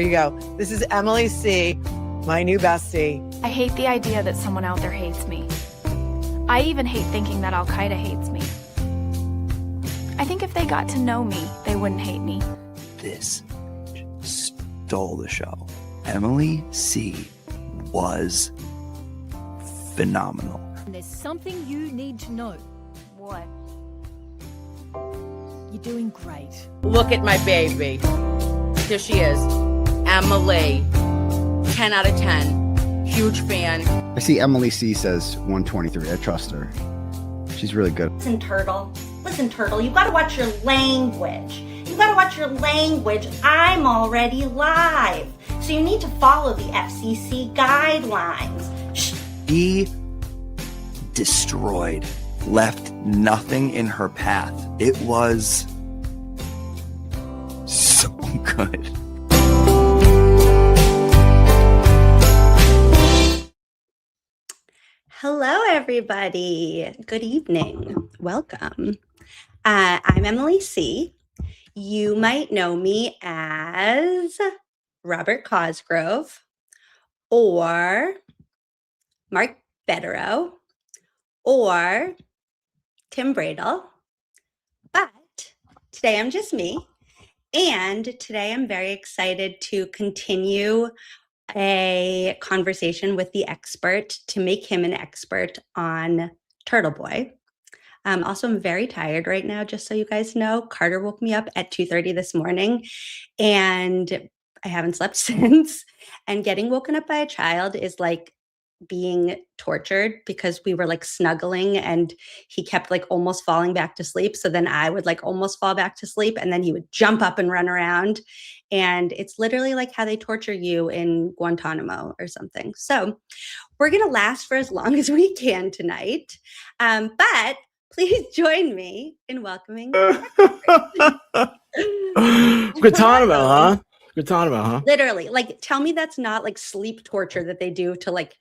you go. This is Emily C., my new bestie. I hate the idea that someone out there hates me. I even hate thinking that Al-Qaeda hates me. I think if they got to know me, they wouldn't hate me. This stole the show. Emily C. was phenomenal. There's something you need to know. What? You're doing great. Look at my baby. Here she is. Emily. 10 out of 10. Huge fan. I see Emily C says 123. I trust her. She's really good. Listen, Turtle, you gotta watch your language. I'm already live. So you need to follow the FCC guidelines. He destroyed, left nothing in her path. It was so good. Hello, everybody. Good evening. Welcome. I'm Emily C. You might know me as Robert Cosgrove or Mark Betterow or Tim Bradle. But today I'm just me. And today I'm very excited to continue a conversation with the expert to make him an expert on Turtleboy. Also, I'm very tired right now, just so you guys know. Carter woke me up at 2:30 this morning, and I haven't slept since. And getting woken up by a child is like being tortured because we were like snuggling and he kept like almost falling back to sleep. So then I would like almost fall back to sleep and then he would jump up and run around. And it's literally like how they torture you in Guantanamo or something. So we're going to last for as long as we can tonight. But please join me in welcoming. Guantanamo, huh? Guantanamo, huh? Literally, like, tell me that's not like sleep torture that they do to like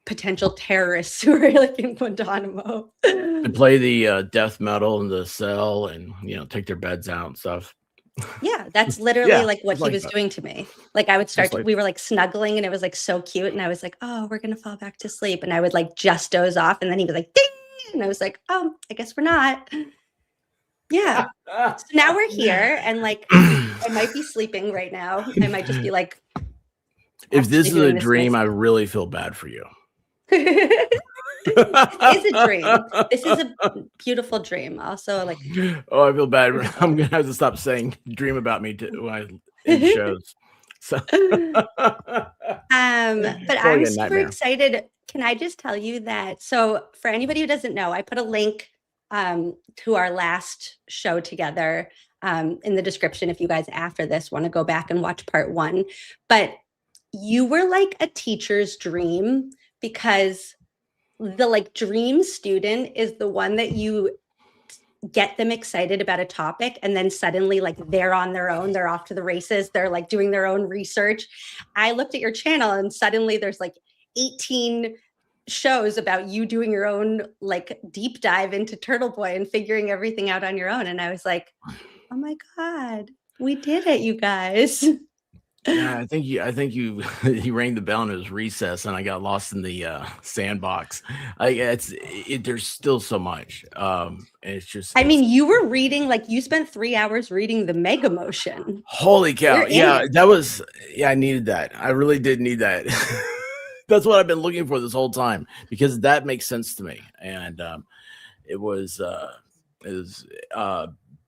potential terrorists who are like in Guantanamo. They play the death metal in the cell and, you know, take their beds out and stuff. Yeah, that's literally like what he like was that. doing to me. Like I would start, Like- we were like snuggling and it was like so cute. And I was like, oh, we're going to fall back to sleep. And I would like just doze off. And then he was like, ding. And I was like, oh, I guess we're not. Yeah. So now we're here and like, I might be sleeping right now. I might just be like. If this is actually a doing this dream, nice- I really feel bad for you. This is a dream. This is a beautiful dream. Also, like, Oh, I feel bad. I'm gonna have to stop saying "dream about me" when I in shows. So, but I'm a super nightmare. excited. Can I just tell you that? So, for anybody who doesn't know, I put a link to our last show together in the description if you guys after this want to go back and watch part 1. But you were like a teacher's dream because the like dream student is the one that you get them excited about a topic and then suddenly like they're on their own, they're off to the races, they're like doing their own research. I looked at your channel and suddenly there's like 18 shows about you doing your own like deep dive into Turtleboy and figuring everything out on your own. And I was like, oh my God, we did it, you guys. yeah, I think you he rang the bell and it was recess, and I got lost in the sandbox. There's still so much. It's just. I mean, you were reading, like you spent 3 hours reading the Mega Motion. Holy cow! You're in Yeah, it. that was. Yeah, I needed that. I really did need that. That's what I've been looking for this whole time because that makes sense to me. And it was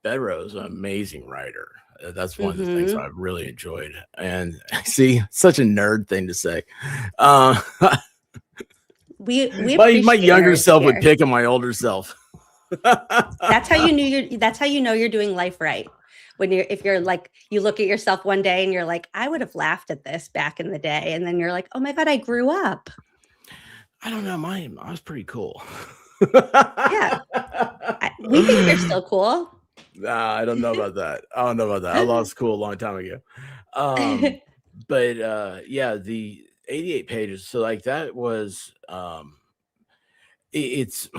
Bedrow's an amazing writer. That's one of the things I really enjoyed. And see, such a nerd thing to say. We My younger nerds self here. would pick on my older self. That's how you knew that's how you know you're doing life right. When if you're like, you look at yourself one day and you're like, I would have laughed at this back in the day. And then you're like, oh my God, I grew up. I don't know. I was pretty cool. Yeah. We think you're still cool. Nah, I don't know about that. I lost cool a long time ago. But yeah, the 88 pages. So like that was it's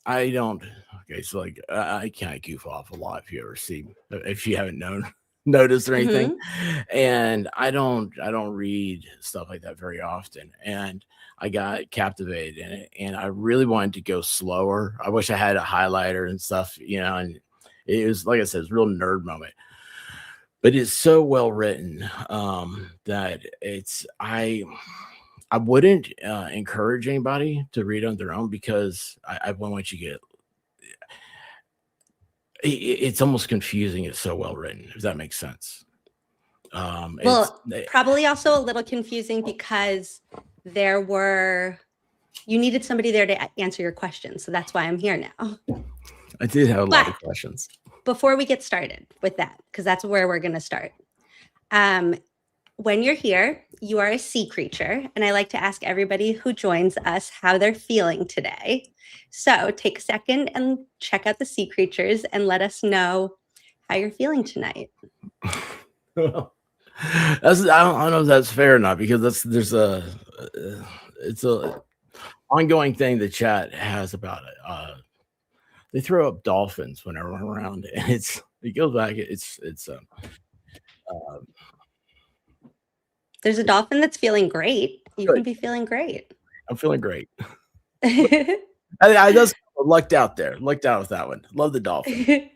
I don't okay, so like I can't goof off a lot if you haven't known notice or anything. Mm-hmm. And I don't read stuff like that very often. And I got captivated in it, and I really wanted to go slower. I wish I had a highlighter and stuff, and it was, like I said, it's a real nerd moment. But it's so well written, that I wouldn't encourage anybody to read on their own, because I wouldn't want you to get it's almost confusing. It's so well written, if that makes sense. Well, probably also a little confusing because you needed somebody there to answer your questions. So that's why I'm here now. I did have a lot of But questions. before we get started with that, because that's where we're going to start. When you're here, you are a sea creature. And I like to ask everybody who joins us how they're feeling today. So take a second and check out the sea creatures and let us know how you're feeling tonight. I don't know if that's fair or not, because it's a ongoing thing the chat has about it. They throw up dolphins whenever I'm around, and it goes back. There's a dolphin that's feeling great. You Good. can be feeling great. I'm feeling great. I just lucked out there. Lucked out with that one. Love the dolphin.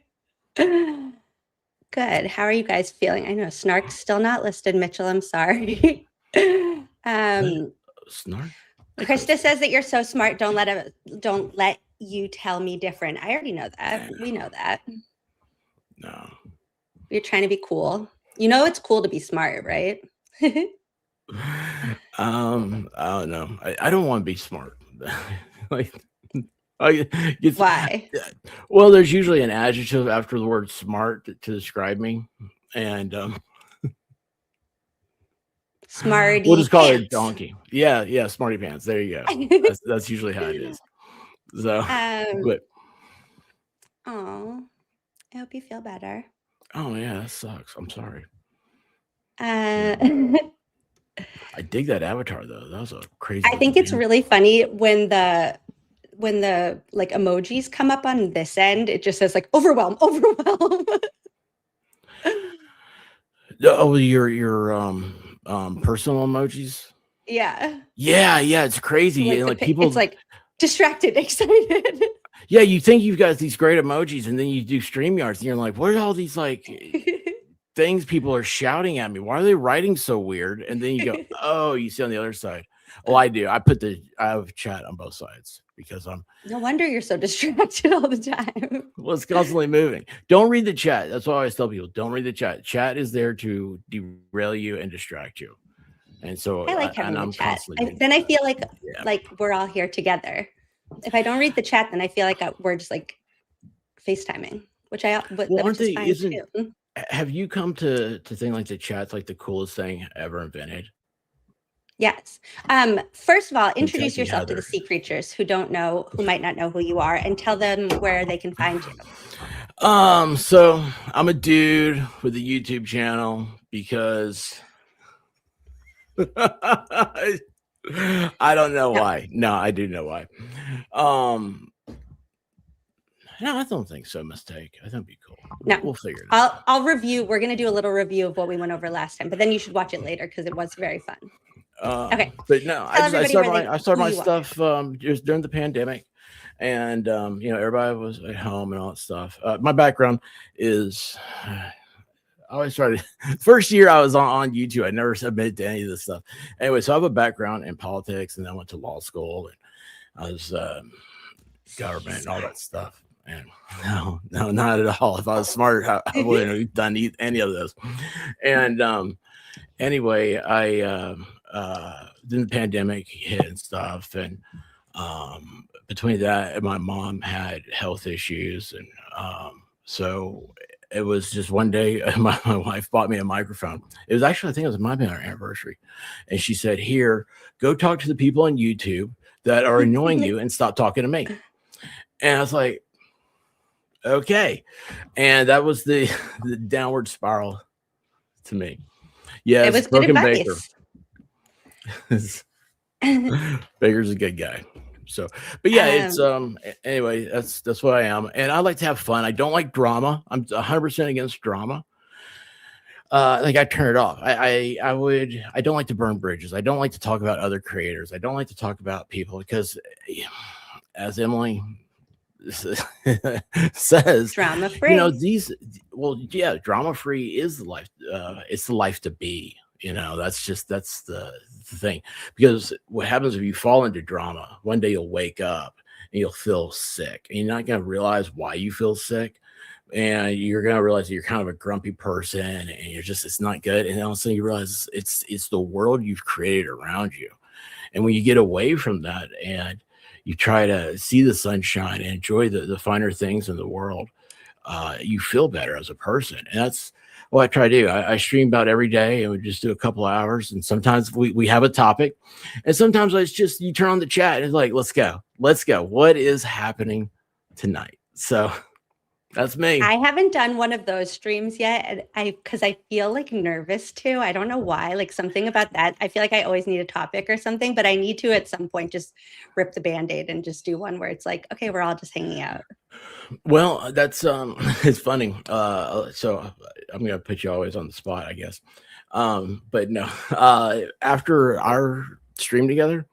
Good. How are you guys feeling? I know Snark's still not listed, Mitchell. I'm sorry. Snark? Krista says that you're so smart. Don't let you tell me different. I already know that. We know that. No. You're trying to be cool. You know it's cool to be smart, right? I don't know. I don't want to be smart. Like, Why? Well, there's usually an adjective after the word smart to describe me, and Smarty. we'll just call pants. it a donkey. Yeah, smarty pants. There you go. That's usually how it is. So, but oh, I hope you feel better. oh yeah, that sucks. I'm sorry. I dig that avatar though. That was a crazy. I think it's really funny when the like emojis come up on this end, it just says like overwhelm. Oh, your personal emojis. Yeah. It's crazy. Like, people, it's like distracted, excited. Yeah, you think you've got these great emojis, and then you do StreamYards, and you're like, what are all these like things people are shouting at me? Why are they writing so weird? And then you go, oh, you see on the other side. Well, I do. I have chat on both sides because no wonder you're so distracted all the time. Well, it's constantly moving. Don't read the chat. That's what I always tell people. Don't read the chat. Chat is there to derail you and distract you. And so I like having the chat. Then I feel like we're all here together. If I don't read the chat, then I feel like we're just like FaceTiming, which is fine too. Have you come to think like the chat's like the coolest thing ever invented? Yes. First of all, introduce yourself to the sea creatures who might not know who you are, and tell them where they can find you. So I'm a dude with a YouTube channel because I don't know why. No, I do know why. No, I don't think so. Mistake. I think it'd be cool. No, we'll figure it out. I'll review. We're gonna do a little review of what we went over last time, but then you should watch it later because it was very fun. Okay. But no, I started my stuff just during the pandemic, and everybody was at home and all that stuff. My background is I always started first year I was on YouTube. I never submitted to any of this stuff. Anyway, so I have a background in politics, and then I went to law school, and I was government and all that stuff. And no, not at all. If I was smart, I wouldn't have done any of those. And anyway, I then the pandemic hit and stuff, and between that and my mom had health issues, and so it was just one day my wife bought me a microphone. It was actually, I think it was our anniversary, and she said, "Here, go talk to the people on YouTube that are annoying you and stop talking to me." And I was like, okay. And that was the downward spiral to me. Yeah, it was good advice. Baker's a good guy. So, but yeah, it's anyway, that's what I am. And I like to have fun. I don't like drama. I'm 100% against drama. like I turn it off. I don't like to burn bridges. I don't like to talk about other creators. I don't like to talk about people because, as Emily says, Drama free. yeah, drama free is the life. It's the life to be. That's the thing. Because what happens if you fall into drama? One day you'll wake up and you'll feel sick, and you're not going to realize why you feel sick. And you're going to realize that you're kind of a grumpy person, and it's not good. And all of a sudden you realize it's the world you've created around you. And when you get away from that and you try to see the sunshine and enjoy the finer things in the world, you feel better as a person. And that's what I try to do. I stream about every day, and we just do a couple of hours. And sometimes we have a topic, and sometimes it's just you turn on the chat and it's like, let's go. What is happening tonight? So that's me. I haven't done one of those streams yet, because I feel like nervous too. I don't know why. Like something about that. I feel like I always need a topic or something, but I need to at some point just rip the Band-Aid and just do one where it's like, okay, we're all just hanging out. Well, that's it's funny. So I'm gonna put you always on the spot, I guess. But no, after our stream together,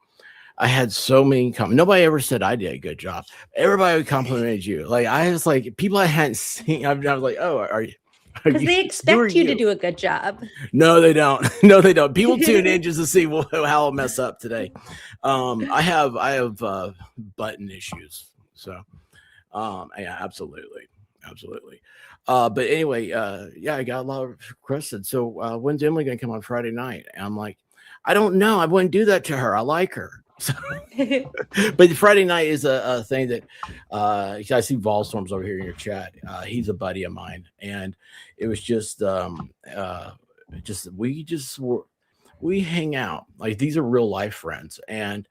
I had so many comments. Nobody ever said I did a good job. Everybody complimented you. Like I was like people I hadn't seen. I was like, oh, are you? Because they expect you to do a good job. No, they don't. No, they don't. People tune in just to see how I'll mess up today. I have button issues. So, yeah, absolutely. But anyway, yeah, I got a lot of requested. So, when's Emily gonna come on Friday night? And I'm like, I don't know. I wouldn't do that to her. I like her. So, but Friday night is a thing that I see Volstorms over here in your chat. He's a buddy of mine, and it was just we hang out. Like these are real life friends. And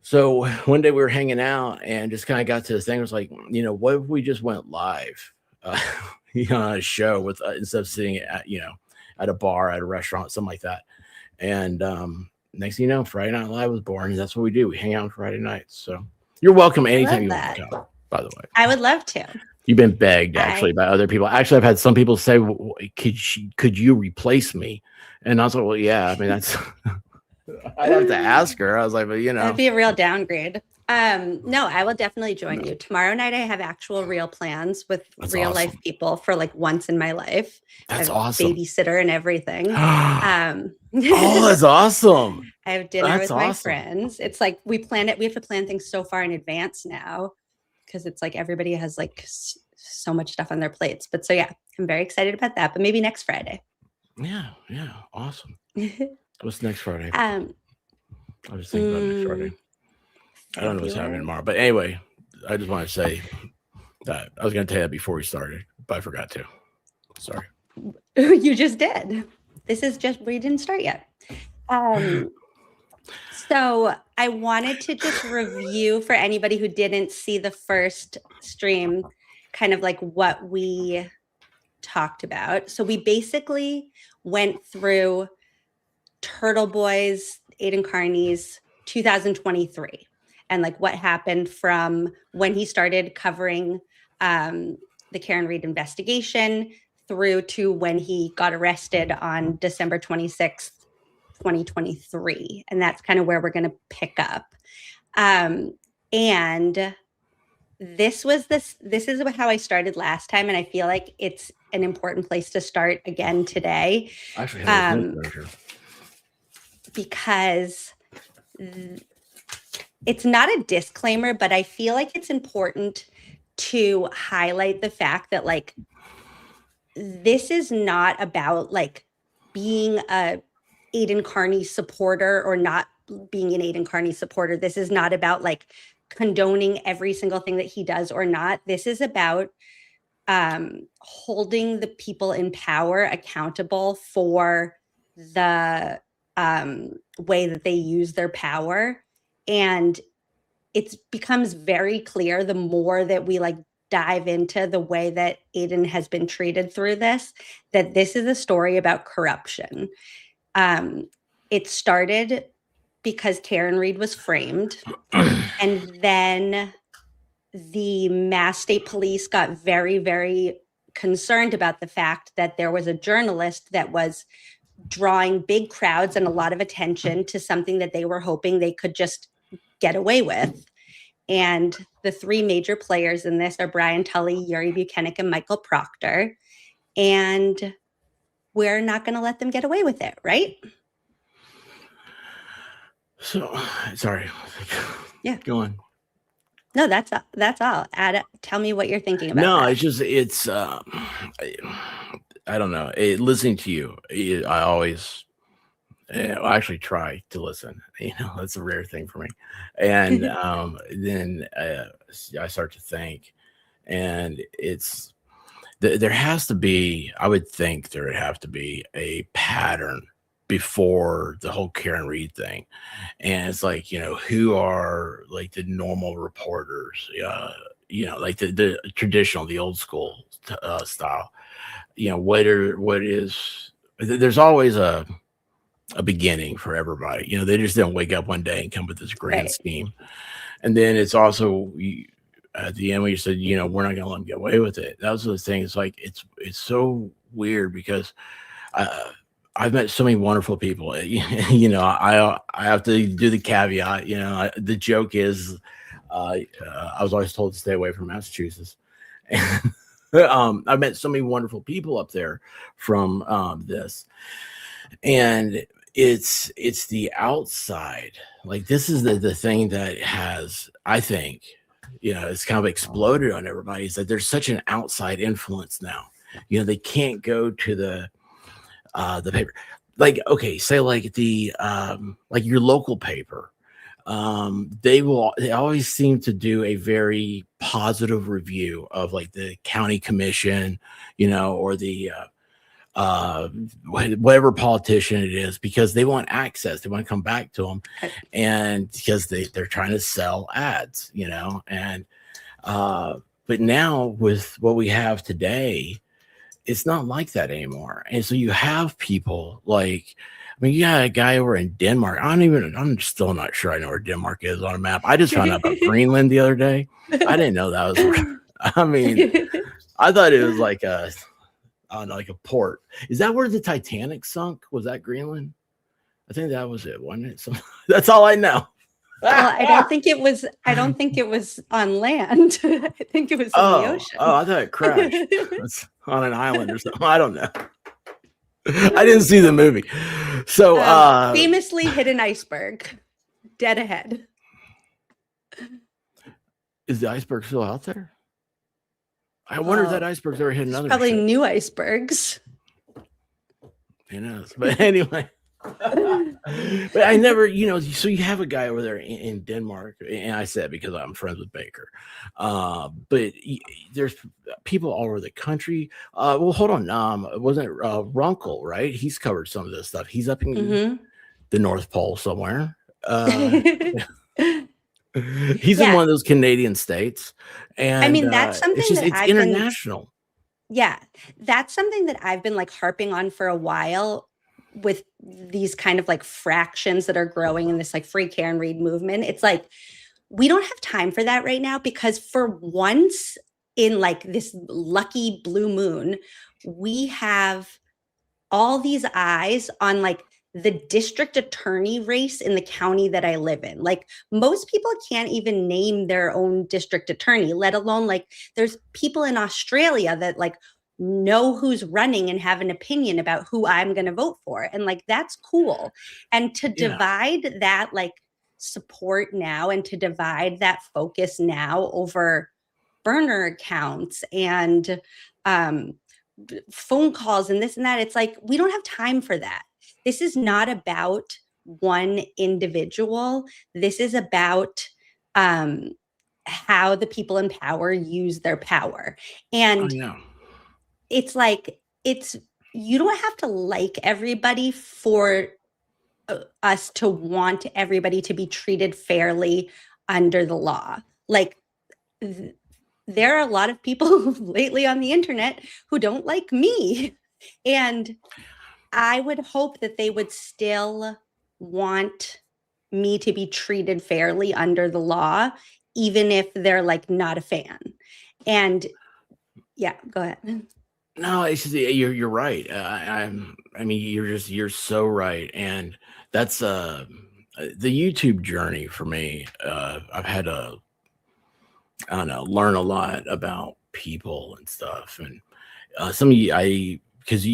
so one day we were hanging out and just kind of got to the thing. It was like, what if we just went live on a show with instead of sitting at at a bar, at a restaurant, something like that. And next thing you know, Friday Night Live was born. That's what we do. We hang out on Friday nights. So you're welcome anytime you want to come, by the way. I would love to. You've been begged actually by other people. Actually, I've had some people say, well, could you replace me? And I was like, well, yeah, I mean, that's I'd have to ask her. I was like, but that'd be a real downgrade. No, I will definitely join you. Tomorrow night I have actual real plans with real life people for like once in my life. That's awesome. Babysitter and everything. Oh, that's awesome. I have dinner with my friends. It's like we plan it. We have to plan things so far in advance now because it's like everybody has like so much stuff on their plates. But so yeah, I'm very excited about that. But maybe next Friday. Yeah, awesome. What's next Friday? I was thinking about next Friday. I don't know what's happening tomorrow. But anyway, I just want to say that I was going to tell you that before we started, but I forgot to. Sorry. You just did. This is just, we didn't start yet. So I wanted to just review for anybody who didn't see the first stream, kind of like what we talked about. So we basically went through Turtleboy's, Aiden Carney's 2023 and like what happened from when he started covering the Karen Reed investigation through to when he got arrested on December 26th, 2023. And that's kind of where we're going to pick up. And this is how I started last time. And I feel like it's an important place to start again today. Because it's not a disclaimer, but I feel like it's important to highlight the fact that like, this is not about like being a Aiden Carney supporter or not being an Aiden Carney supporter. This is not about like condoning every single thing that he does or not. This is about holding the people in power accountable for the way that they use their power. And it becomes very clear the more that we like dive into the way that Aiden has been treated through this, that this is a story about corruption. It started because Karen Reed was framed, and then the Mass State Police got very, very concerned about the fact that there was a journalist that was drawing big crowds and a lot of attention to something that they were hoping they could just get away with. And the three major players in this are Brian Tully, Yuri Buchanan, and Michael Proctor. And we're not going to let them get away with it, right? So, sorry. Yeah. Go on. No, that's all. Tell me what you're thinking about. No, that. it's I don't know. Listening to you, I always actually try to listen. That's a rare thing for me. And then I start to think, and there has to be, I would think there would have to be a pattern before the whole Karen Reed thing. And it's like, who are like the normal reporters, like the traditional, the old school style, there's always a beginning for everybody. They just don't wake up one day and come with this grand scheme. And then it's also at the end when you said, we're not going to let them get away with it. That was the thing. It's like, it's so weird because I've met so many wonderful people. I have to do the caveat. The joke is, I was always told to stay away from Massachusetts, and I've met so many wonderful people up there from this, and it's the outside. Like this is the thing that has, I think, it's kind of exploded on everybody. Is that there's such an outside influence now. They can't go to the paper, like, okay, say like the like your local paper, they always seem to do a very positive review of like the county commission, or the whatever politician it is, because they want access, they want to come back to them, and because they're trying to sell ads, and but now with what we have today, it's not like that anymore. And so you have people like, you got a guy over in Denmark. I'm still not sure I know where Denmark is on a map. I just found out about Greenland the other day. I didn't know that was, I thought it was like like a port. Is that where the Titanic sunk? Was that Greenland? I think that was it, wasn't it? So that's all I know. Well, I don't think it was on land. I think it was in the ocean. Oh, I thought it crashed. It's on an island or something. I don't know. I didn't see the movie. So famously hit an iceberg dead ahead. Is the iceberg still out there? I wonder if that iceberg's ever hit another. Probably new icebergs. Who knows? But anyway. But I never, so you have a guy over there in Denmark, and I said because I'm friends with Baker, but there's people all over the country. Well, hold on, wasn't Runkle, right? He's covered some of this stuff. He's up in the North Pole somewhere. He's in one of those Canadian states, and that's something it's international. That's something that I've been like harping on for a while, with these kind of like fractions that are growing in this like free Karen Reed movement. It's like, we don't have time for that right now, because for once in like this lucky blue moon, we have all these eyes on like the district attorney race in the county that I live in. Like most people can't even name their own district attorney, let alone like there's people in Australia that like know who's running and have an opinion about who I'm going to vote for. And like, that's cool. And to divide that like support now, and to divide that focus now over burner accounts and phone calls and this and that, it's like, we don't have time for that. This is not about one individual. This is about how the people in power use their power. And it's like, you don't have to like everybody for us to want everybody to be treated fairly under the law. Like there are a lot of people lately on the internet who don't like me. And I would hope that they would still want me to be treated fairly under the law, even if they're like not a fan. And yeah, go ahead. No, it's just, you're right. I mean, you're so right, and that's the YouTube journey for me. I've had to, I don't know, learn a lot about people and stuff, and some of you, because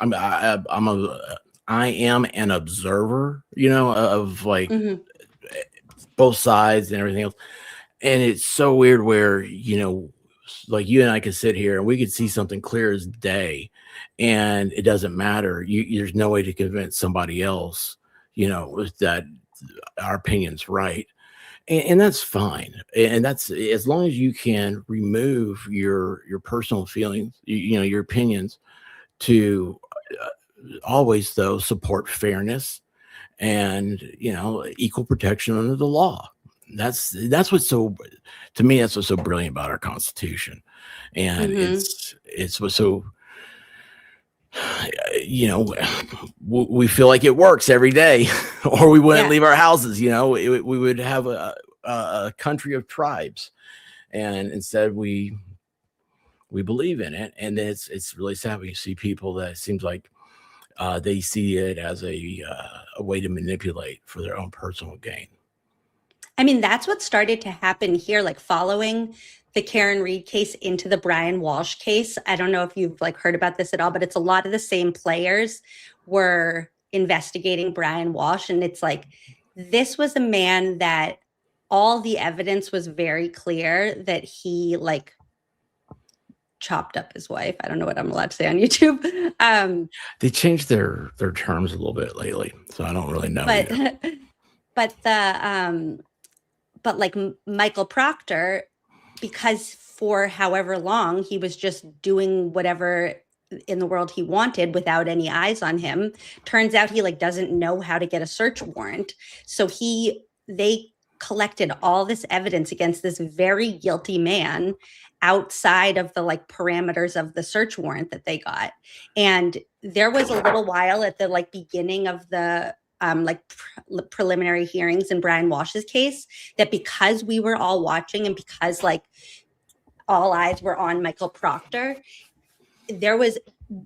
I am an observer, of like Mhm. both sides and everything else. And it's so weird where, like you and I could sit here and we could see something clear as day, and it doesn't matter. There's no way to convince somebody else, that our opinion's right. And that's fine. And that's as long as you can remove your personal feelings, your opinions, to always though support fairness and equal protection under the law. That's what's so, to me, that's what's so brilliant about our Constitution. And Mhm. it's what's so, we feel like it works every day, or we wouldn't Yeah. leave our houses. We would have a country of tribes, and instead we believe in it. And it's really sad when you see people that it seems like they see it as a way to manipulate for their own personal gain. I mean, that's what started to happen here, like following the Karen Reed case into the Brian Walsh case. I don't know if you've like heard about this at all, but it's a lot of the same players were investigating Brian Walsh. And it's like, this was a man that all the evidence was very clear that he like chopped up his wife. I don't know what I'm allowed to say on YouTube. They changed their terms a little bit lately, so I don't really know but yet. but like Michael Proctor, because for however long he was just doing whatever in the world he wanted without any eyes on him, turns out he like doesn't know how to get a search warrant. So they collected all this evidence against this very guilty man outside of the like parameters of the search warrant that they got. And there was a little while at the like beginning of the preliminary hearings in Brian Walsh's case that because we were all watching and because like all eyes were on Michael Proctor,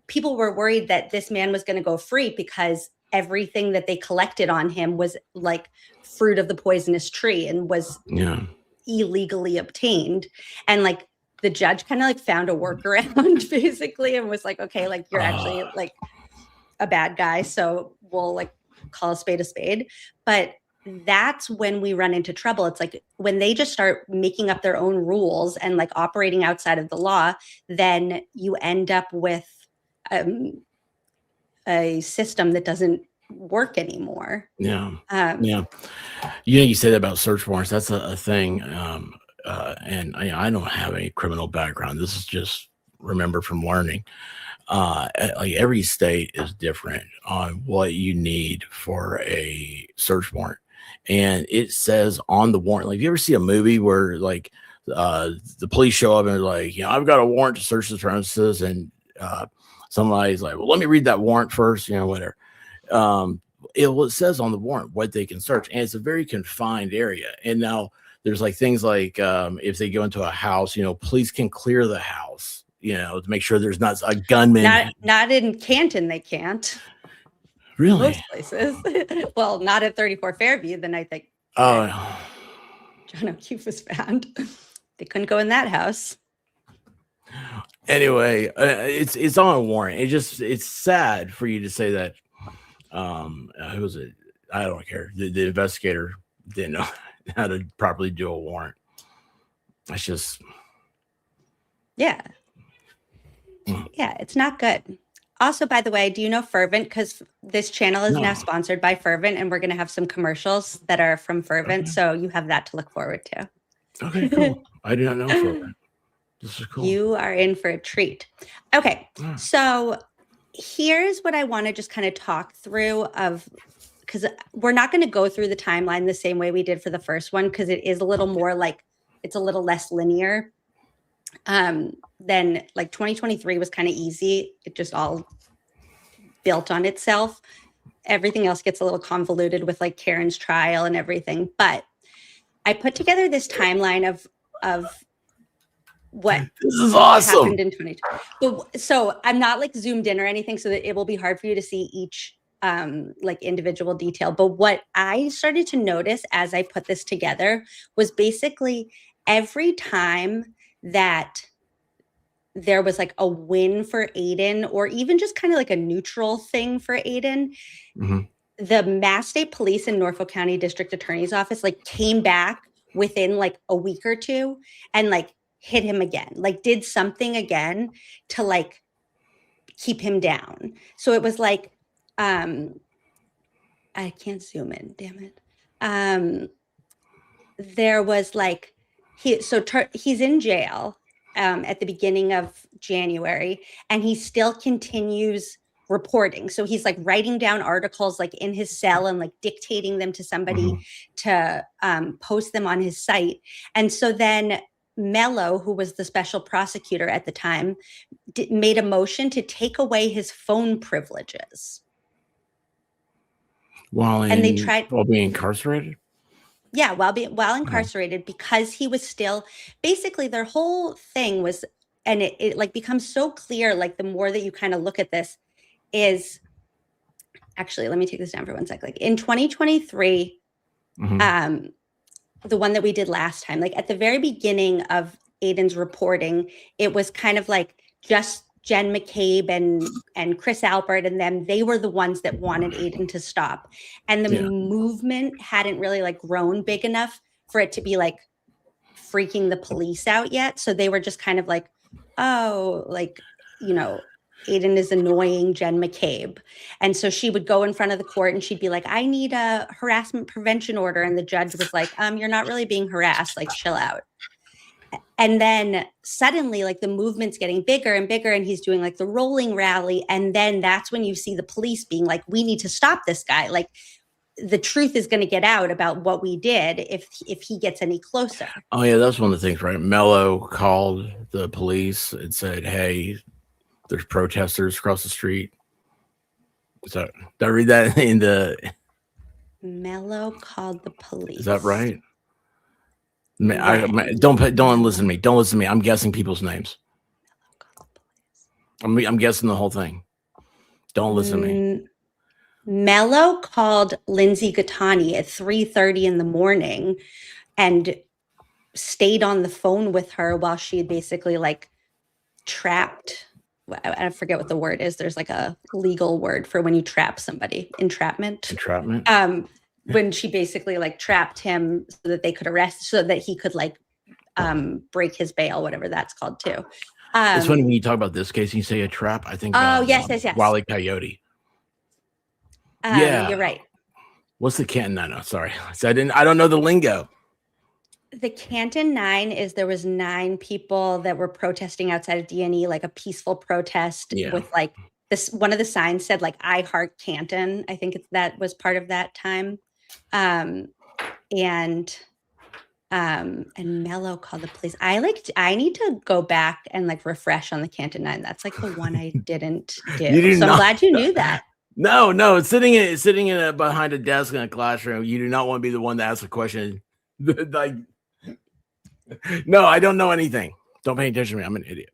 people were worried that this man was going to go free because everything that they collected on him was like fruit of the poisonous tree and was illegally obtained. And like the judge kind of like found a workaround basically and was like, okay, like you're actually like a bad guy, so we'll like call a spade. But that's when we run into trouble. It's like when they just start making up their own rules and like operating outside of the law, then you end up with a system that doesn't work anymore. Yeah. You say that about search warrants. That's a thing. And I don't have any criminal background. This is just remember from learning. Like every state is different on what you need for a search warrant, and it says on the warrant. Like, you ever see a movie where like the police show up and they're like, I've got a warrant to search the premises, and somebody's like, well, let me read that warrant first, whatever. It says on the warrant what they can search, and it's a very confined area. And now there's like things like if they go into a house, police can clear the house, to make sure there's not a gunman. Not in Canton, they can't. Really? Most places. Well, not at 34 Fairview the night that John O'Keefe was found. They couldn't go in that house. Anyway, it's on a warrant. It's sad for you to say that. Who was it? I don't care. The investigator didn't know how to properly do a warrant. That's just yeah, it's not good. Also, by the way, do you know Fervent? Because this channel is now sponsored by Fervent, and we're going to have some commercials that are from Fervent. Okay. So you have that to look forward to. Okay, cool. I did not know Fervent. This is cool. You are in for a treat. Okay, so here's what I want to just kind of talk through because we're not going to go through the timeline the same way we did for the first one, because it is a little more like, it's a little less linear. Then like 2023 was kind of easy. It just all built on itself. Everything else gets a little convoluted with like Karen's trial and everything. But I put together this timeline of what This is awesome. happened in 2020. But so I'm not like zoomed in or anything, so that it will be hard for you to see each like individual detail. But what I started to notice as I put this together was basically every time that there was like a win for Aiden, or even just kind of like a neutral thing for Aiden, the Mass State Police and Norfolk County District Attorney's Office like came back within like a week or two and like hit him again, like did something again to like keep him down. So it was like, I can't zoom in, damn it. There was like, he's in jail at the beginning of January, and he still continues reporting. So he's like writing down articles like in his cell and like dictating them to somebody to post them on his site. And so then Mello, who was the special prosecutor at the time, made a motion to take away his phone privileges. While being incarcerated? Yeah, while incarcerated, because he was still, basically their whole thing was, and it like becomes so clear, like the more that you kind of look at this, is actually, let me take this down for 1 sec. Like in 2023, the one that we did last time, like at the very beginning of Aiden's reporting, it was kind of like just Jen McCabe and Chris Albert and them, they were the ones that wanted Aiden to stop. And the movement hadn't really like grown big enough for it to be like freaking the police out yet. So they were just kind of like, oh, like, you know, Aiden is annoying Jen McCabe. And so she would go in front of the court and she'd be like, I need a harassment prevention order. And the judge was like, you're not really being harassed, like chill out. And then suddenly like the movement's getting bigger and bigger, and he's doing like the rolling rally. And then that's when you see the police being like, we need to stop this guy. Like the truth is going to get out about what we did if he gets any closer. Oh yeah, that's one of the things, right? Mello called the police and said, hey, there's protesters across the street. So did I read that in the... Mello called the police. Is that right? Don't listen to me. Don't listen to me. I'm guessing people's names. I'm guessing the whole thing. Don't listen to me. Mello called Lindsay Gattani at 3:30 in the morning and stayed on the phone with her while she had basically like trapped. I forget what the word is. There's like a legal word for when you trap somebody. Entrapment. When she basically like trapped him so that they could arrest, so that he could like break his bail, whatever that's called too. It's funny when you talk about this case and you say a trap. I think yes. Wile E. Coyote. You're right. What's the Canton 9? Oh, sorry. I don't know the lingo. The Canton 9 is there was 9 people that were protesting outside of DNE, like a peaceful protest with like this. One of the signs said like "I heart Canton." I think that was part of that time. And Mello called the police. I need to go back and like refresh on the Canton 9. That's like the one I didn't do. So I'm glad you knew that. No, it's sitting in behind a desk in a classroom. You do not want to be the one to ask the question. Like, no, I don't know anything. Don't pay attention to me. I'm an idiot.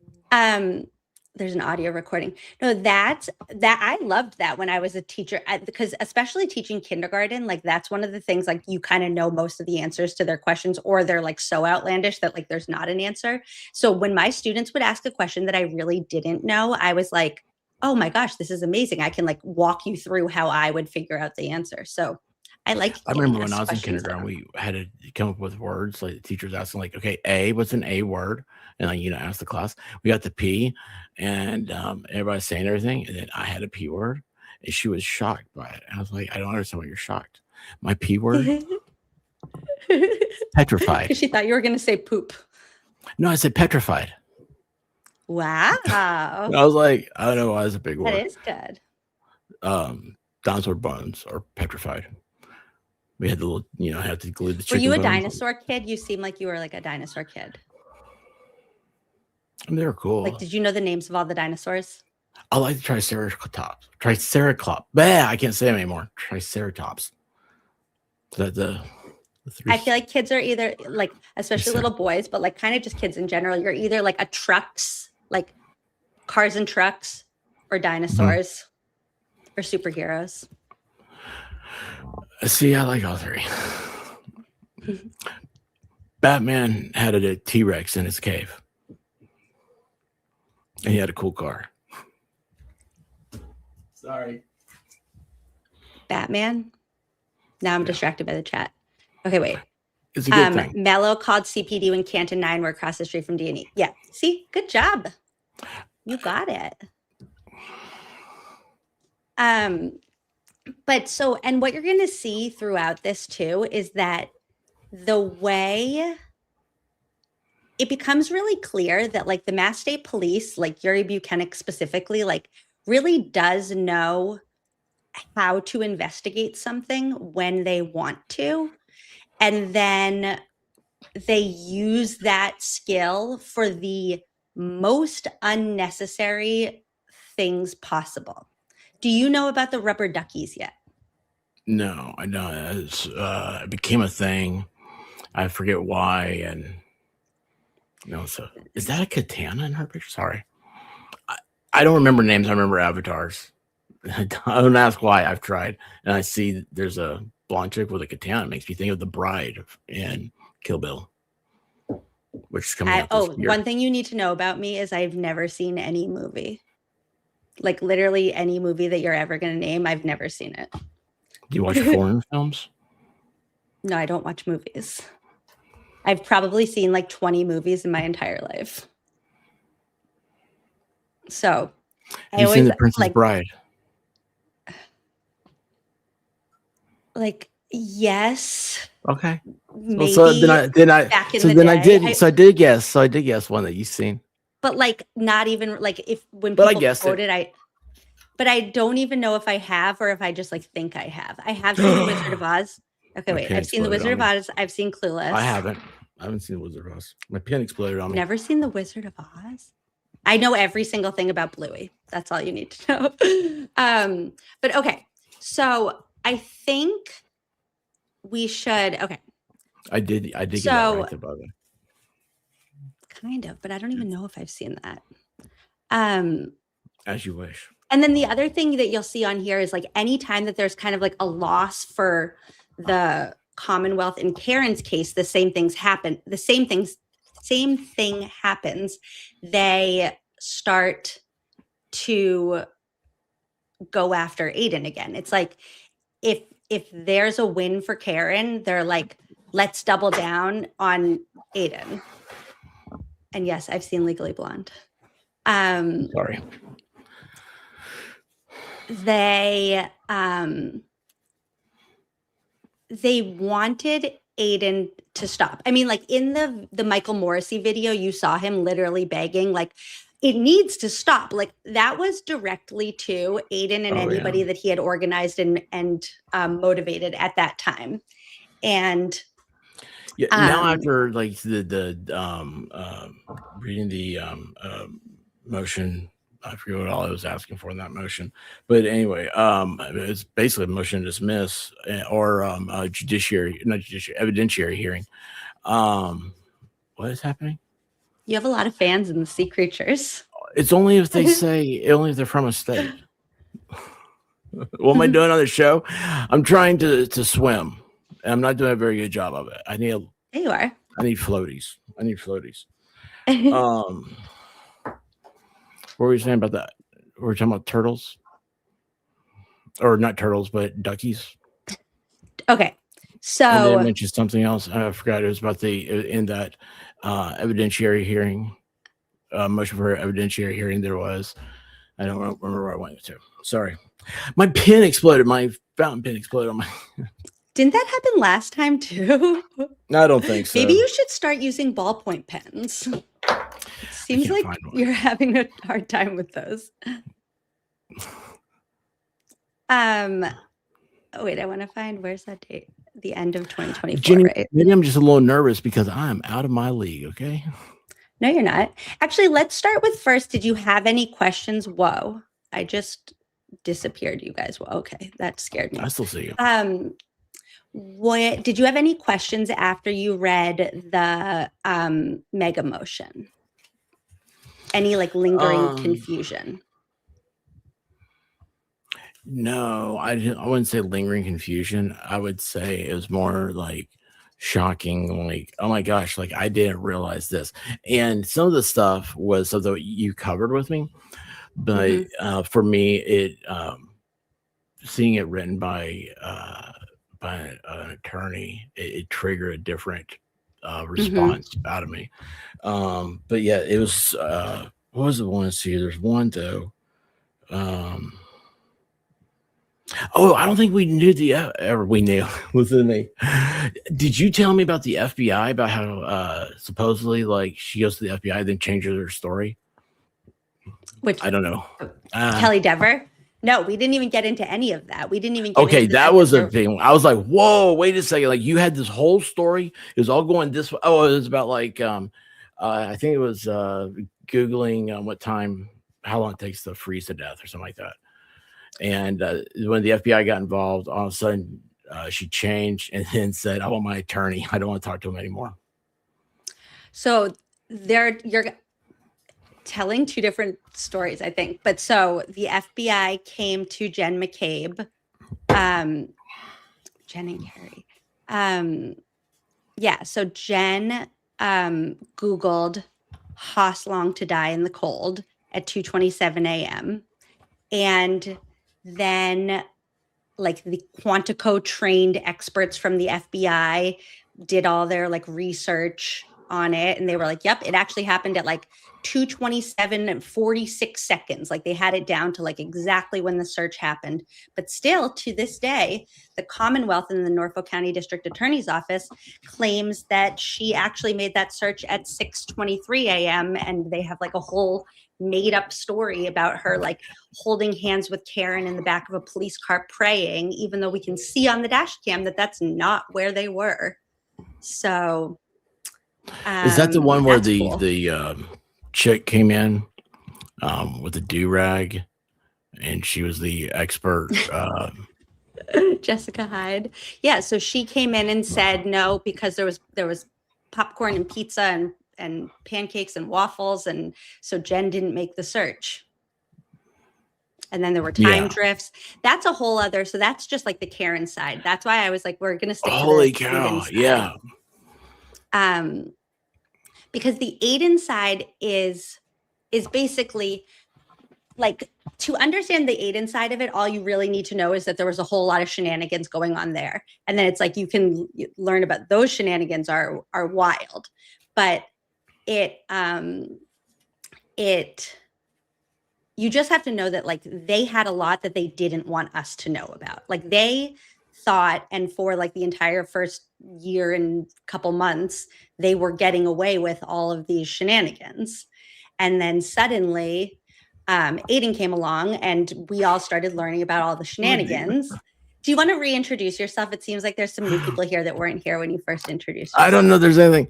There's an audio recording. No, that I loved that when I was a teacher, because especially teaching kindergarten, like that's one of the things, like you kind of know most of the answers to their questions, or they're like so outlandish that like there's not an answer. So when my students would ask a question that I really didn't know, I was like, oh my gosh, this is amazing. I can like walk you through how I would figure out the answer. So I remember when I was in kindergarten, we had to come up with words. Like the teachers asking, like, okay, A, what's an A word? And like, ask the class. We got the P, and everybody's saying everything. And then I had a P word, and she was shocked by it. I was like, I don't understand why you're shocked. My P word? Petrified. She thought you were going to say poop. No, I said petrified. Wow. I was like, I don't know why it's a big word. That is good. Dinosaur bones are petrified. We had the little, had to glue the chicken. Were you a bones. dinosaur kid? You seem like you were like a dinosaur kid. They were cool. Like, did you know the names of all the dinosaurs? I like the Triceratops. Triceratops. Bah, I can't say them anymore. Triceratops. Is that I feel like kids are either like, especially little boys, but like kind of just kids in general. You're either like a trucks, like cars and trucks, or dinosaurs, or superheroes. See, I like all three. Batman had a T-Rex in his cave. And he had a cool car. Sorry. Batman? Now I'm distracted by the chat. Okay, wait. It's a good thing. Mello called CPD when Canton 9 were across the street from D&E. Yeah. See? Good job. You got it. But so, and what you're going to see throughout this too is that the way it becomes really clear that like the Mass State Police, like Yuri Buchanan specifically, like really does know how to investigate something when they want to. And then they use that skill for the most unnecessary things possible. Do you know about the rubber duckies yet? No, I know. It became a thing. I forget why. And so is that a katana in her picture? Sorry. I don't remember names. I remember avatars. I don't ask why. I've tried. And I see there's a blonde chick with a katana. It makes me think of the bride in Kill Bill, which is coming out this year. One thing you need to know about me is I've never seen any movie. Like literally any movie that you're ever going to name, I've never seen it. Do you watch foreign films? No, I don't watch movies. I've probably seen like 20 movies in my entire life. So You've seen The Princess Bride? Like, yes. Okay. Maybe so then I did guess one that you've seen. But like not even like when people quote it, but I don't even know if I have or if I just like think I have. I have seen The Wizard of Oz. Okay, wait. I've seen The Wizard of Oz. I've seen Clueless. I haven't seen The Wizard of Oz. My pen exploded on me. Never seen The Wizard of Oz. I know every single thing about Bluey. That's all you need to know. But okay. So I think we should. Okay. I did get that right above it. Kind of, but I don't even know if I've seen that. As you wish. And then the other thing that you'll see on here is like anytime that there's kind of like a loss for the Commonwealth in Karen's case, the same things happen. The same thing happens. They start to go after Aiden again. It's like if there's a win for Karen, they're like, let's double down on Aiden. And yes, I've seen Legally Blonde. Sorry. They wanted Aiden to stop. I mean, like in the Michael Morrissey video, you saw him literally begging, like, it needs to stop. Like that was directly to Aiden and anybody that he had organized and motivated at that time. And now after like the reading the motion, I forget what all I was asking for in that motion, but anyway, it's basically a motion to dismiss or evidentiary hearing. What is happening? You have a lot of fans in the Sea Creatures. It's only if they say only if they're from a state. What am I doing on the show? I'm trying to swim. And I'm not doing a very good job of it. There you are. I need floaties. What were you saying about that? We're talking about turtles, or not turtles, but duckies. Okay, so and they mentioned something else. I forgot. It was about in that evidentiary hearing, motion for evidentiary hearing. There was. I don't remember where I went to. Sorry, my pen exploded. My fountain pen exploded on my. Didn't that happen last time too? No, I don't think so. Maybe you should start using ballpoint pens. It seems like you're having a hard time with those. Wait, I want to find where's that date? The end of 2024. Jenny, right? Maybe I'm just a little nervous because I'm out of my league. Okay. No, you're not. Actually, let's start with first. Did you have any questions? Whoa, I just disappeared, you guys. Well, okay, that scared me. I still see you. What did you have any questions after you read the mega motion? Any like lingering confusion? No, I wouldn't say lingering confusion. I would say it was more like shocking, like, oh my gosh, like I didn't realize this. And some of the stuff was something that you covered with me, but for me, it seeing it written by an attorney, it triggered a different response out of me. But yeah, it was what was the one? See, there's one though. Oh, I don't think we knew ever we knew. Listen to me. Did you tell me about the FBI, about how supposedly like she goes to the FBI then changes her story? Which I don't know. Kelly Dever? No, we didn't even get into any of that. We didn't even get Okay, into that was a thing. I was like, whoa, wait a second. Like you had this whole story. It was all going this way. Oh, it was about like I think it was Googling what time, how long it takes to freeze to death or something like that. And when the FBI got involved, all of a sudden she changed and then said, I want my attorney. I don't want to talk to him anymore. So you're telling two different stories, I think. But so the FBI came to Jen McCabe, Jen and Carrie. Yeah, so Jen Googled Haas Long to Die in the Cold at 2:27 a.m. And then like the Quantico trained experts from the FBI did all their like research on it. And they were like, yep, it actually happened at like 2:27 and 46 seconds. Like they had it down to like exactly when the search happened. But still to this day, the Commonwealth and the Norfolk County District Attorney's Office claims that she actually made that search at 6:23 a.m. And they have like a whole made up story about her like holding hands with Karen in the back of a police car praying, even though we can see on the dash cam that that's not where they were. So is that the one where cool. the chick came in with the do-rag and she was the expert? Jessica Hyde. Yeah, so she came in and said no because there was popcorn and pizza and pancakes and waffles, and so Jen didn't make the search. And then there were time drifts. That's a whole other. So that's just like the Karen side. That's why I was like, we're gonna stick. Holy to the cow! side. Yeah. Because the Aiden side is basically like, to understand the Aiden side of it, all you really need to know is that there was a whole lot of shenanigans going on there. And then it's like, you can learn about those shenanigans are wild, but you just have to know that like they had a lot that they didn't want us to know about. Like they thought, and for like the entire first year and couple months, they were getting away with all of these shenanigans. And then suddenly Aiden came along and we all started learning about all the shenanigans. Do you want to reintroduce yourself? It seems like there's some new people here that weren't here when you first introduced yourself. I don't know if there's anything.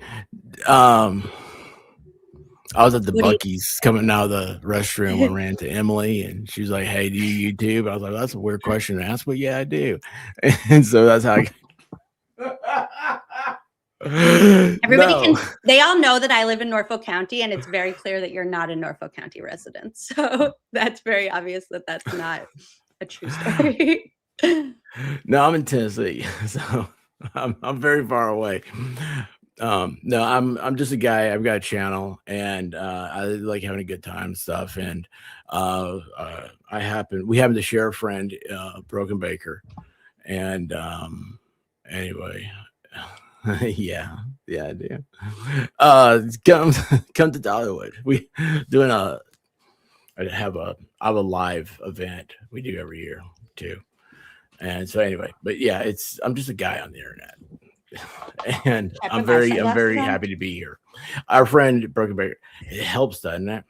I was at the Buc-ee's coming out of the restroom and ran to Emily and she was like, hey, do you YouTube? I was like, that's a weird question to ask, but yeah, I do. And so that's how they all know that I live in Norfolk County, and it's very clear that you're not a Norfolk County resident. So that's very obvious that that's not a true story. No, I'm in Tennessee, so I'm very far away. No, I'm just a guy. I've got a channel and I like having a good time and stuff. And we happen to share a friend, Broken Baker. And anyway, yeah, I do. Come to Dollywood. We doing I have a live event we do every year too. And so anyway, but yeah, I'm just a guy on the internet. And I'm very happy to be here. Our friend Broken Baker, it helps, doesn't it?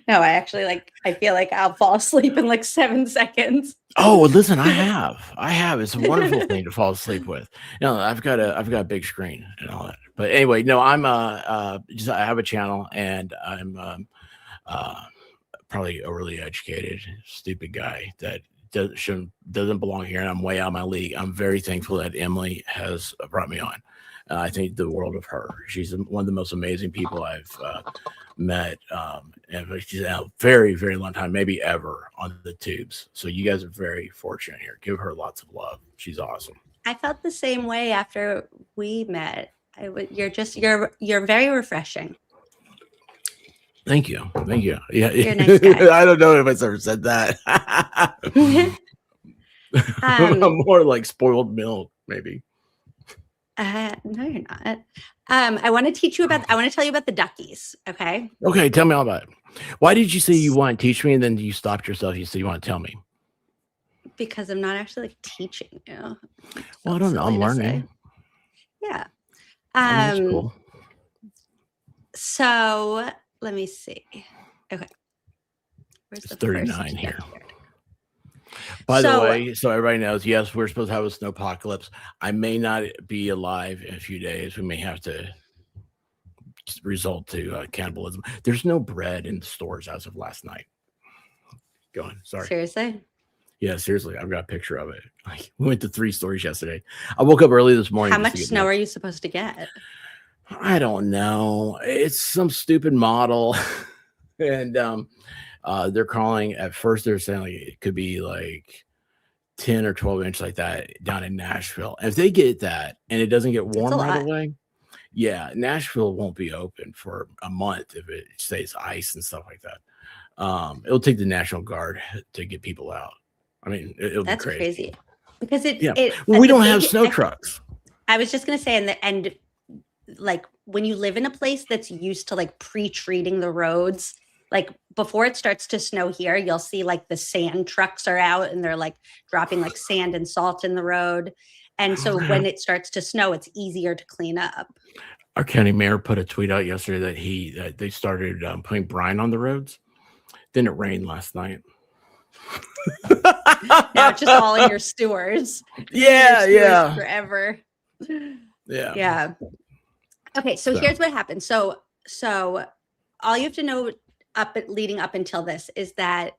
No, I feel like I'll fall asleep in like 7 seconds. Oh, listen, I have. It's a wonderful thing to fall asleep with. You know, I've got a big screen and all that. But anyway, no, I have a channel and I'm probably overly educated, stupid guy that doesn't belong here, and I'm way out of my league. I'm very thankful that Emily has brought me on. I think the world of her. She's one of the most amazing people I've met, and she's a very, very long time, maybe ever, on the tubes. So you guys are very fortunate here. Give her lots of love. She's awesome. I felt the same way after we met. You're very refreshing. Thank you. Yeah, you're a nice guy. I don't know if I've ever said that. I'm more like spoiled milk, maybe. No, you're not. I want to tell you about the duckies. Okay. Okay. Tell me all about it. Why did you say you want to teach me and then you stopped yourself? You said you want to tell me. Because I'm not actually like teaching you. Well, I don't know. I'm learning. Yeah. That's cool. So let me see. Okay. Where's it's the 39 here. By the way, so everybody knows, yes, we're supposed to have a snowpocalypse. I may not be alive in a few days. We may have to resort to cannibalism. There's no bread in the stores as of last night. Go on. Sorry. Seriously? Yeah, seriously. I've got a picture of it. We went to 3 stores yesterday. I woke up early this morning. How much snow are you supposed to get? I don't know. It's some stupid model. And they're calling, at first they're saying like it could be like 10 or 12 inch like that down in Nashville. And if they get that and it doesn't get warm right away, yeah, Nashville won't be open for a month if it stays ice and stuff like that. It'll take the National Guard to get people out. I mean, it'll That's be crazy. Because we don't have snow trucks. I was just gonna say, and like when you live in a place that's used to like pre-treating the roads, like before it starts to snow here, you'll see like the sand trucks are out and they're like dropping like sand and salt in the road. And so when it starts to snow, it's easier to clean up. Our county mayor put a tweet out yesterday that they started putting brine on the roads. Then it rained last night. Now it's just all in your sewers. Yeah. Forever. Yeah. Okay, so here's what happened. So all you have to know leading up until this is that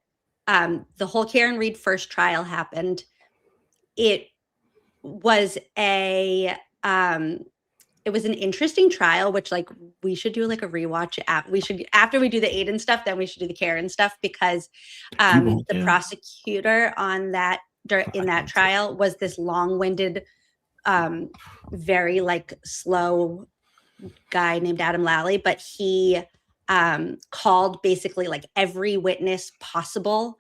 the whole Karen Read first trial happened. It was it was an interesting trial, which like we should do like a rewatch. After we do the Aiden stuff, then we should do the Karen stuff, because the prosecutor on that in that trial was this long-winded, very like slow guy named Adam Lally, but he called basically like every witness possible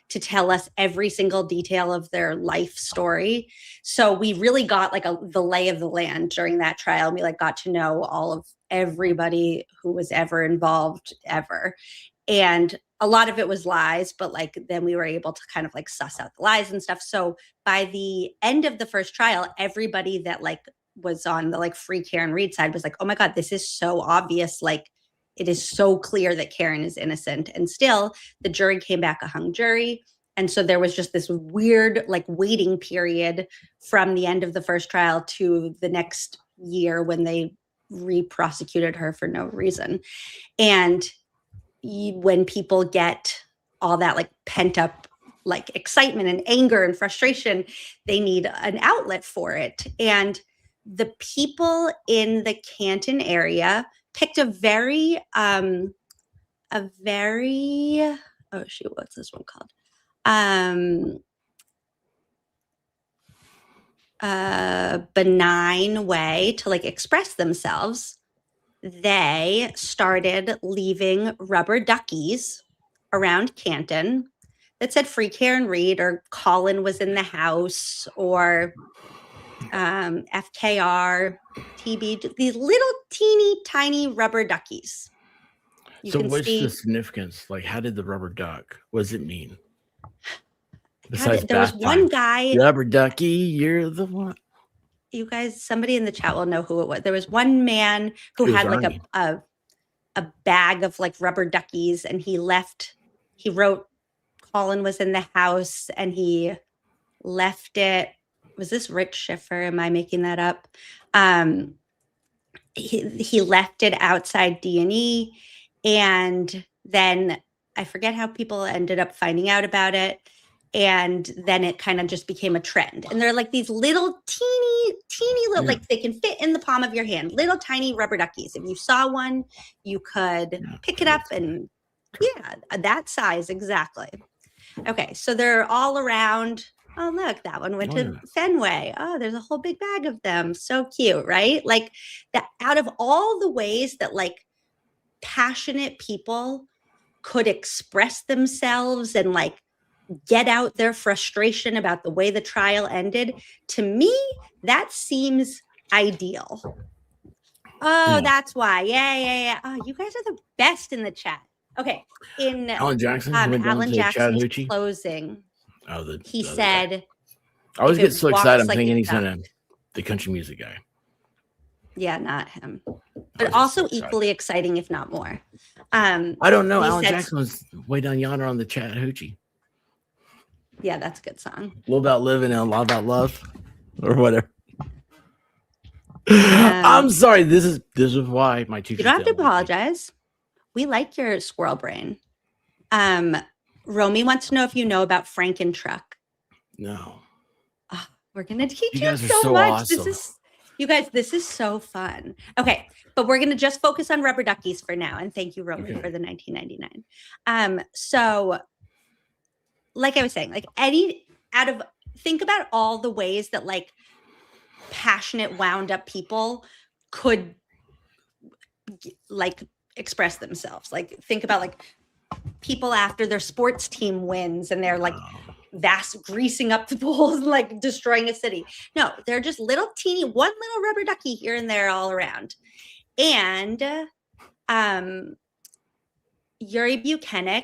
to tell us every single detail of their life story. So we really got like the lay of the land during that trial. We like got to know all of everybody who was ever involved ever. And a lot of it was lies, but like then we were able to kind of like suss out the lies and stuff. So by the end of the first trial, everybody that like was on the like free Karen Read side was like, oh my God, this is so obvious. Like it is so clear that Karen is innocent. And still the jury came back a hung jury. And so there was just this weird like waiting period from the end of the first trial to the next year when they re-prosecuted her for no reason. And when people get all that like pent up like excitement and anger and frustration, they need an outlet for it. And the people in the Canton area picked a very what's this one called? Benign way to like express themselves. They started leaving rubber duckies around Canton that said free Karen Read or Colin was in the house or FKR, TB, these little teeny tiny rubber duckies. So what's the significance? Like, how did the rubber duck, what does it mean? Besides there was one guy. Rubber ducky, you're the one. You guys, somebody in the chat will know who it was. There was one man who had like a bag of like rubber duckies, and he wrote Colin was in the house, and he left it. Was this Rich Schiffer? Am I making that up? He left it outside D&E, and then I forget how people ended up finding out about it. And then it kind of just became a trend. And they're like these little teeny little, like they can fit in the palm of your hand, little tiny rubber duckies. If you saw one, you could pick it up and that size. Exactly. Okay. So they're all around. Oh, look, that one went to Fenway. Oh, there's a whole big bag of them. So cute, right? Like that out of all the ways that like passionate people could express themselves and like get out their frustration about the way the trial ended, to me, that seems ideal. Oh, that's why. Yeah. Oh, you guys are the best in the chat. Okay. In Alan Jackson, Alan Jackson's closing, he said, I always get so excited. I'm thinking he's the country music guy. Yeah, not him. But also equally exciting, if not more. I don't know. Alan Jackson was way down yonder on the Chattahoochee. Yeah, that's a good song. A little about living and a lot about love, or whatever. I'm sorry. This is why my teacher. You don't have to apologize. We like your squirrel brain. Romy wants to know if you know about Frankentruck. No. Oh, we're gonna teach you guys so are so much. awesome. You guys, this is so fun. Okay, but we're gonna just focus on rubber duckies for now. And thank you, Romy, for the 1999. So. Like I was saying, like think about all the ways that like passionate, wound up people could like express themselves. Like think about like people after their sports team wins and they're like greasing up the poles and like destroying a city. No, they're just one little rubber ducky here and there all around. And Yuri Buchanan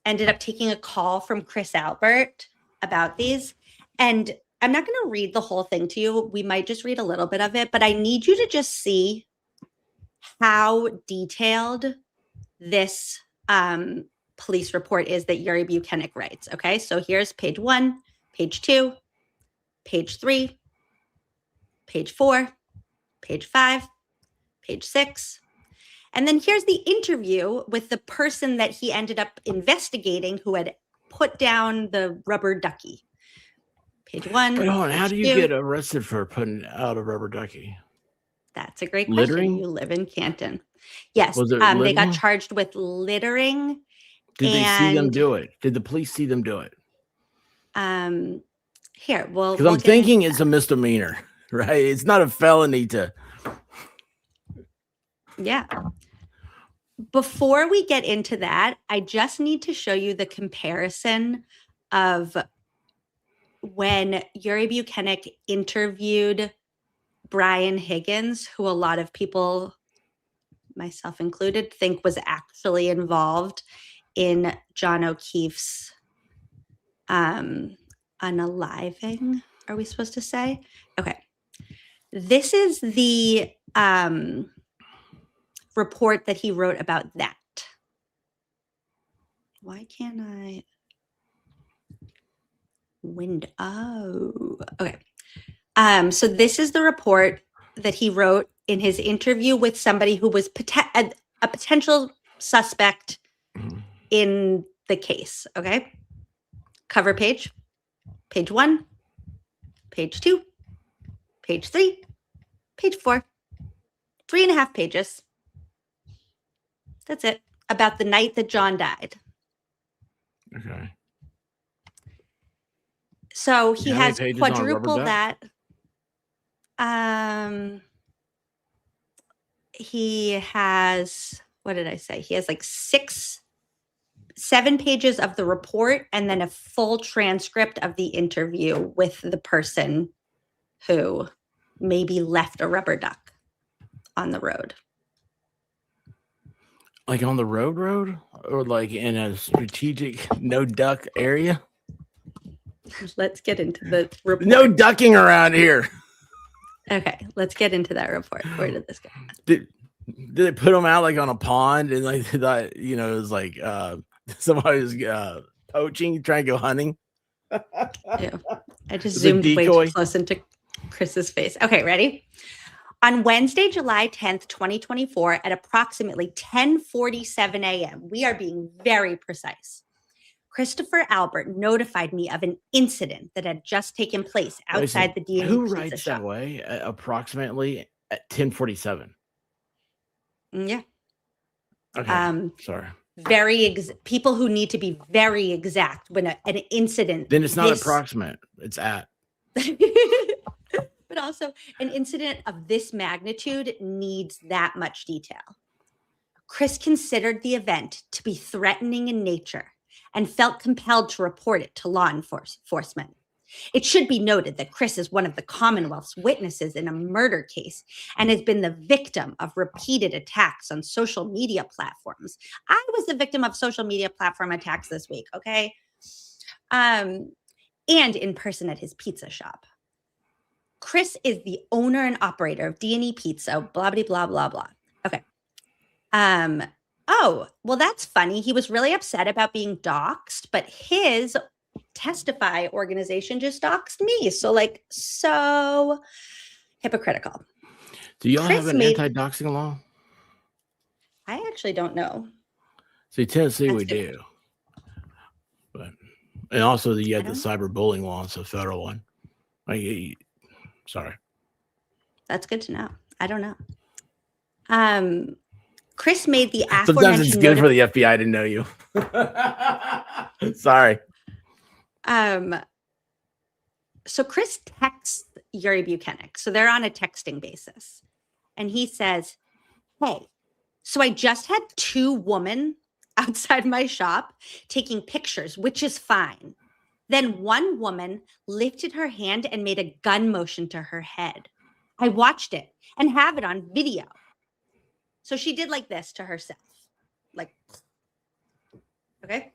ended up taking a call from Chris Albert about these. And I'm not going to read the whole thing to you. We might just read a little bit of it, but I need you to just see how detailed this police report is that Yuri Buchanan writes. Okay, so here's page 1, page 2, page 3, page 4, page 5, page 6. And then here's the interview with the person that he ended up investigating who had put down the rubber ducky. Page 1. But hold on, how do you get arrested for putting out a rubber ducky? That's a great question. Littering? You live in Canton. Yes. Was it they got charged with littering. Did they see them do it? Did the police see them do it? Here, well, because I'm thinking it's a misdemeanor, right? It's not a felony to. Yeah. Before we get into that, I just need to show you the comparison of when Yuri Buchanan interviewed Brian Higgins, who a lot of people, myself included, think was actually involved in John O'Keefe's unaliving, are we supposed to say? Okay. This is the report that he wrote about that. Why can't I? Oh, okay. So this is the report that he wrote in his interview with somebody who was a potential suspect in the case. Okay. Cover page, page 1, page 2, page 3, page 4, 3.5 pages. That's it. About the night that John died. Okay. So he has quadrupled that. He has, what did I say? He has like 7 pages of the report and then a full transcript of the interview with the person who maybe left a rubber duck on the road. Like on the road, or like in a strategic no duck area? Let's get into the report. No ducking around here. Okay, let's get into that report. Where did this go? Did they put them out like on a pond and like they thought, it was like somebody was poaching, trying to go hunting? Ew. I just zoomed way too close into Chris's face. Okay, ready? On Wednesday, July 10th, 2024, at approximately 10:47 a.m., we are being very precise. Christopher Albert notified me of an incident that had just taken place outside the D&E Who pizza writes shop. that way? Approximately at 10:47. Yeah. Okay. Sorry. People who need to be very exact when an incident. Then it's not approximate. It's at. But also, an incident of this magnitude needs that much detail. Chris considered the event to be threatening in nature and felt compelled to report it to law enforcement. It should be noted that Chris is one of the Commonwealth's witnesses in a murder case and has been the victim of repeated attacks on social media platforms. I was the victim of social media platform attacks this week, okay? And in person at his pizza shop. Chris is the owner and operator of D&E Pizza, blah, blah, blah, blah, blah. Okay. Oh, well, that's funny. He was really upset about being doxxed, but his Testify organization just doxed me. So hypocritical. Do y'all have an anti-doxing law? I actually don't know. See, Tennessee, we do. But and also you have the cyberbullying law. It's a federal one. Sorry. That's good to know. I don't know. Chris made the aforementioned. Sometimes it's good for the FBI to know you. Sorry. So Chris texts Yuri Buchanan. So they're on a texting basis. And he says, hey, so I just had 2 women outside my shop taking pictures, which is fine. Then one woman lifted her hand and made a gun motion to her head. I watched it and have it on video. So she did like this to herself. Like, okay.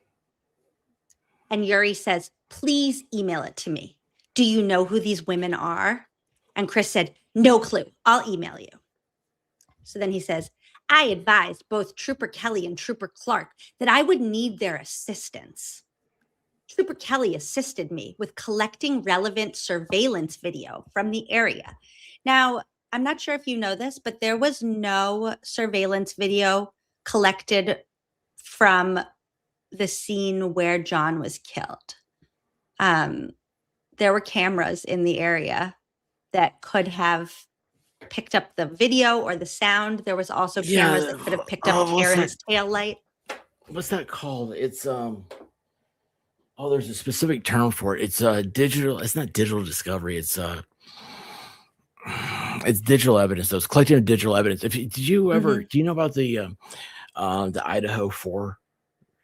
And Yuri says, please email it to me. Do you know who these women are? And Chris said, no clue. I'll email you. So then he says, I advised both Trooper Kelly and Trooper Clark that I would need their assistance. Trooper Kelly assisted me with collecting relevant surveillance video from the area. Now, I'm not sure if you know this, but there was no surveillance video collected from the scene where John was killed. There were cameras in the area that could have picked up the video or the sound. There was also cameras that could have picked up Karen's tail light. What's that called? It's there's a specific term for it. It's digital. It's not digital discovery. It's digital evidence. Those collecting digital evidence. Did you ever? Do you know about the Idaho 4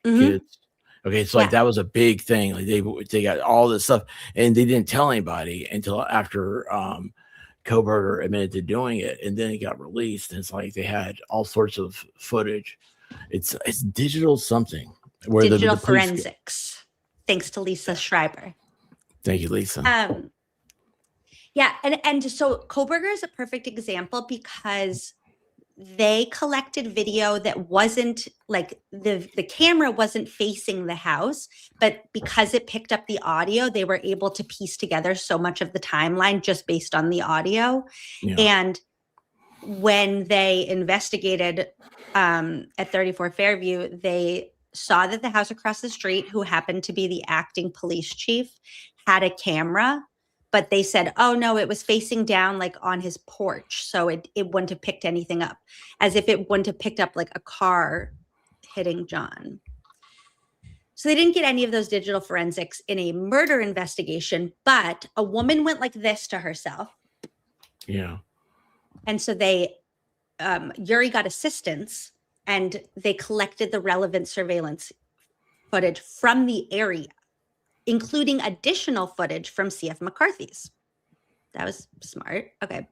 kids? Okay, so like that was a big thing. Like they got all this stuff, and they didn't tell anybody until after Kohberger admitted to doing it, and then it got released. And it's like they had all sorts of footage. It's digital something. Where digital forensics. Thanks to Lisa Schreiber. Thank you, Lisa. Yeah, and so Kohberger is a perfect example because they collected video that wasn't like the camera wasn't facing the house, but because it picked up the audio, they were able to piece together so much of the timeline just based on the audio. Yeah. And when they investigated at 34 Fairview, they saw that the house across the street, who happened to be the acting police chief, had a camera. But they said, oh, no, it was facing down like on his porch. So it wouldn't have picked anything up, as if it wouldn't have picked up like a car hitting John. So they didn't get any of those digital forensics in a murder investigation, but a woman went like this to herself. Yeah. And so Yuri got assistance and they collected the relevant surveillance footage from the area, including additional footage from C.F. McCarthy's. That was smart. Okay.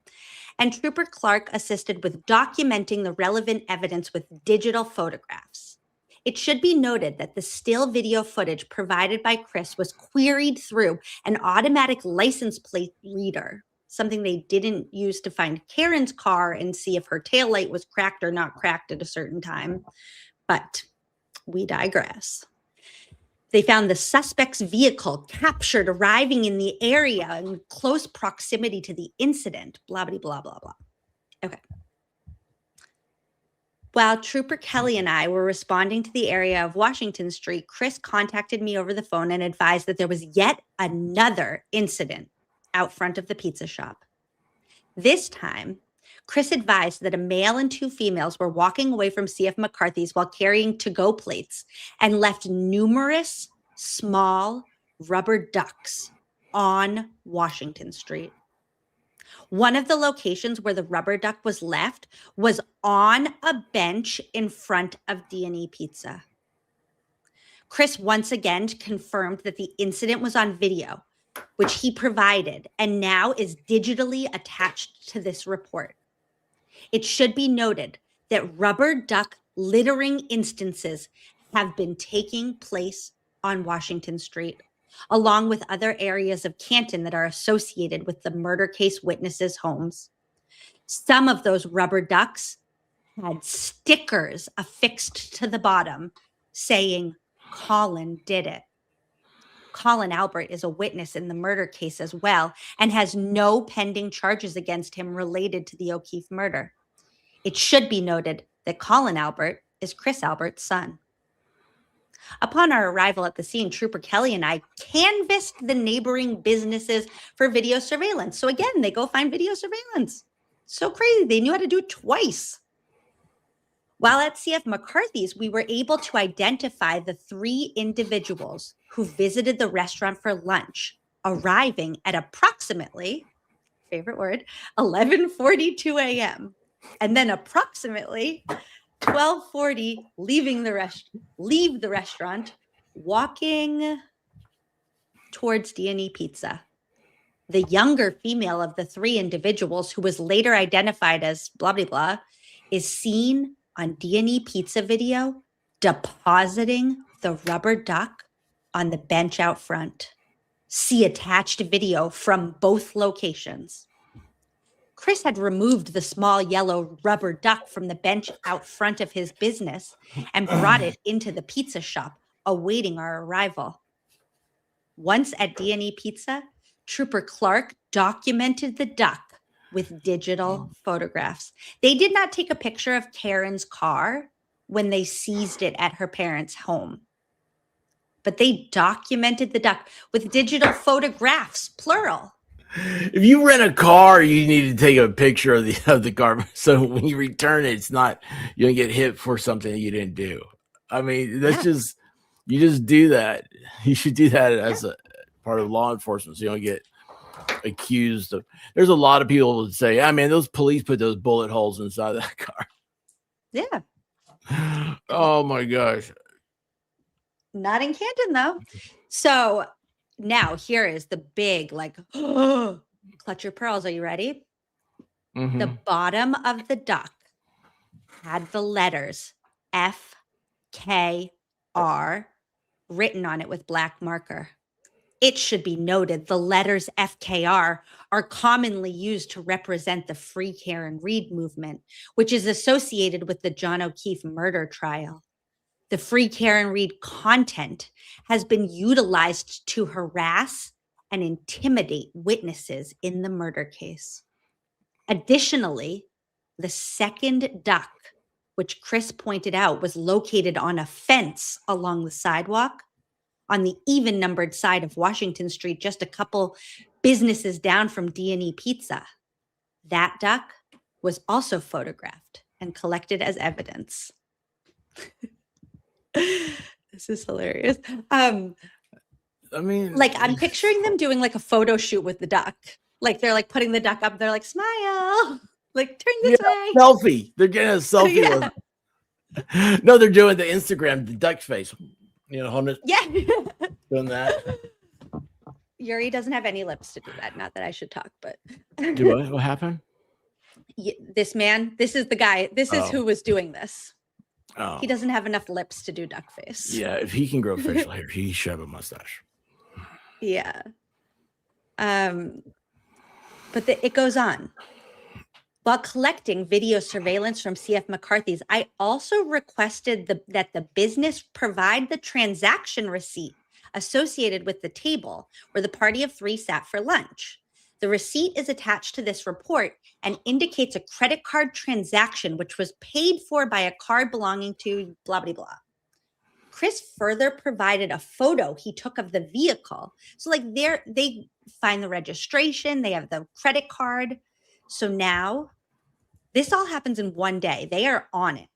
And Trooper Clark assisted with documenting the relevant evidence with digital photographs. It should be noted that the still video footage provided by Chris was queried through an automatic license plate reader, something they didn't use to find Karen's car and see if her taillight was cracked or not cracked at a certain time. But we digress. They found the suspect's vehicle captured arriving in the area in close proximity to the incident, blah, blah, blah, blah, blah. Okay. While Trooper Kelly and I were responding to the area of Washington Street, Chris contacted me over the phone and advised that there was yet another incident out front of the pizza shop. This time, Chris advised that a male and 2 females were walking away from CF McCarthy's while carrying to-go plates and left numerous small rubber ducks on Washington Street. One of the locations where the rubber duck was left was on a bench in front of D&E Pizza. Chris once again confirmed that the incident was on video, which he provided and now is digitally attached to this report. It should be noted that rubber duck littering instances have been taking place on Washington Street, along with other areas of Canton that are associated with the murder case witnesses' homes. Some of those rubber ducks had stickers affixed to the bottom saying, "Colin did it." Colin Albert is a witness in the murder case as well and has no pending charges against him related to the O'Keefe murder. It should be noted that Colin Albert is Chris Albert's son. Upon our arrival at the scene, Trooper Kelly and I canvassed the neighboring businesses for video surveillance. So again, they go find video surveillance. So crazy. They knew how to do it twice. While at CF McCarthy's, we were able to identify the 3 individuals who visited the restaurant for lunch, arriving at approximately, favorite word, 11:42 a.m. and then approximately 12:40 leave the restaurant, walking towards D&E Pizza. The younger female of the 3 individuals, who was later identified as blah, blah, blah, is seen on D&E Pizza video depositing the rubber duck on the bench out front. See attached video from both locations. Chris had removed the small yellow rubber duck from the bench out front of his business and brought it into the pizza shop, awaiting our arrival. Once at D&E Pizza, Trooper Clark documented the duck with digital photographs. They did not take a picture of Karen's car when they seized it at her parents' home, but they documented the duck with digital photographs, plural. If you rent a car, you need to take a picture of the car, so when you return it, it's not you don't get hit for something that you didn't do. I mean, that's just you just do that. You should do that as a part of law enforcement, so you don't get accused of. There's a lot of people that say, "I mean, those police put those bullet holes inside that car." Yeah. Oh my gosh. Not in Canton though. So now here is the big, like, clutch your pearls. Are you ready? Mm-hmm. The bottom of the duck had the letters FKR written on it with black marker. It should be noted the letters FKR are commonly used to represent the Free Karen Read movement, which is associated with the John O'Keefe murder trial. The Free Karen Read content has been utilized to harass and intimidate witnesses in the murder case. Additionally, the second duck, which Chris pointed out was located on a fence along the sidewalk on the even-numbered side of Washington Street, just a couple businesses down from D&E Pizza. That duck was also photographed and collected as evidence. This is hilarious. I mean, like, I'm picturing them doing like a photo shoot with the duck. Like, they're like putting the duck up. They're like, smile, like turn this way. Selfie. They're getting a selfie. Yeah. No, they're doing the Instagram, the duck face. You know, holding it. Yeah. Doing that. Yuri doesn't have any lips to do that. Not that I should talk, but. Do what? What happened? This man, this is the guy. This is who was doing this. Oh. He doesn't have enough lips to do duck face. Yeah, if he can grow facial hair, he should have a mustache. Yeah. But it goes on. While collecting video surveillance from CF McCarthy's, I also requested that the business provide the transaction receipt associated with the table where the party of 3 sat for lunch. The receipt is attached to this report and indicates a credit card transaction, which was paid for by a card belonging to blah, blah, blah. Chris further provided a photo he took of the vehicle. So like they find the registration, they have the credit card. So now this all happens in one day. They are on it.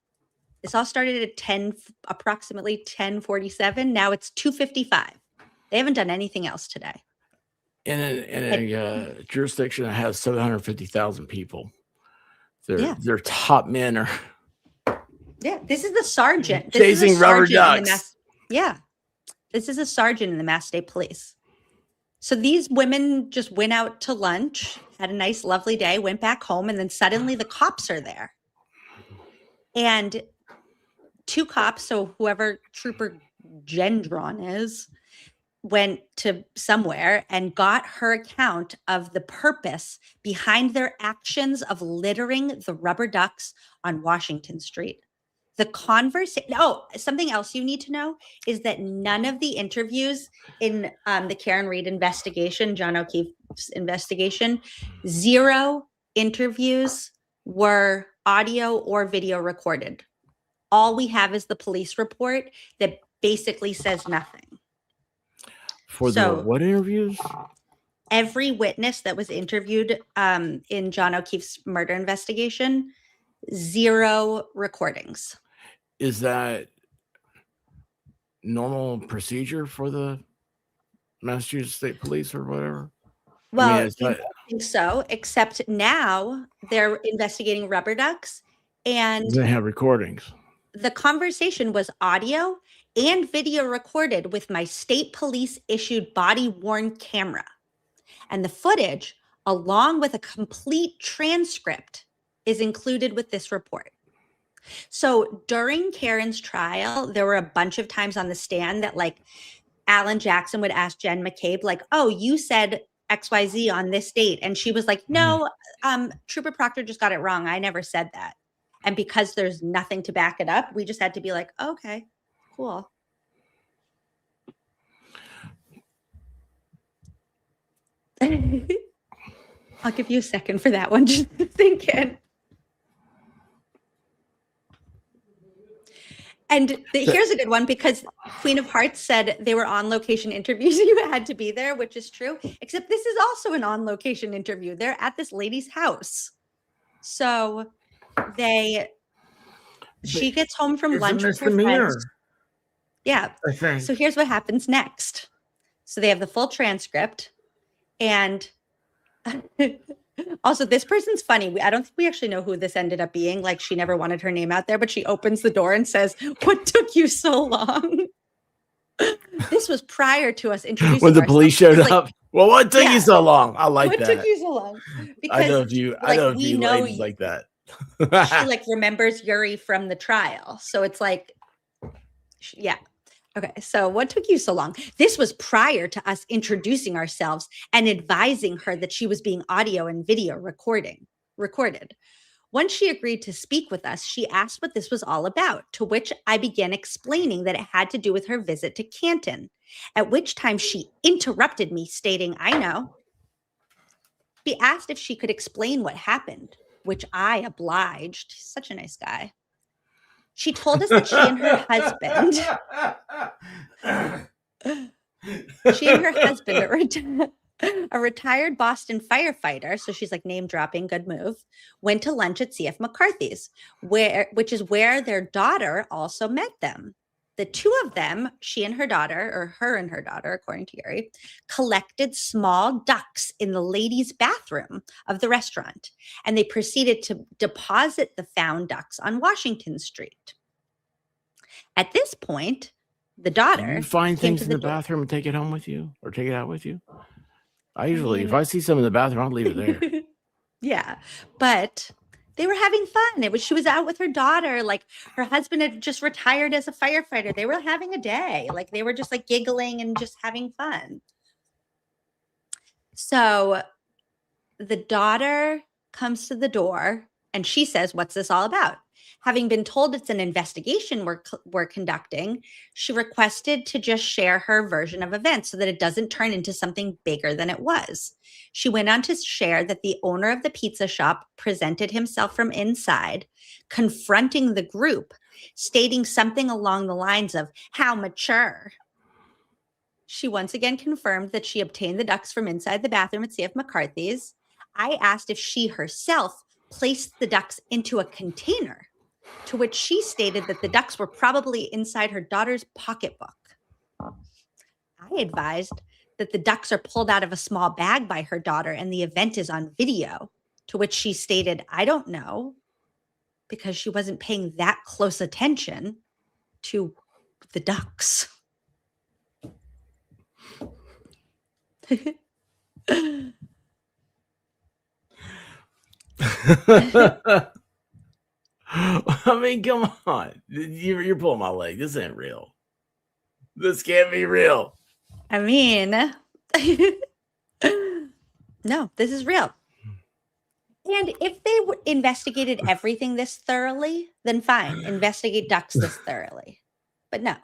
This all started at approximately 10:47. Now it's 2:55. They haven't done anything else today. In a jurisdiction that has 750,000 people, their top men are this is the sergeant. Chasing rubber ducks. This is a sergeant in the Mass State Police. So these women just went out to lunch, had a nice, lovely day, went back home, and then suddenly the cops are there. And two cops, so whoever Trooper Gendron is, went to somewhere and got her account of the purpose behind their actions of littering the rubber ducks on Washington Street. The conversation. Oh, something else you need to know is that none of the interviews in the Karen Reed investigation, John O'Keefe's investigation, 0 interviews were audio or video recorded. All we have is the police report that basically says nothing. For the what interviews? Every witness that was interviewed in John O'Keefe's murder investigation, 0 recordings. Is that normal procedure for the Massachusetts State Police or whatever? Well, I don't think so, except now they're investigating rubber ducks and they have recordings. The conversation was audio and video recorded with my state police issued body-worn camera. And the footage, along with a complete transcript, is included with this report. So during Karen's trial, there were a bunch of times on the stand that like Alan Jackson would ask Jen McCabe, like, oh, you said XYZ on this date. And she was like, no, Trooper Proctor just got it wrong. I never said that. And because there's nothing to back it up, we just had to be like, okay, cool. I'll give you a second for that one. Just thinking. And here's a good one because Queen of Hearts said they were on location interviews. You had to be there, which is true. Except this is also an on location interview. They're at this lady's house. So she gets home from lunch with her friends. Yeah. So here's what happens next. So they have the full transcript. And also, this person's funny. I don't think we actually know who this ended up being. Like, she never wanted her name out there, but she opens the door and says, "What took you so long?" This was prior to us introducing when the police showed up. Well, what took you so long? I like that. What took you so long? Because I know if you ladies like that. She like remembers Yuri from the trial. So it's like, yeah. Okay, so what took you so long? This was prior to us introducing ourselves and advising her that she was being audio and video recorded. Once she agreed to speak with us, she asked what this was all about, to which I began explaining that it had to do with her visit to Canton, at which time she interrupted me, stating, I know. She asked if she could explain what happened, which I obliged. He's such a nice guy. She told us that she and her husband, a retired Boston firefighter, so she's like name dropping, good move, went to lunch at CF McCarthy's, which is where their daughter also met them. The two of them, she and her daughter, or her and her daughter, according to Yuri, collected small ducks in the ladies' bathroom of the restaurant, and they proceeded to deposit the found ducks on Washington Street. At this point, the daughter you find things in the bathroom and take it home with you, or take it out with you. I usually, if I see some in the bathroom, I'll leave it there. Yeah, but they were having fun. She was out with her daughter. Like, her husband had just retired as a firefighter. They were having a day. Like, they were just like giggling and just having fun. So the daughter comes to the door and she says, "What's this all about?" Having been told it's an investigation we're conducting, she requested to just share her version of events so that it doesn't turn into something bigger than it was. She went on to share that the owner of the pizza shop presented himself from inside, confronting the group, stating something along the lines of, "How mature." She once again confirmed that she obtained the ducks from inside the bathroom at C.F. McCarthy's. I asked if she herself placed the ducks into a container, to which she stated that the ducks were probably inside her daughter's pocketbook. I advised that the ducks are pulled out of a small bag by her daughter and the event is on video, to which she stated, "I don't know," because she wasn't paying that close attention to the ducks. I mean, come on. You're pulling my leg. This ain't real. This can't be real. I mean, no, this is real. And if they investigated everything this thoroughly, then fine, investigate ducks this thoroughly. But no.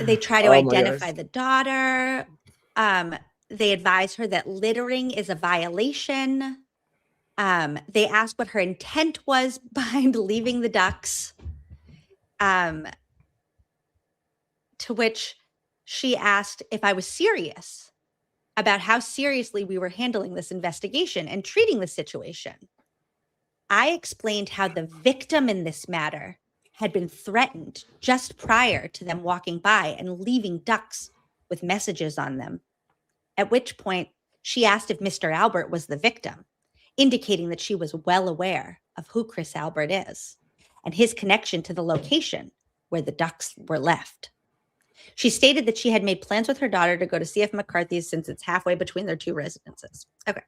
They try to identify the daughter. They advise her that littering is a violation. They asked what her intent was behind leaving the ducks. To which she asked if I was serious about how seriously we were handling this investigation and treating the situation. I explained how the victim in this matter had been threatened just prior to them walking by and leaving ducks with messages on them, at which point she asked if Mr. Albert was the victim, indicating that she was well aware of who Chris Albert is and his connection to the location where the ducks were left. She stated that she had made plans with her daughter to go to C.F. McCarthy's since it's halfway between their two residences. Okay.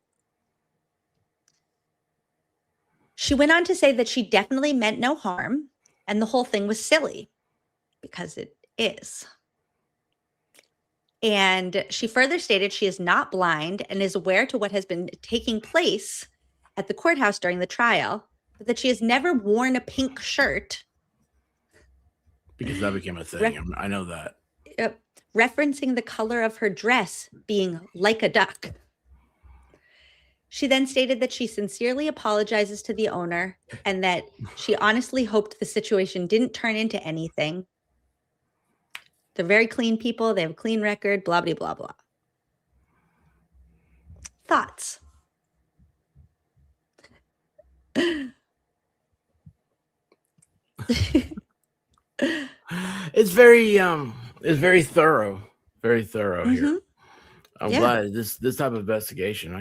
She went on to say that she definitely meant no harm and the whole thing was silly, because it is. And she further stated she is not blind and is aware to what has been taking place at the courthouse during the trial, but that she has never worn a pink shirt. Because that became a thing. I know that. Referencing the color of her dress being like a duck. She then stated that she sincerely apologizes to the owner and that she honestly hoped the situation didn't turn into anything. They're very clean people. They have a clean record, blah, blah, blah, blah. Thoughts? It's very thorough. Very thorough here. I'm glad this type of investigation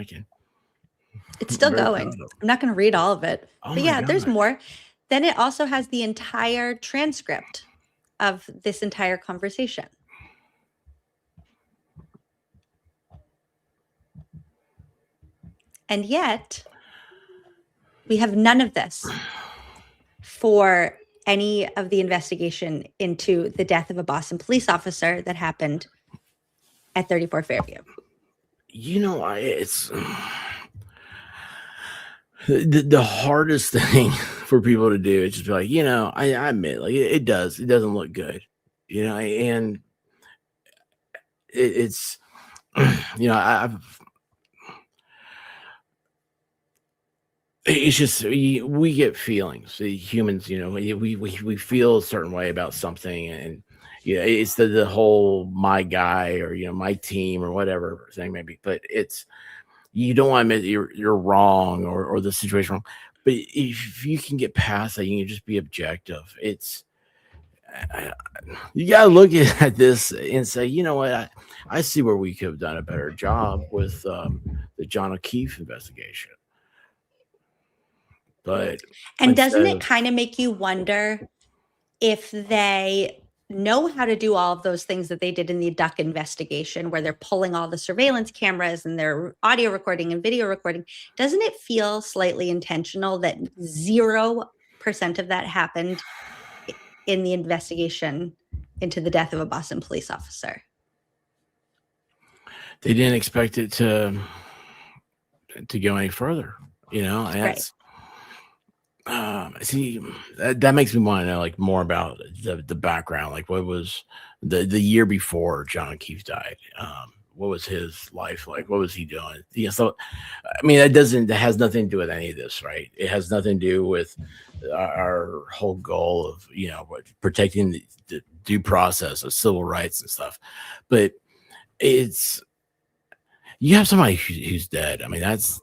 It's still going. I'm not going to read all of it. But yeah, there's more. Then it also has the entire transcript of this entire conversation. And yet, we have none of this for any of the investigation into the death of a Boston police officer that happened at 34 Fairview. You know, it's the hardest thing for people to do is just be like, you know, I admit, like it doesn't look good, you know, and it's, you know, it's just we get feelings, humans, you know, we feel a certain way about something, and yeah, it's the whole my guy or, you know, my team or whatever thing maybe, but it's, you don't want to admit you're wrong or the situation wrong, but if you can get past that, you can just be objective. It's, you got to look at this and say, you know what, I see where we could have done a better job with the John O'Keefe investigation. But doesn't it kind of make you wonder if they know how to do all of those things that they did in the duck investigation, where they're pulling all the surveillance cameras and they're audio recording and video recording? Doesn't it feel slightly intentional that 0% of that happened in the investigation into the death of a Boston police officer? They didn't expect it to go any further, you know, and See, that makes me want to know like more about the background. Like, what was the year before John O'Keefe died? What was his life like? What was he doing? Yeah, so I mean, that has nothing to do with any of this, right? It has nothing to do with our whole goal of protecting the due process of civil rights and stuff. But it's you have somebody who's dead. I mean, that's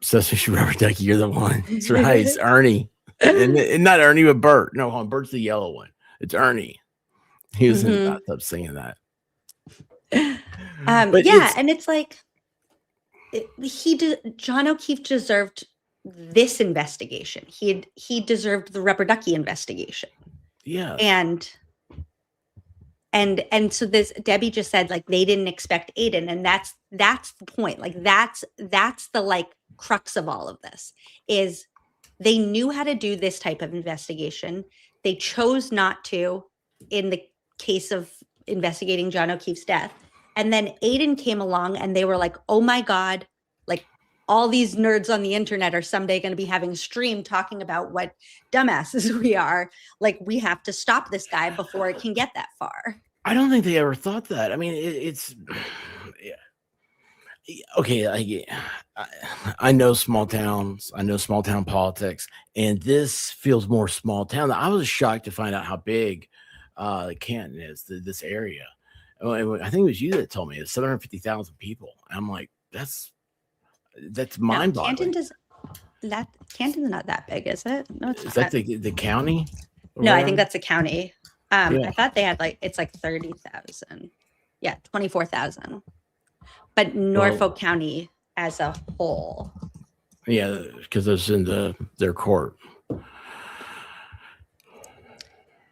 Sesame Street Rubber Ducky. You're the one. That's right. It's Ernie, and not Ernie, but Bert. No, hold on, Bert's the yellow one. It's Ernie. He was in the bathtub singing that. And it's like John O'Keefe deserved this investigation. He deserved the Rubber Ducky investigation. Yeah. And so this Debbie just said like they didn't expect Aiden, and that's the point. Like that's the like crux of all of this is they knew how to do this type of investigation. They chose not to in the case of investigating John O'Keefe's death. And then Aiden came along and they were like, oh my God, like all these nerds on the internet are someday going to be having a stream talking about what dumbasses we are. Like, we have to stop this guy before it can get that far. I don't think they ever thought that. I mean, it's okay. I know small towns. I know small town politics, and this feels more small town. I was shocked to find out how big Canton is. This area. I think it was you that told me it's 750,000 people. I'm like, that's mind-boggling. Canton's not that big, is it? No, it's is not. that the county? No, I think that's the county. I thought they had it's like 30,000. Yeah, 24,000. But Norfolk County as a whole. Yeah, because it's in their court.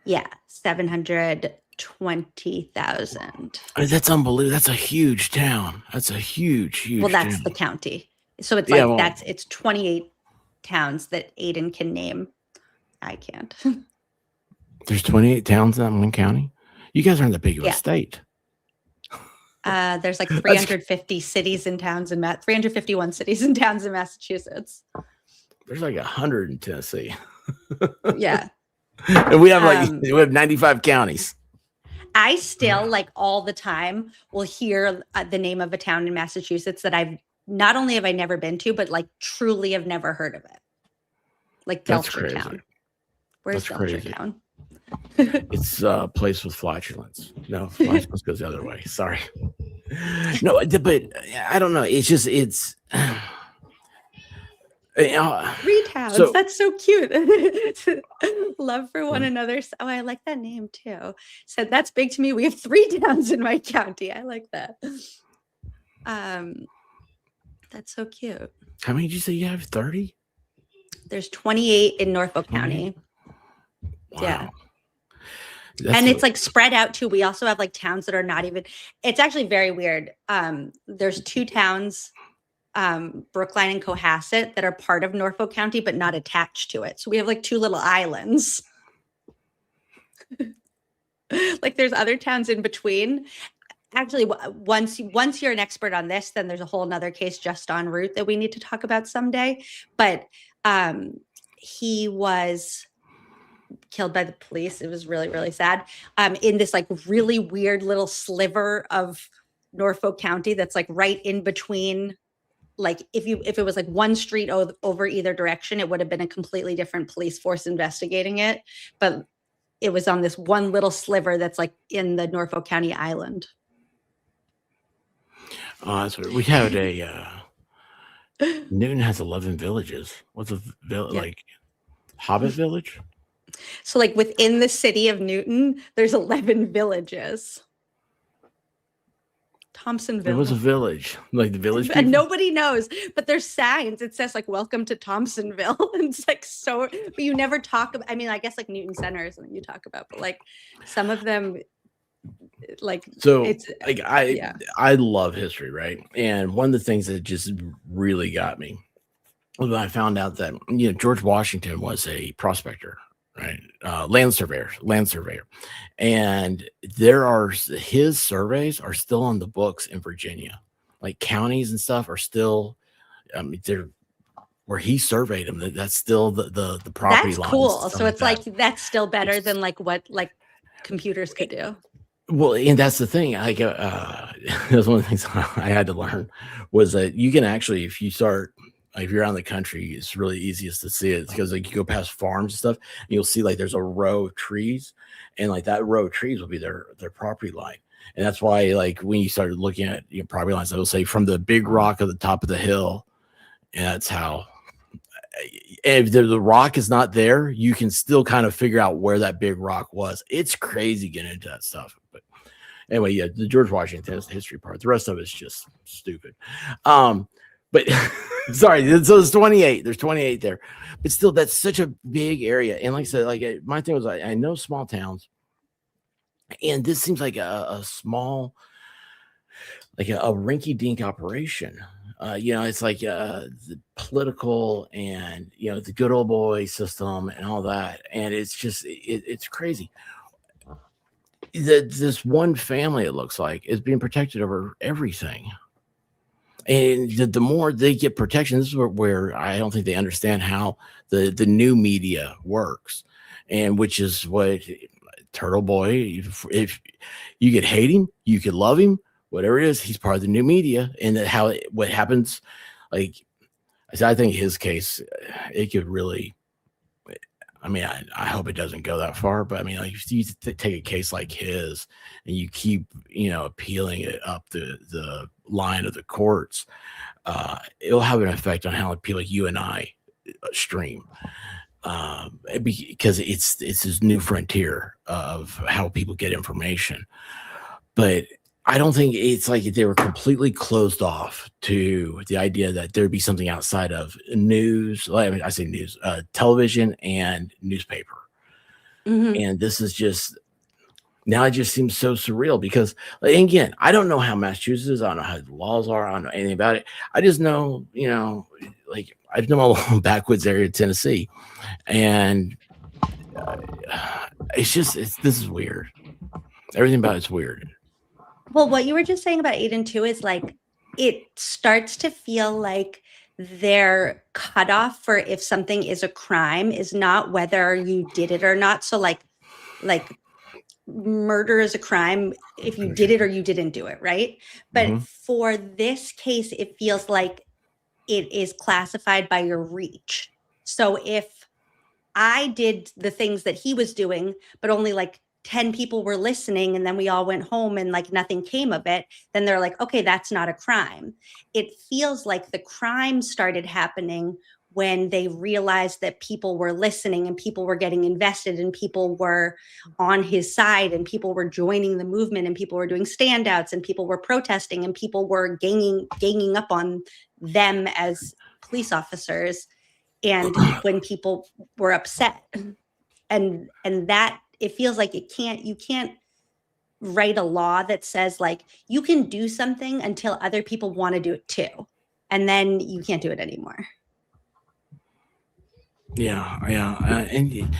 Yeah, 720,000. That's unbelievable. That's a huge town. That's a huge. Well, that's town. the county. So it's it's 28 towns that Aiden can name. I can't. There's 28 towns in one county. You guys aren't that big of a state. There's like 350 cities and towns in 351 cities and towns in Massachusetts. There's like 100 in Tennessee. Yeah. And we have we have 95 counties. I still all the time will hear the name of a town in Massachusetts that I've not only have I never been to, but truly have never heard of it. Like Belchertown. Where's Belchertown? It's a place with flatulence. No, flatulence goes the other way. Sorry. No, but I don't know. It's just three towns. That's so cute. Love for one another. Oh, I like that name too. So that's big to me. We have 3 towns in my county. I like that. That's so cute. How many did you say you have? 30? There's 28 in Norfolk County. Wow. Yeah. And it's spread out too. We also have towns that are not even, it's actually very weird. There's 2 towns, Brookline and Cohasset, that are part of Norfolk County, but not attached to it. So we have 2 little islands. There's other towns in between. Actually, once you're an expert on this, then there's a whole nother case just en route that we need to talk about someday. But he was killed by the police. It was really, really sad. In this really weird little sliver of Norfolk County that's right in between. If it was one street over either direction, it would have been a completely different police force investigating it. But it was on this one little sliver that's in the Norfolk County island. That's what we have Newton has 11 villages. What's a village Hobbit village? So within the city of Newton, there's 11 villages. Thompsonville. There was a village, the village people? And nobody knows, but there's signs. It says welcome to Thompsonville. And it's so, but you never talk about, I mean, I guess Newton Center is something you talk about, but some of them, I love history, right? And one of the things that just really got me was when I found out that, George Washington was a prospector, right? Land surveyor. And his surveys are still on the books in Virginia. Counties and stuff are still, I mean, they're where he surveyed them. That's still the property That's lines. cool. So it's like that's still better than like what like computers could do. Well, and that's the thing. Like, that's one of the things I had to learn was that you can actually, if you start, like, if you're out in the country, it's really easiest to see it because like you go past farms and stuff, and you'll see like there's a row of trees, and like that row of trees will be their property line, and that's why like when you started looking at property lines, I will say from the big rock at the top of the hill, and that's how. If the rock is not there, you can still kind of figure out where that big rock was. It's crazy getting into that stuff. But anyway, yeah, the George Washington history part. The rest of it's just stupid. But sorry, so there's 28. There's 28 there. But still, that's such a big area. And like I said, like my thing was I know small towns, and this seems like a small, like a rinky-dink operation. It's like the political and the good old boy system and all that, and it's just it's crazy. This one family, it looks like, is being protected over everything, and the more they get protection, this is where I don't think they understand how the new media works, and which is what Turtleboy. If you could hate him, you could love him. Whatever it is, he's part of the new media, and that what happens, like I think his case, it could really. I mean, I hope it doesn't go that far, but I mean, like if you take a case like his, and you keep appealing it up the line of the courts, it'll have an effect on how people like you and I stream, because it's this new frontier of how people get information, but. I don't think it's like they were completely closed off to the idea that there'd be something outside of news. I mean, I say news, television and newspaper. Mm-hmm. And this is just, now it just seems so surreal because, like, again, I don't know how Massachusetts is. I don't know how the laws are. I don't know anything about it. I just know, like I know my little backwoods area of Tennessee. And this is weird. Everything about it's weird. Well, what you were just saying about 8 and 2 is like it starts to feel like their cutoff for if something is a crime is not whether you did it or not. So like murder is a crime if you did it or you didn't do it, right? But for this case, it feels like it is classified by your reach. So if I did the things that he was doing, but only like 10 people were listening and then we all went home and like nothing came of it, then they're like, okay, that's not a crime. It feels like the crime started happening when they realized that people were listening and people were getting invested and people were on his side and people were joining the movement and people were doing standouts and people were protesting and people were ganging up on them as police officers. And when people were upset and that, it feels like you can't write a law that says like you can do something until other people want to do it too. And then you can't do it anymore. Yeah. And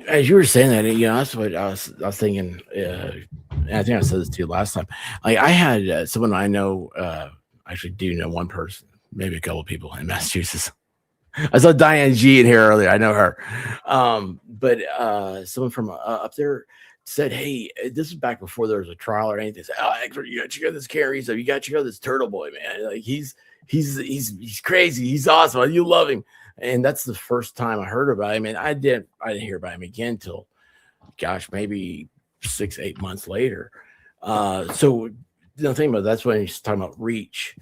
as you were saying that, that's what I was thinking. And I think I said this to you last time. Like I had someone I know, actually do know one person, maybe a couple of people in Massachusetts. I saw Diane G in here earlier. I know her. But someone from up there said, hey, this is back before there was a trial or anything. They said, oh, Expert, you got to check out this Carrie. So you got to check out this Turtleboy, man. Like he's crazy. He's awesome. You love him. And that's the first time I heard about him. And I didn't hear about him again till, gosh, maybe 6-8 months later. So the thing about that's when he's talking about reach.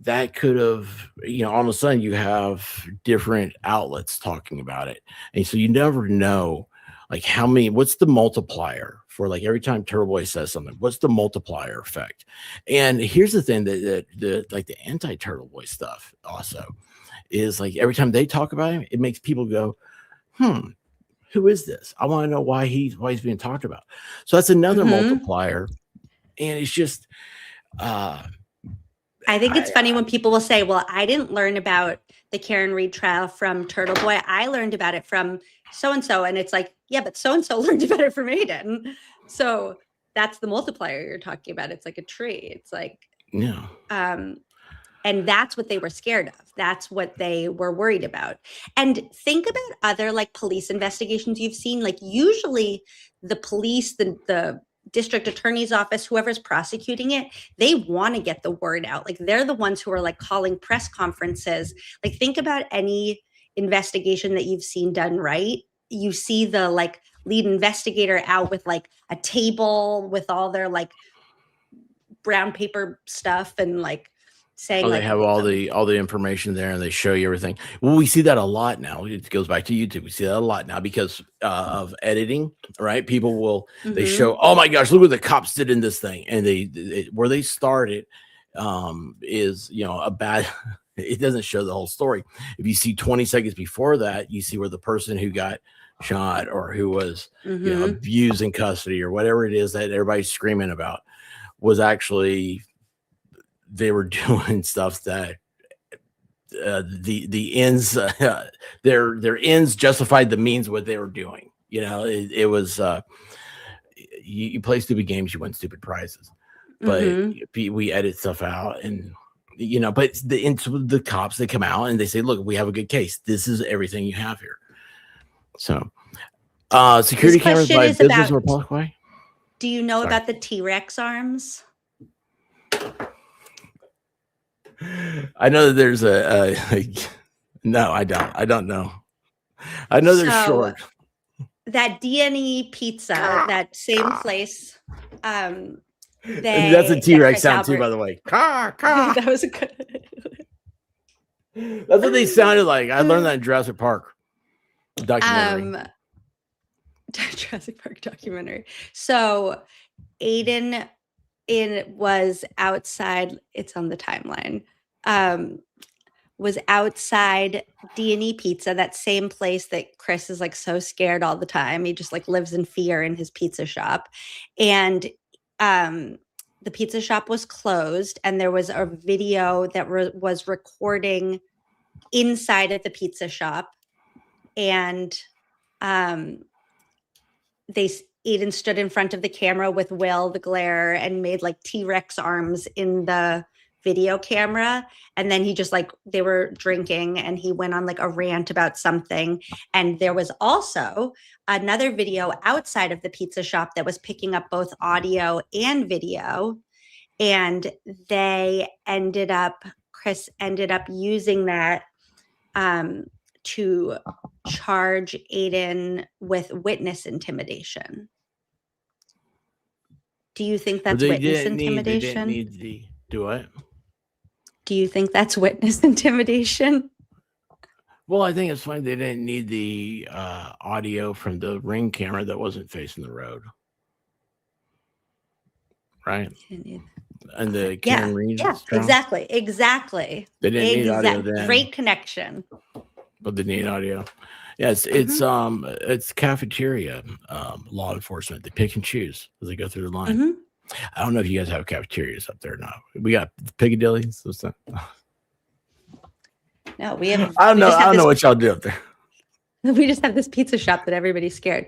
That could have, all of a sudden you have different outlets talking about it. And so you never know, like what's the multiplier for like every time Turtleboy says something, what's the multiplier effect? And here's the thing that like the anti-Turtleboy stuff also is like every time they talk about him, it makes people go, who is this? I want to know why he's being talked about. So that's another multiplier. And it's just, I think it's funny when people will say, well, I didn't learn about the Karen Read trial from Turtleboy. I learned about it from so-and-so. And it's like, yeah, but so-and-so learned about it from Aiden. So that's the multiplier you're talking about. It's like a tree. It's like, yeah. And that's what they were scared of. That's what they were worried about. And think about other like police investigations you've seen. Like usually the police, the district attorney's office, whoever's prosecuting it, they want to get the word out. Like they're the ones who are like calling press conferences. Like think about any investigation that you've seen done right. You see the like lead investigator out with like a table with all their like brown paper stuff and like saying they like have all the information there and they show you everything. Well, we see that a lot now. It goes back to YouTube. We see that a lot now because of editing, right? People will they show, oh my gosh, look what the cops did in this thing, and they where they started is a bad. It doesn't show the whole story. If you see 20 seconds before that, you see where the person who got shot or who was abused in custody or whatever it is that everybody's screaming about was actually. They were doing stuff that the ends, their ends justified the means what they were doing. It was you play stupid games, you win stupid prizes. But we edit stuff out, and but the cops, they come out and they say, "Look, we have a good case. This is everything you have here." So, security cameras by business or public way. Do you know about the T-Rex arms? I know that there's no, I don't know. I know they're short. That D&E pizza, that same place. That's a T-Rex sound too, by the way. Caw, caw. That was a good. That's what they sounded like. I learned that in Jurassic Park documentary. Jurassic Park documentary. So Aiden was outside, it's on the timeline, was outside D&E Pizza, that same place that Chris is like so scared all the time. He just like lives in fear in his pizza shop. And the pizza shop was closed, and there was a video that was recording inside of the pizza shop. And Eden stood in front of the camera with Will, the glare, and made like T-Rex arms in the video camera. And then he just like, they were drinking and he went on like a rant about something. And there was also another video outside of the pizza shop that was picking up both audio and video. And Chris ended up using that to charge Aiden with witness intimidation. Do you think that's witness intimidation? They didn't need do it. Do you think that's witness intimidation? Well, I think it's funny they didn't need the audio from the Ring camera that wasn't facing the road, right? And the Karen Reed. Yeah, exactly. They didn't need audio then. Great connection. But they need audio. Yeah, it's cafeteria law enforcement. They pick and choose as they go through the line. I don't know if you guys have cafeterias up there now. We got Piccadilly. No, we have. I don't know what y'all do up there. We just have this pizza shop that everybody's scared.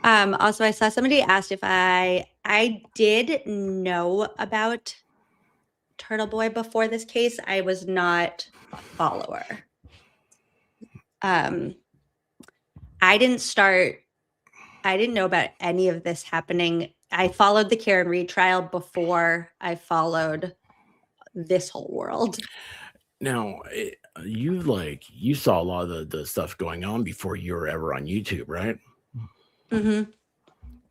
Also, I saw somebody asked if I did know about Turtleboy before this case. I was not a follower. I didn't know about any of this happening. I followed the Karen Reed trial before I followed this whole world. Now, you saw a lot of the stuff going on before you were ever on YouTube, right?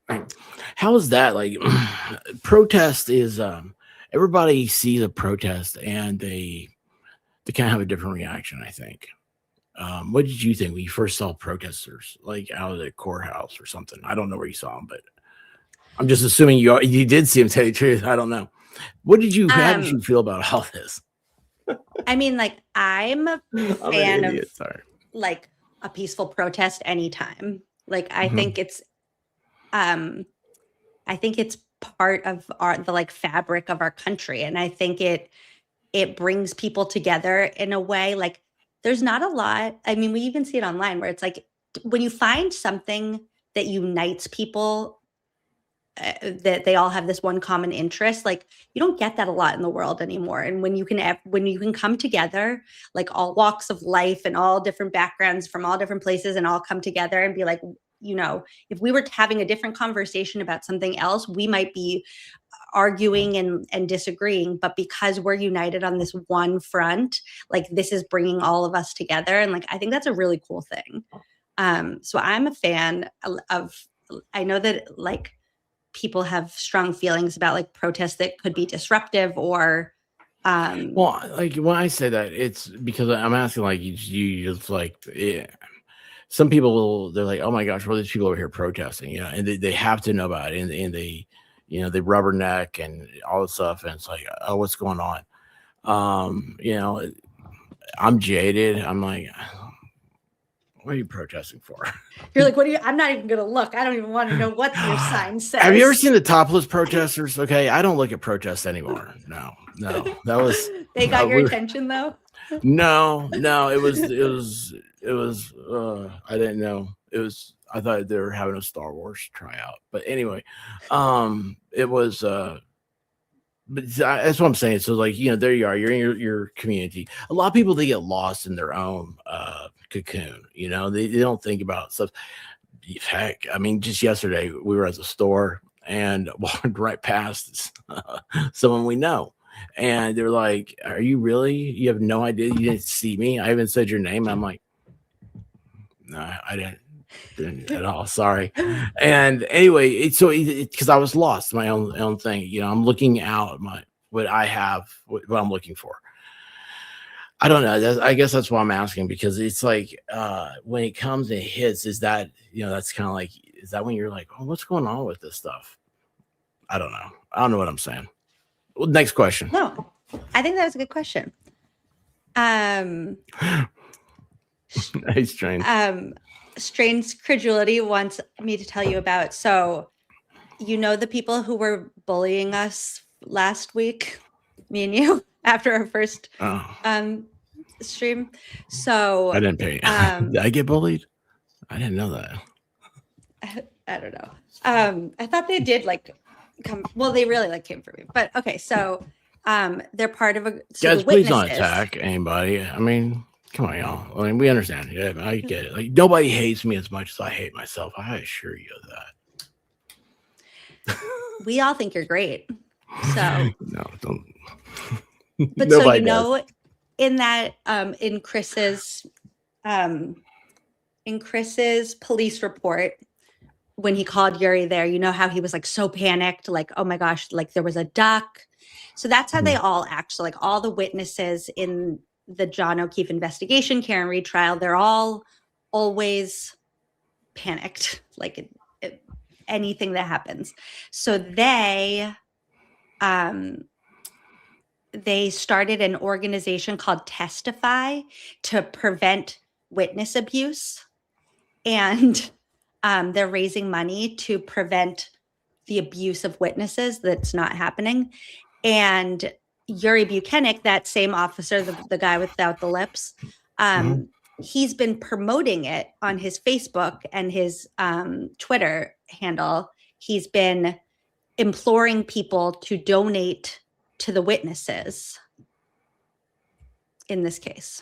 Right. How is that? Like, protest is everybody sees a protest and they kind of have a different reaction, I think. What did you think when you first saw protesters like out of the courthouse or something? I don't know where you saw them, but I'm just assuming you did see them. Tell you the truth, I don't know. How did you feel about all this? I mean, like, I'm a fan of like a peaceful protest anytime. Like, I think it's part of the like fabric of our country, and I think it brings people together in a way. Like, there's not a lot. I mean, we even see it online where it's like when you find something that unites people that they all have this one common interest. Like, you don't get that a lot in the world anymore. And when you can come together, like all walks of life and all different backgrounds from all different places, and all come together and be like, if we were having a different conversation about something else, we might be arguing and disagreeing, but because we're united on this one front, like, this is bringing all of us together. And like, I think that's a really cool thing. So I'm a fan of, I know that like people have strong feelings about like protests that could be disruptive or well, like when I say that, it's because I'm asking, like, you just like, yeah. Some people they're like, oh my gosh, what are these people over here protesting? And they have to know about it, and they they rubberneck and all this stuff, and it's like, oh, what's going on? I'm jaded. I'm like, what are you protesting for? You're like, I'm not even gonna look. I don't even want to know what your sign says. Have you ever seen the topless protesters? Okay, I don't look at protests anymore. No, that was they got your attention though. No, it was I didn't know. I thought they were having a Star Wars tryout. But anyway, it was but that's what I'm saying. So like, there you are, you're in your community. A lot of people, they get lost in their own cocoon. They don't think about stuff. Heck, I mean, just yesterday we were at the store and walked right past someone we know. And they're like, are you really? You have no idea? You didn't see me? I even said your name. I'm like, no, I didn't at all. Sorry. And anyway, because I was lost in my own thing. I'm looking out at what I have, what I'm looking for. I don't know. I guess that's why I'm asking, because it's like when it comes and hits, is that, that's kind of like, is that when you're like, oh, what's going on with this stuff? I don't know. I don't know what I'm saying. Well, next question. No, I think that was a good question. Hey, Strain. Strain's credulity wants me to tell you about. So, the people who were bullying us last week, me and you, after our first stream. So I didn't pay. Did I get bullied? I didn't know that. I don't know. I thought they did like come. Well, they really like came for me. But okay, so they're part of a. So guys, please don't attack anybody. I mean, come on, y'all. I mean, we understand. Yeah, I get it. Like, nobody hates me as much as I hate myself. I assure you of that. We all think you're great. So no, don't. But so does. In that in Chris's police report, when he called Yuri there, how he was like so panicked, like, oh my gosh, like there was a duck. So that's how they all act. So like all the witnesses in the John O'Keefe investigation, Karen Reed trial, they're all always panicked, like anything that happens. So they started an organization called Testify to prevent witness abuse. And they're raising money to prevent the abuse of witnesses that's not happening. And Yuri Buchanan, that same officer, the guy without the lips, he's been promoting it on his Facebook and his Twitter handle. He's been imploring people to donate to the witnesses in this case.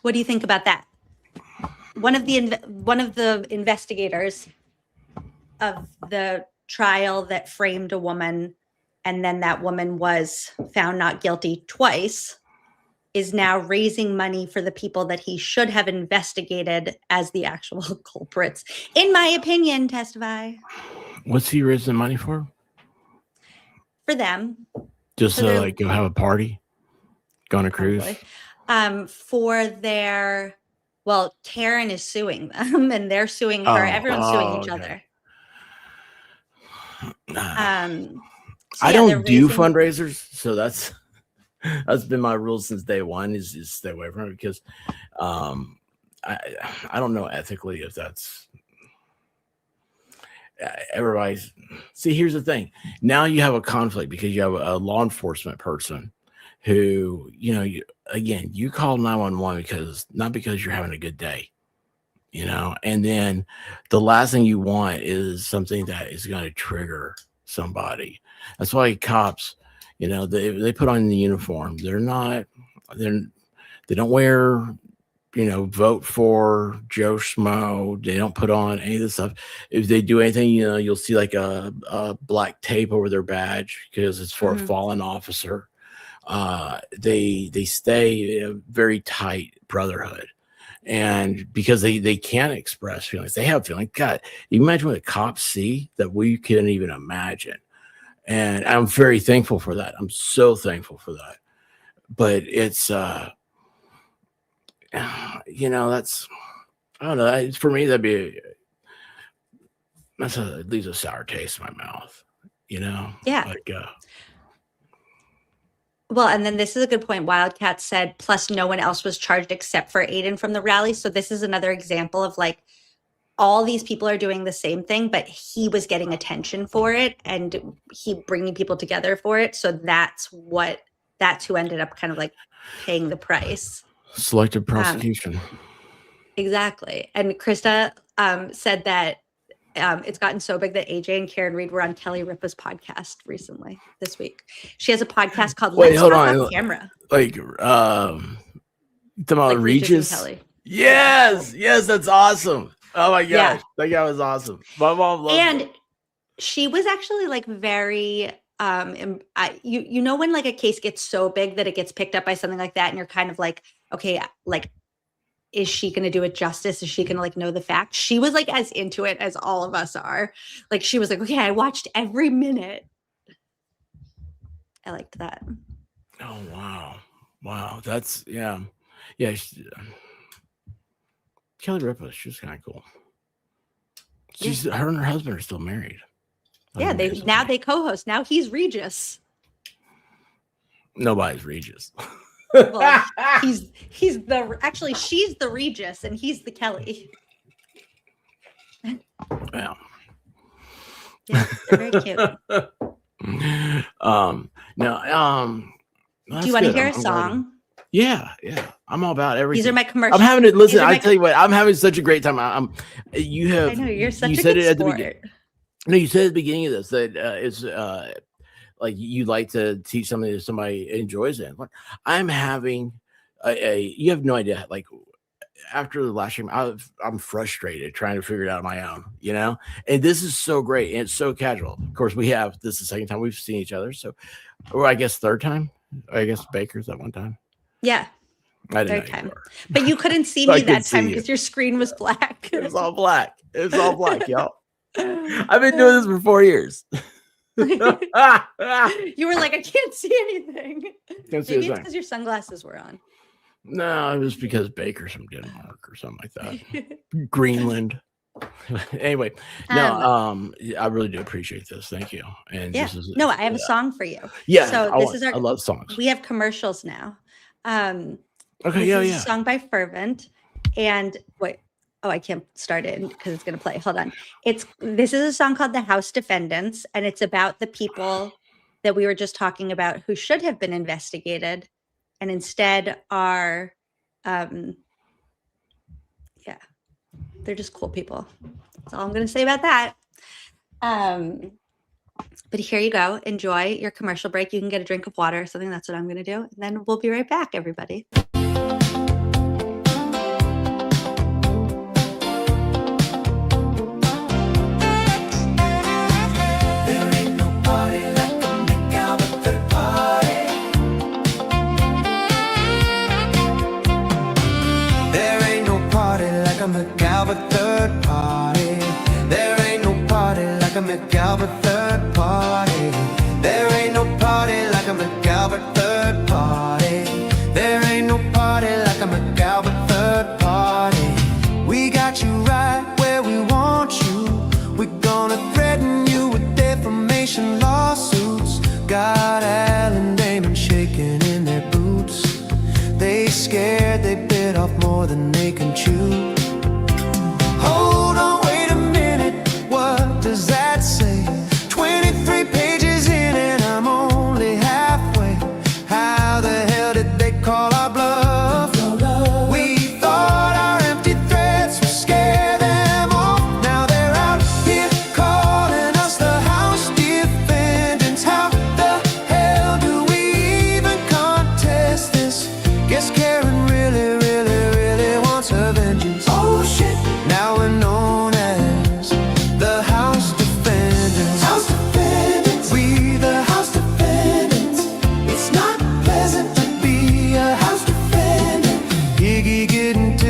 What do you think about that? One of the investigators of the trial that framed a woman, and then that woman was found not guilty twice, is now raising money for the people that he should have investigated as the actual culprits. In my opinion, Testify. What's he raising money for? For them. Just to like go have a party? Go on a cruise? For their, well, Taryn is suing them and they're suing her. Everyone's suing each other. I don't do fundraisers, so that's been my rule since day one, is stay away from it, because I don't know ethically if that's everybody's. See, here's the thing. Now you have a conflict because you have a law enforcement person who, you call 911 not because you're having a good day. you know, and then the last thing you want is something that is going to trigger somebody. That's why cops, you know, they put on the uniform. They don't wear, you know, vote for Joe Schmo. They don't put on any of this stuff. If they do anything, you know, you'll see like a black tape over their badge because it's for a fallen officer. They stay in a very tight brotherhood. And because they can't express feelings, they have feelings. God, you imagine what the cops see that we couldn't even imagine. And I'm very thankful for that. I'm so thankful for that. But it's, you know, that's, I don't know. For me, it leaves a sour taste in my mouth, you know? Yeah. Like, well, and then this is a good point. Wildcat said, plus no one else was charged except for Aiden from the rally. So this is another example of like, all these people are doing the same thing, but he was getting attention for it and he bringing people together for it. So that's who ended up kind of like paying the price. Selective prosecution. Exactly. And Krista said that it's gotten so big that AJ and Karen Reed were on Kelly Ripa's podcast recently this week. She has a podcast called Let's Talk Off Camera. Like, talking about Regis? Kelly. Yes, that's awesome. Oh my gosh, that guy was awesome. My mom loved it. She was actually like very, you know, when like a case gets so big that it gets picked up by something like that, and you're kind of like, okay, like, is she going to do it justice? Is she going to like know the facts? She was like as into it as all of us are. Like she was like, okay, I watched every minute. I liked that. Oh wow, that's yeah. Kelly Ripa, she's kind of cool. Her and her husband are still married. Yeah, they co-host. Now he's Regis. Nobody's Regis. Well, she's the Regis and he's the Kelly. Yeah. Yeah, they're very cute. Do you want to hear a song? Yeah. I'm all about everything. These are my commercials. I'm having it. Listen, I tell you what, I'm having such a great time. I know you're such a good sport. You said at the beginning of this that it's like you like to teach something that somebody enjoys it. I'm having you have no idea. Like after the last game, I'm frustrated trying to figure it out on my own, you know. And this is so great and it's so casual. Of course, this is the second time we've seen each other, so or I guess third time. I guess Baker's that one time. Yeah. Third time. But you couldn't see me that time because your screen was black. It was all black, y'all. I've been doing this for 4 years. You were like, I can't see anything. Maybe it's because your sunglasses were on. No, it was because Baker's from Denmark or something like that. Greenland. Anyway, I really do appreciate this. Thank you. And I have a song for you. Yeah. So I love songs. We have commercials now. Okay. This is a song by Fervent. And wait. Oh, I can't start it because it's going to play. Hold on. This is a song called The House Defendants, and it's about the people that we were just talking about who should have been investigated and instead are, they're just cool people. That's all I'm going to say about that. But here you go. Enjoy your commercial break. You can get a drink of water or something. That's what I'm going to do. And then we'll be right back, everybody. McAlbert third party. There ain't no party like a McAlbert third party. There ain't no party like a McAlbert third party. There ain't no party like a McAlbert third party. We got you right where we want you. We're gonna threaten you with defamation lawsuits. Got Al and Damon shaking in their boots. They scared they bit off more than they can chew. Hold on, wait a minute, what does that say? 23 pages in and I'm only halfway. How the hell did they call our bluff? We thought our empty threats were scary.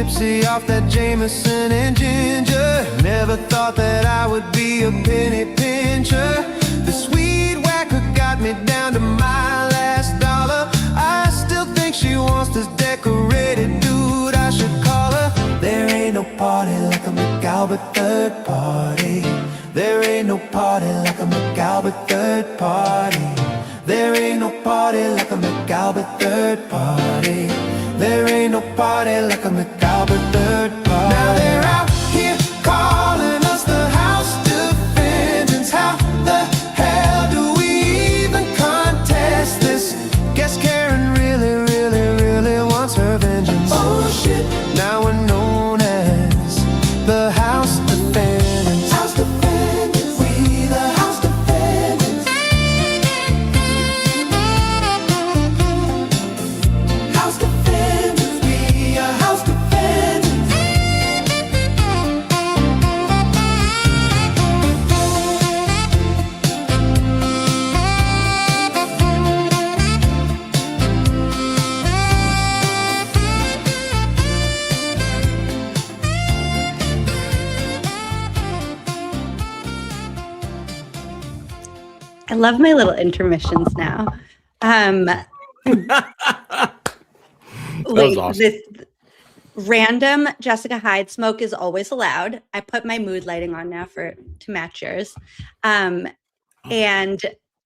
tipsy off that Jameson and ginger. Never thought that I would be a penny pincher. The sweet whacker got me down to my last dollar. I still think she wants this decorated dude. I should call her. There ain't no party like a McAlbert third party. There ain't no party like a McAlbert third party. There ain't no party like a McAlbert third party. There ain't no party like a McAlbert third party. Now they're out here calling us the house defendants. How the hell do we even contest this? Guess Karen really wants her vengeance. Oh shit. Now we're known as the house defendants. House defendants. We the house defendants. House defendants. We are house defendants. I love my little intermissions now. Wait, awesome. this random Jessica Hyde smoke is always allowed. I put my mood lighting on now to match yours. And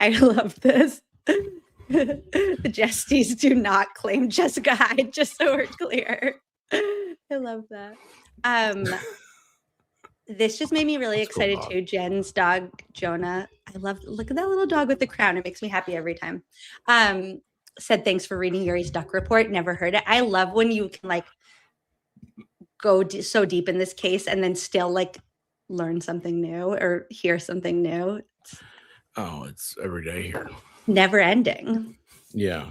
I love this. The Jestys do not claim Jessica Hyde, just so we're clear. I love that. This just made me really excited too. Jen's dog, Jonah. Look at that little dog with the crown. It makes me happy every time. Said thanks for reading Yuri's duck report. Never heard it. I love when you can like go so deep in this case and then still like learn something new or hear something new. It's every day here. Never ending. Yeah.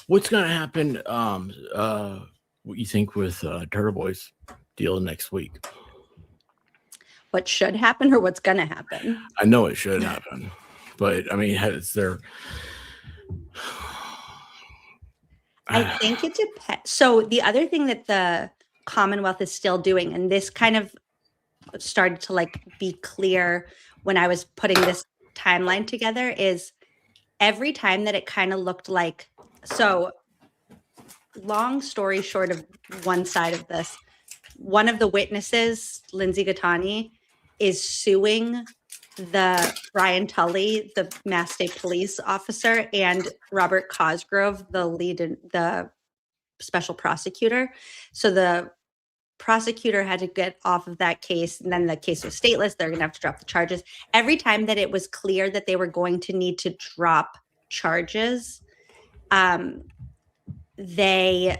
What's gonna happen? What you think with Turtleboy's deal next week? What should happen or what's gonna happen? I know it should happen, but I mean, it's there. I think it depends. So the other thing that the Commonwealth is still doing, and this kind of started to like be clear when I was putting this timeline together, is every time that it kind of looked like, so long story short of one side of this, one of the witnesses, Lindsay Gattani, is suing the Brian Tully, the Mass State Police officer, and Robert Cosgrove, the special prosecutor. So the prosecutor had to get off of that case, and then the case was stateless. They're going to have to drop the charges. Every time that it was clear that they were going to need to drop charges, they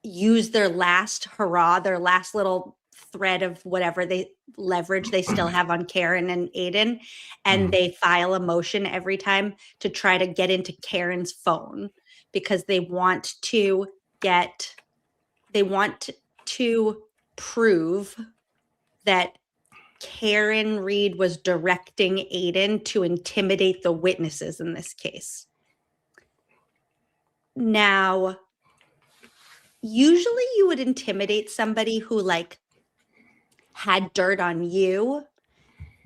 used their last hurrah, their last little thread of whatever they leverage they still have on Karen and Aiden, and they file a motion every time to try to get into Karen's phone because they want to prove that Karen Reed was directing Aiden to intimidate the witnesses in this case. Now, usually you would intimidate somebody who like had dirt on you,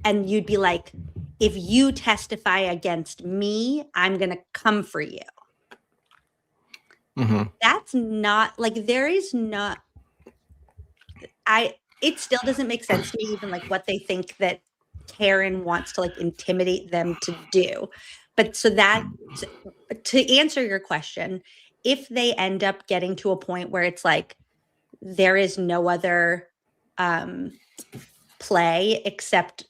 and you'd be like, if you testify against me, I'm going to come for you. Mm-hmm. That's not like, it still doesn't make sense to me, even like what they think that Karen wants to like intimidate them to do. But so that, to answer your question, if they end up getting to a point where it's like, there is no other play except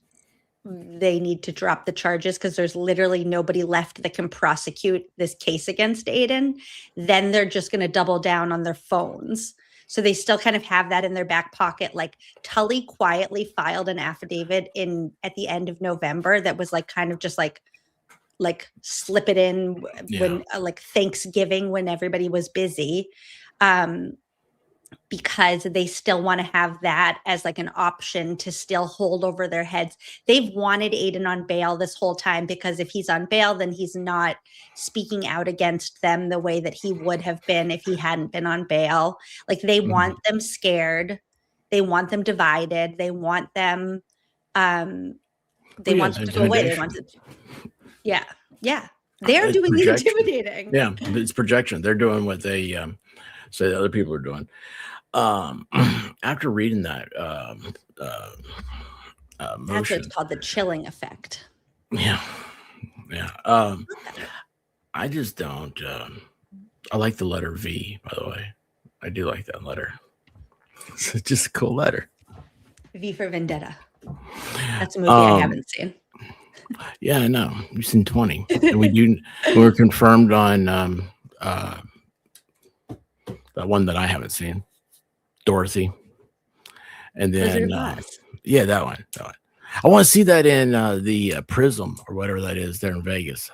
they need to drop the charges because there's literally nobody left that can prosecute this case against Aiden, then they're just going to double down on their phones. So they still kind of have that in their back pocket. Like Tully quietly filed an affidavit at the end of November that was like kind of just like slip it in when like Thanksgiving when everybody was busy. because they still want to have that as like an option to still hold over their heads. They've wanted Aiden on bail this whole time because if he's on bail, then he's not speaking out against them the way that he would have been if he hadn't been on bail. Like they want them scared. They want them divided. They want them they want them to go away. They want to, yeah. They're doing the intimidating. Yeah, it's projection. They're doing what they say the other people are doing. After reading that, that's what it's called, the chilling effect. Yeah. I just don't. I like the letter V, by the way. I do like that letter. It's just a cool letter. V for Vendetta. That's a movie I haven't seen. Yeah, I know. You've seen 20. And we were confirmed on that one that I haven't seen, Dorothy. And then yeah, that one. I want to see that in the Prism or whatever that is there in Vegas.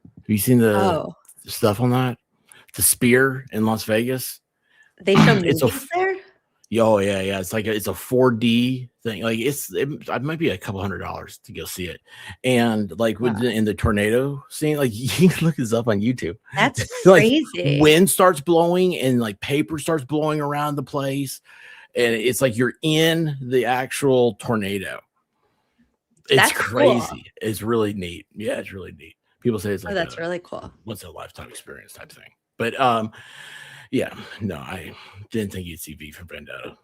Have you seen the stuff on that? The Spear in Las Vegas. They show movies there. Oh yeah. It's like it's a 4D thing. Like it might be a couple $100 to go see it. And like in the tornado scene, like you can look this up on YouTube. That's like crazy. Wind starts blowing and like paper starts blowing around the place, and it's like you're in the actual tornado. It's crazy. Cool. It's really neat. Yeah, it's really neat. People say it's like that's really cool. Once in a lifetime experience type thing. But yeah, no, I didn't think you'd see V for Vendetta.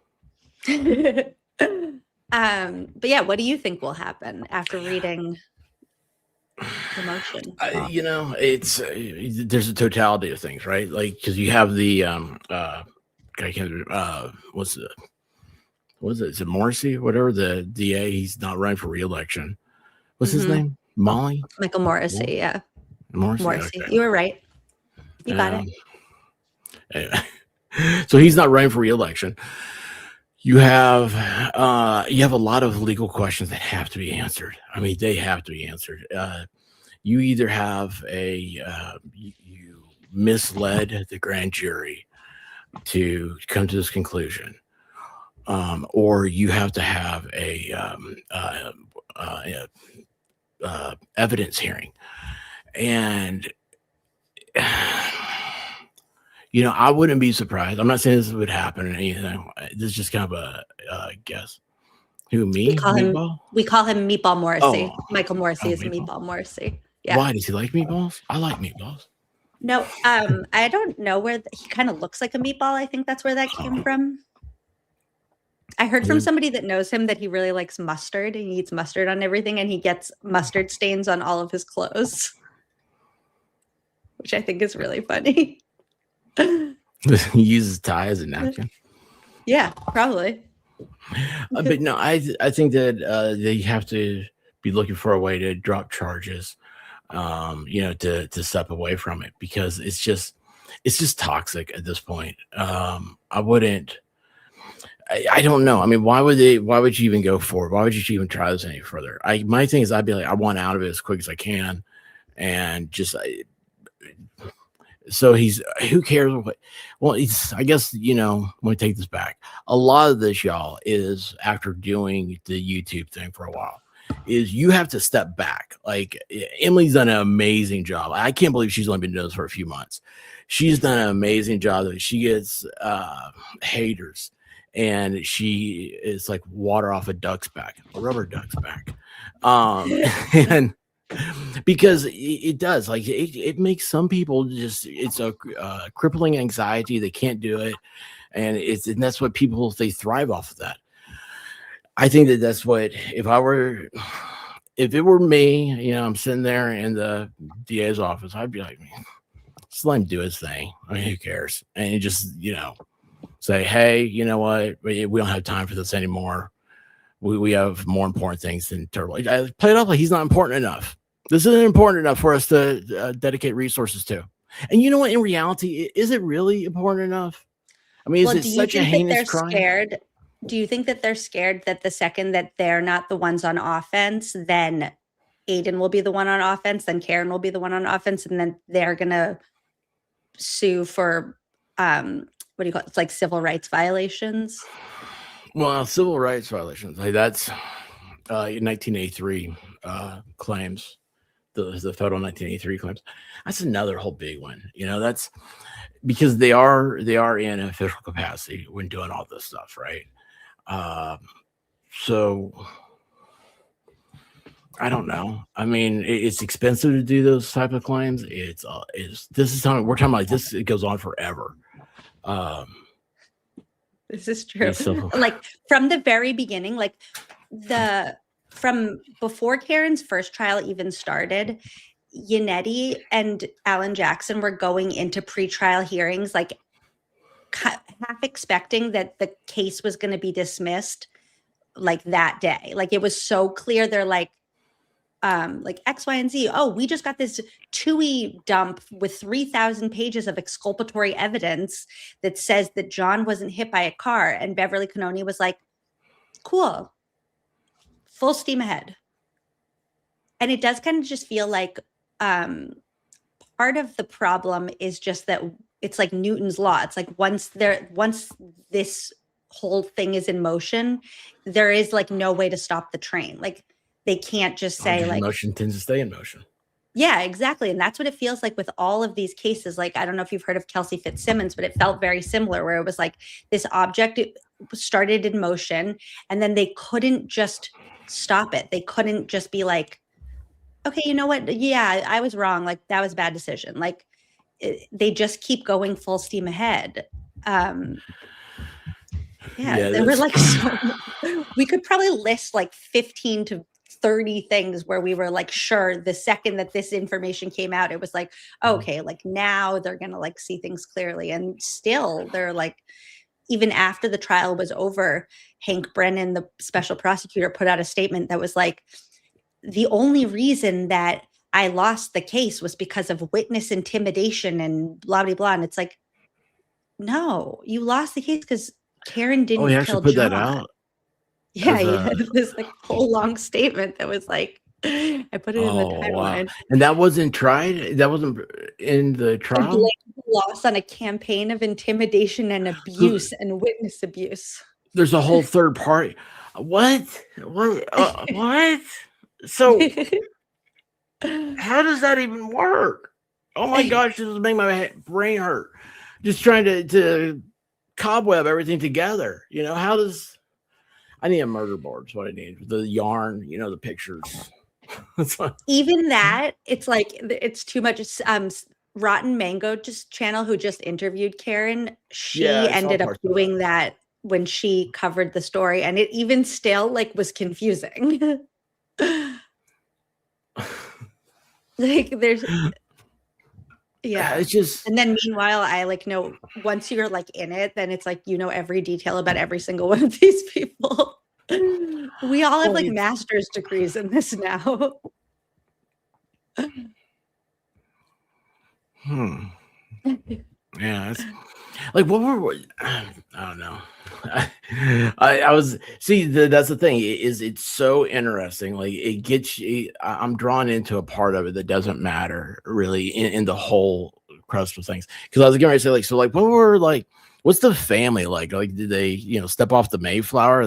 But yeah, what do you think will happen after reading the motion? It's there's a totality of things, right? Like because you have the what's it? Is it Morrissey? Whatever the DA, he's not running for re-election. What's his name? Michael Morrissey. Yeah, Morrissey. Okay. You were right. You got it. Anyway. So he's not running for re-election. You have a lot of legal questions that have to be answered. I mean, they have to be answered. You either have you misled the grand jury to come to this conclusion, or you have to have a evidence hearing, and I wouldn't be surprised. I'm not saying this would happen or anything. This is just kind of a guess. Who, me? We call him Meatball Morrissey. Michael Morrissey is Meatball Morrissey. Yeah. Why does he like meatballs? I like meatballs. No, I don't know where he kind of looks like a meatball. I think that's where that came from. I heard from somebody that knows him that he really likes mustard and he eats mustard on everything, and he gets mustard stains on all of his clothes, which I think is really funny. He uses tie as a napkin. Yeah, probably. But no, I think that they have to be looking for a way to drop charges, to step away from it, because it's just toxic at this point. I don't know. I mean, why would you even go for it? Why would you even try this any further? My thing is, I'd be like, I want out of it as quick as I can, and just. So who cares what? Well, I guess, let me take this back. A lot of this, y'all, is after doing the YouTube thing for a while, is you have to step back. Like Emily's done an amazing job. I can't believe she's only been doing this for a few months. She's done an amazing job. She gets haters, and she is like water off a duck's back, a rubber duck's back. And because it does, like it makes some people it's a crippling anxiety. They can't do it, and that's what people, they thrive off of that. I think that's what, if it were me, I'm sitting there in the DA's office, I'd be like, man, just let him do his thing. I mean, who cares? And just say, hey, you know what, we don't have time for this anymore. We have more important things than Turtleboy. I play it up like he's not important enough. This isn't important enough for us to dedicate resources to. And you know what? In reality, is it really important enough? I mean, is it such a heinous crime? Do you think that they're scared that the second that they're not the ones on offense, then Aiden will be the one on offense, then Karen will be the one on offense, and then they're going to sue for what do you call it? It's like civil rights violations. Well, civil rights violations, like that's 1983 claims, the federal 1983 claims. That's another whole big one. That's because they are in official capacity when doing all this stuff, right? So I don't know. I mean, it's expensive to do those type of claims. This is something we're talking about. This it goes on forever. This is true. So, like from the very beginning, like from before Karen's first trial even started, Yannetti and Alan Jackson were going into pretrial hearings, like half expecting that the case was going to be dismissed like that day. Like it was so clear. They're like X, Y, and Z. Oh, we just got this TUI dump with 3,000 pages of exculpatory evidence that says that John wasn't hit by a car. And Beverly Cannoni was like, cool, full steam ahead. And it does kind of just feel like part of the problem is just that it's like Newton's law. It's like once this whole thing is in motion, there is like no way to stop the train. Like they can't just say like motion tends to stay in motion. Yeah, exactly. And that's what it feels like with all of these cases. Like, I don't know if you've heard of Kelsey Fitzsimmons, but it felt very similar where it was like this object started in motion and then they couldn't just stop it. They couldn't just be like, okay, you know what? Yeah, I was wrong. Like that was a bad decision. Like they just keep going full steam ahead. There were like, we could probably list like 15 to 30 things where we were like, sure, the second that this information came out, it was like, okay, like now they're going to like see things clearly. And still they're like, even after the trial was over, Hank Brennan, the special prosecutor, put out a statement that was like, the only reason that I lost the case was because of witness intimidation and blah, blah, blah. And it's like, no, you lost the case because Karen didn't kill put John. that out. Yeah, he had this like whole long statement that was like, I put it in the timeline. Wow. And that wasn't tried? That wasn't in the trial? Loss on a campaign of intimidation and abuse and witness abuse. There's a whole third party. What? What? So how does that even work? Oh my gosh, this is making my brain hurt. Just trying to cobweb everything together. How does... I need a murder board. That's what I need. The yarn, the pictures. Even that, it's like, it's too much. Rotten Mango channel who just interviewed Karen. She ended up doing that when she covered the story. And it even still like was confusing. Like there's... Yeah, it's just... And then meanwhile, I like know once you're like in it, then it's like every detail about every single one of these people. We all have like master's degrees in this now. Yeah, it's like what were I don't know. I was that's the thing is it's so interesting. Like it gets you. I'm drawn into a part of it that doesn't matter really in the whole crust of things. Because I was going to say like what were like what's the family like? Like did they step off the Mayflower?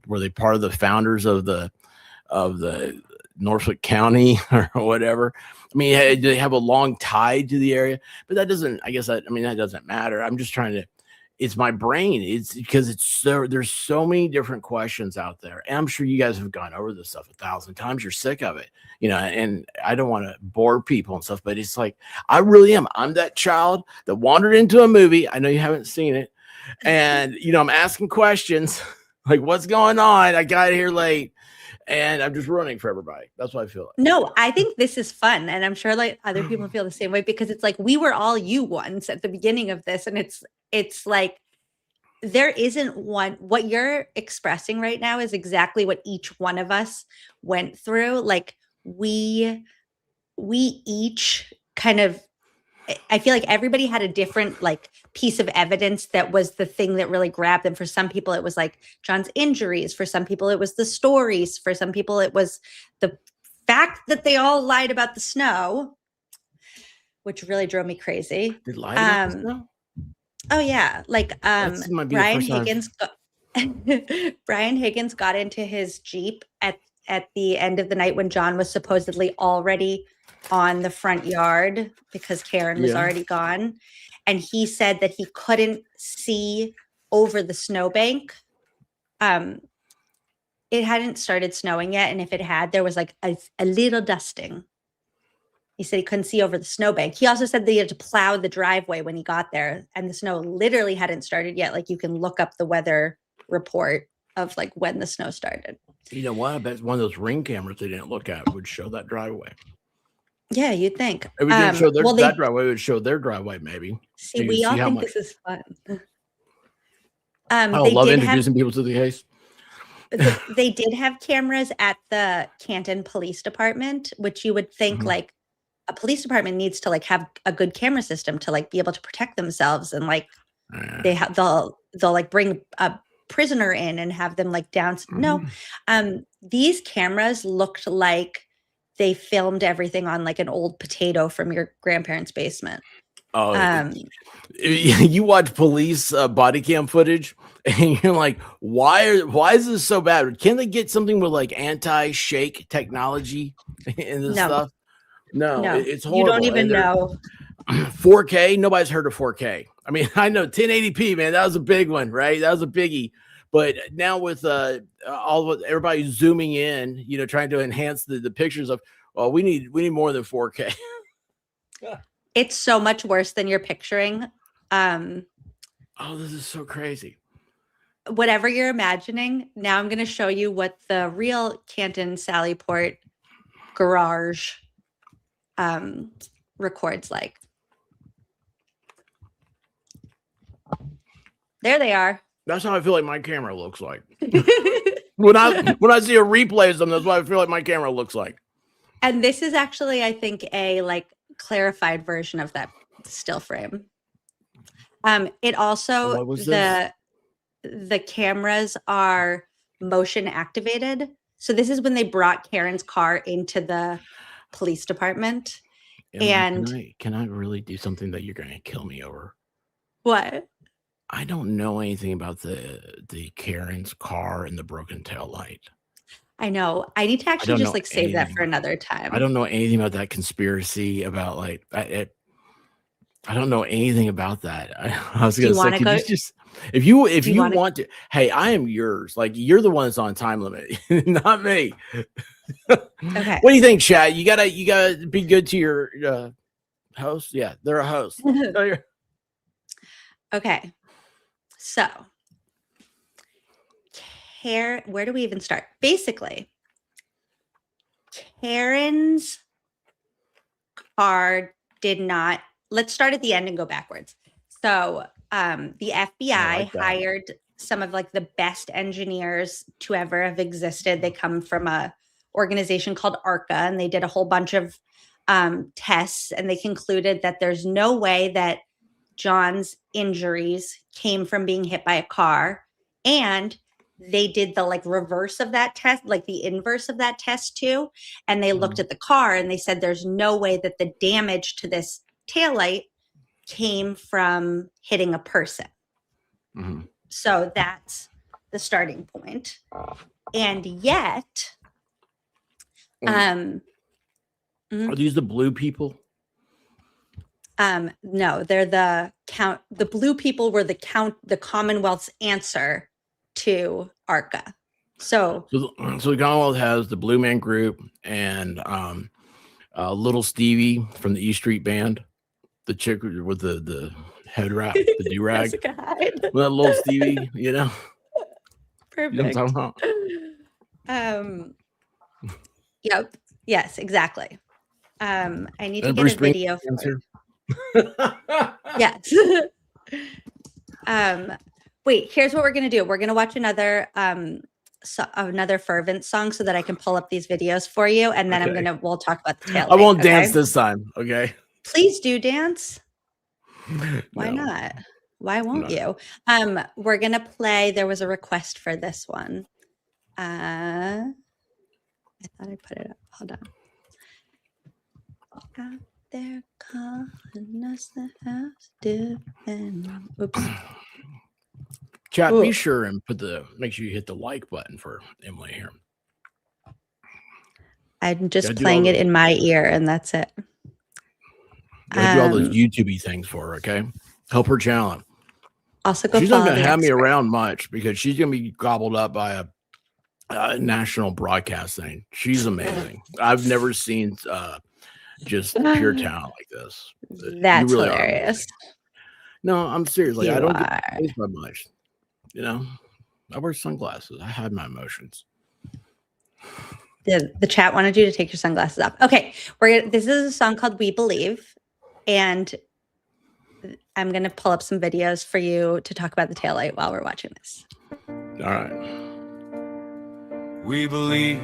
Were they part of the founders of the Norfolk County or whatever? I mean, do they have a long tie to the area? But that doesn't. I guess that doesn't matter. I'm just trying to. It's my brain. It's because there's so many different questions out there. And I'm sure you guys have gone over this stuff 1,000 times. You're sick of it, and I don't want to bore people and stuff, but it's like, I really am. I'm that child that wandered into a movie. I know you haven't seen it. And, I'm asking questions like, what's going on? I got here late and I'm just running for everybody. That's what I feel like. No, I think this is fun. And I'm sure like other people feel the same way because it's like, we were all you once at the beginning of this. And it's like, there isn't one. What you're expressing right now is exactly what each one of us went through. Like we each kind of, I feel like everybody had a different like piece of evidence that was the thing that really grabbed them. For some people, it was like John's injuries. For some people, it was the stories. For some people, it was the fact that they all lied about the snow, which really drove me crazy. They lied about the snow? Oh yeah, like This might be the Brian first time Higgins Brian Higgins got into his Jeep at the end of the night when John was supposedly already on the front yard because Karen was already gone, and he said that he couldn't see over the snowbank. It hadn't started snowing yet, and if it had, there was like a little dusting. He said he couldn't see over the snowbank. He also said that he had to plow the driveway when he got there, and the snow literally hadn't started yet. Like you can look up the weather report of like when the snow started. You know what? I bet one of those ring cameras they didn't look at would show that driveway. Yeah, you'd think. If we didn't show that driveway, it would show their driveway maybe. See, we all think this is fun. I love introducing people to the case. They did have cameras at the Canton Police Department, which you would think like a police department needs to like have a good camera system to like be able to protect themselves, and like they'll like bring a prisoner in and have them like down. No, these cameras looked like they filmed everything on like an old potato from your grandparents' basement. Oh, you watch police body cam footage and you're like, why is this so bad? Can they get something with like anti-shake technology in this stuff? No, it's horrible. You don't even know. 4K, nobody's heard of 4K. I mean, I know 1080p, man, that was a big one, right? That was a biggie. But now with everybody zooming in, you know, trying to enhance the pictures of, well, we need more than 4K. It's so much worse than you're picturing. Oh, this is so crazy. Whatever you're imagining, now I'm going to show you what the real Canton Sallyport garage records like. There they are. That's how I feel like my camera looks like. when I see a replay of them, that's what I feel like my camera looks like. And this is actually, I think, a like clarified version of that still frame. It also the cameras are motion activated. So this is when they brought Karen's car into the police department. And can I really do something that you're going to kill me over? What? I don't know anything about the Karen's car and the broken tail light. I know. I need to actually just like save that for another time. I don't know anything about that conspiracy about like I don't know anything about that. I was going to say, if you want to, hey, I am yours. Like you're the one that's on time limit, not me. Okay. What do you think, chat? You gotta be good to your host. Yeah, they're a host. Okay. So, where do we even start? Basically, Karen's car did not. Let's start at the end and go backwards. So, the FBI hired some of like the best engineers to ever have existed. They come from a organization called ARCA, and they did a whole bunch of tests, and they concluded that there's no way that John's injuries came from being hit by a car. And they did the like reverse of that test, like the inverse of that test too. And they looked at the car and they said there's no way that the damage to this taillight came from hitting a person. So that's the starting point. And yet, are these the blue people? No, they're the blue people were the Commonwealth's answer to ARCA. So the Commonwealth has the Blue Man Group and Little Stevie from the E Street Band, the chick with the head wrap, the do-rag. With that Little Stevie, you know. Perfect. You know what I'm talking about? Yep. Yes, exactly. I need to get a video for yes. Wait, here's what we're gonna do. We're gonna watch another Fervent song so that I can pull up these videos for you, and then we'll talk about the tail. I won't dance this time, okay? Please do dance. Why not? Why won't you? We're gonna play. There was a request for this one. I thought I put it up. Hold on. They're calling us the house defend. Oops. Chat, Ooh. be sure and make sure you hit the like button for Emily here. I'm just playing it in my ear, and that's it. I do all those YouTube-y things for her, okay? Help her channel. Also, go she's follow not going to have me expert. around much because she's going to be gobbled up by a national broadcast thing. She's amazing. I've never seen just pure talent like this. That's really hilarious. No, I'm seriously. I don't get faced by much. You know, I wear sunglasses. I hide my emotions. The chat wanted you to take your sunglasses off. Okay, this is a song called "We Believe," and I'm gonna pull up some videos for you to talk about the taillight while we're watching this. All right. We believe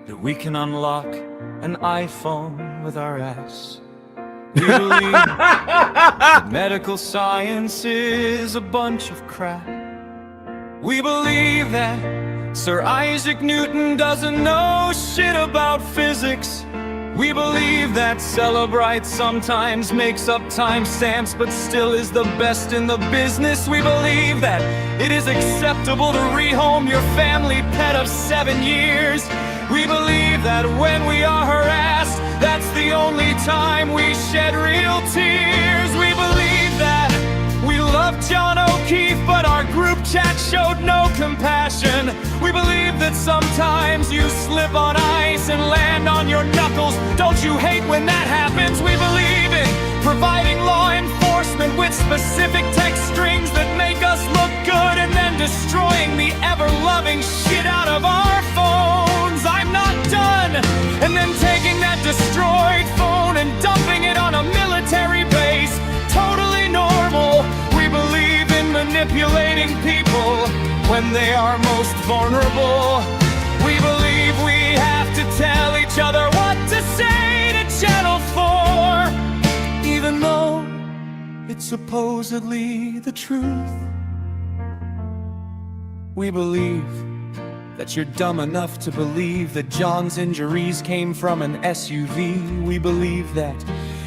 that we can unlock an iPhone with our ass. We believe that medical science is a bunch of crap. We believe that Sir Isaac Newton doesn't know shit about physics. We believe that Celebrite sometimes makes up timestamps but still is the best in the business. We believe that it is acceptable to rehome your family pet of 7 years. We believe that when we are harassed, that's the only time we shed real tears. We believe that we love John O'Keefe, but our group chat showed no compassion. We believe that sometimes you slip on ice and land on your knuckles. Don't you hate when that happens? We believe in providing law enforcement with specific text strings that make us look good and then destroying the ever-loving shit out of our phones. I'm not done. And then taking that destroyed phone and dumping it on a military base. Totally normal. We believe in manipulating people when they are most vulnerable. We believe we have to tell each other what to say to Channel 4, even though it's supposedly the truth. We believe that you're dumb enough to believe that John's injuries came from an SUV. We believe that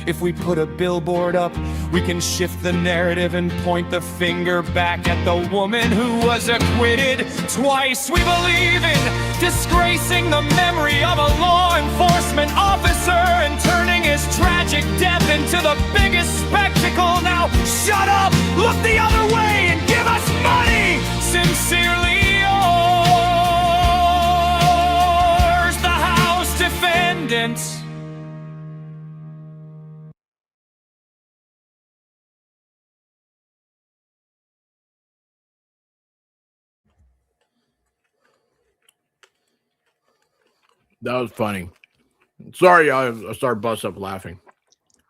if we put a billboard up, we can shift the narrative and point the finger back at the woman who was acquitted twice. We believe in disgracing the memory of a law enforcement officer and turning his tragic death into the biggest spectacle. Now shut up, look the other way, and give us money! Sincerely yours, the House Defendants. That was funny. Sorry, I started busting up laughing.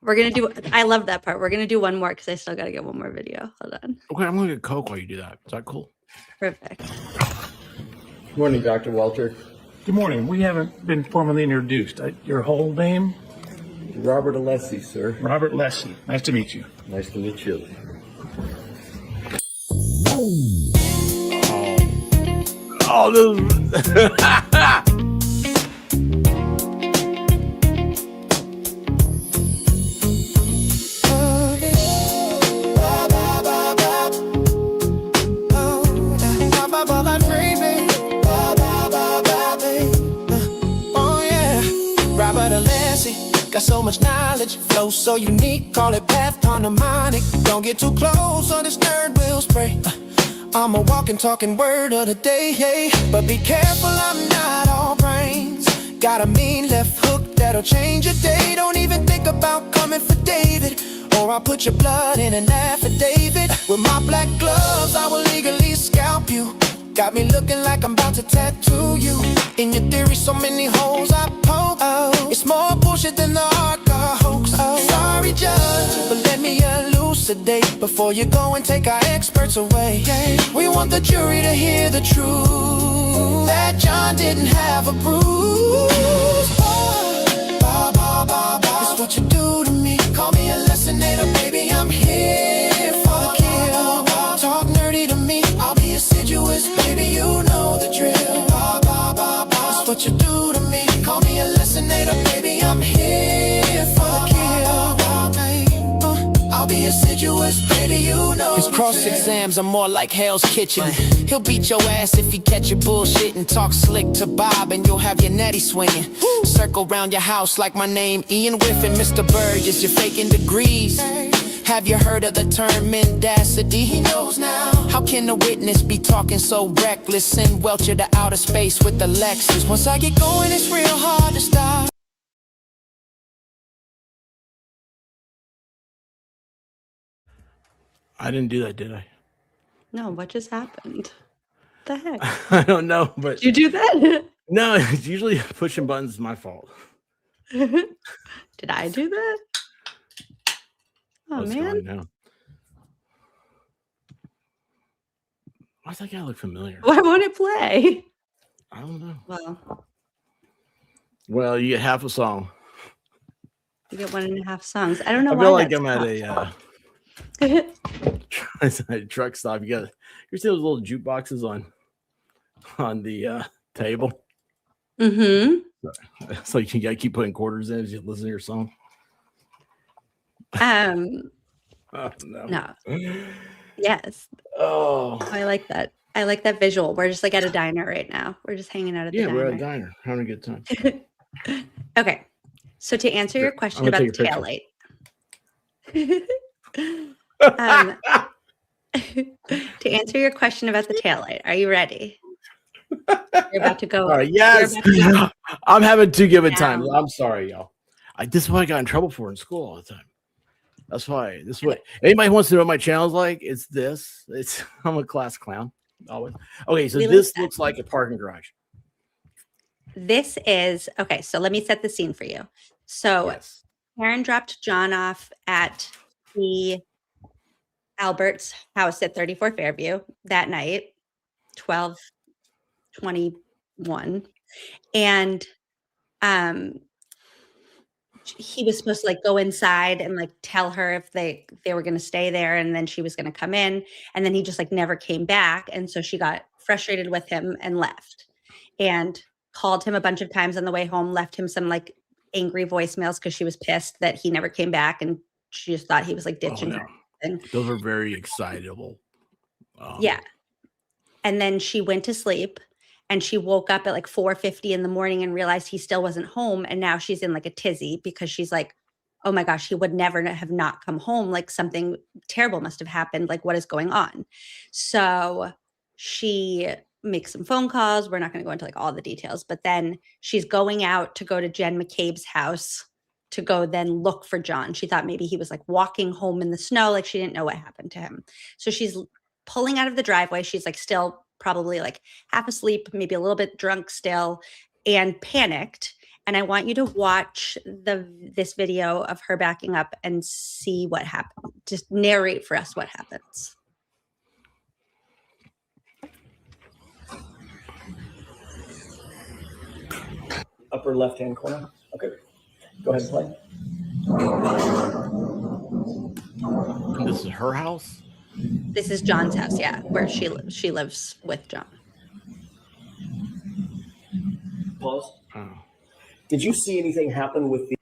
We're gonna do. I love that part. We're gonna do one more because I still gotta get one more video. Hold on. Okay, I'm gonna get Coke while you do that. Is that cool? Perfect. Good morning, Dr. Walter. Good morning. We haven't been formally introduced. Your whole name? Robert Alessi, sir. Robert Alessi. Nice to meet you. Nice to meet you. Oh, this. Got so much knowledge, flow so unique, call it path harmonic. Don't get too close or this nerd will spray. I'm a walking, talking word of the day, hey. But be careful, I'm not all brains. Got a mean left hook that'll change your day. Don't even think about coming for David, or I'll put your blood in an affidavit. With my black gloves, I will legally scalp you. Got me looking like I'm about to tattoo you. In your theory, so many holes I poke. Oh, it's more bullshit than the hardcore hoax. Oh, sorry, judge, but let me elucidate before you go and take our experts away. We want the jury to hear the truth, that John didn't have a bruise. It's what you do to me. Call me a lessonator, baby, I'm here for the kill. Talk nerdy to me, I'll be assiduous, baby, you know the drill. It's what you do to me. Call me a lessonator, baby, I'm here for the kill. His cross exams are more like Hell's Kitchen. He'll beat your ass if he catch you bullshit and talk slick to Bob, and you'll have your natty swinging. Circle round your house like my name Ian Whiffen. Mr. Burgess, you're faking degrees. Have you heard of the term mendacity? He knows now. How can a witness be talking so reckless and welch you to outer space with the Lexus? Once I get going, it's real hard to stop. I didn't do that, did I? No, what just happened? What the heck? I don't know, but Did you do that? no, it's usually pushing buttons is my fault. Did I do that? Oh, What's man. going now? Why does that guy look familiar? Why won't it play? I don't know. Well, you get half a song. you get 1.5 songs. I don't know I why. feel like that's I'm at a truck stop. You see those little jukeboxes on the table. Mm-hmm. So you gotta keep putting quarters in as you listen to your song. Oh, No. Yes. Oh, I like that. I like that visual. We're just like at a diner right now. We're just hanging out at the diner. we're at a diner having a good time. Okay. So to answer your question I'm about gonna the take a taillight. To answer your question about the taillight, are you ready? You're about to go. All right, yes. I'm having too good a time. down. I'm sorry, y'all. This is what I got in trouble for in school all the time. That's why. This is what anybody who wants to know what my channel's like. It's this. I'm a class clown. Always. Okay, so this looks like a parking garage. This is okay. So let me set the scene for you. So Yes. Karen dropped John off at the Albert's house at 34 Fairview that night, 12:21, and he was supposed to like go inside and like tell her if they were going to stay there, and then she was going to come in, and then he just like never came back, and so she got frustrated with him and left, and called him a bunch of times on the way home, left him some like angry voicemails because she was pissed that he never came back, and she just thought he was like ditching her. Those are very excitable. Yeah. And then she went to sleep, and she woke up at like 4:50 in the morning and realized he still wasn't home. And now she's in like a tizzy because she's like, oh my gosh, he would never have not come home. Like something terrible must have happened. Like, what is going on? So she makes some phone calls. We're not going to go into like all the details, but then she's going out to go to Jen McCabe's house to go then look for John. She thought maybe he was like walking home in the snow. Like she didn't know what happened to him. So she's pulling out of the driveway. She's like still probably like half asleep, maybe a little bit drunk still, and panicked. And I want you to watch this video of her backing up and see what happened. Just narrate for us what happens. Upper left-hand corner. Okay. Go ahead and play. This is her house? This is John's house, yeah, where she lives. She lives with John. Pause. Oh. Did you see anything happen with the...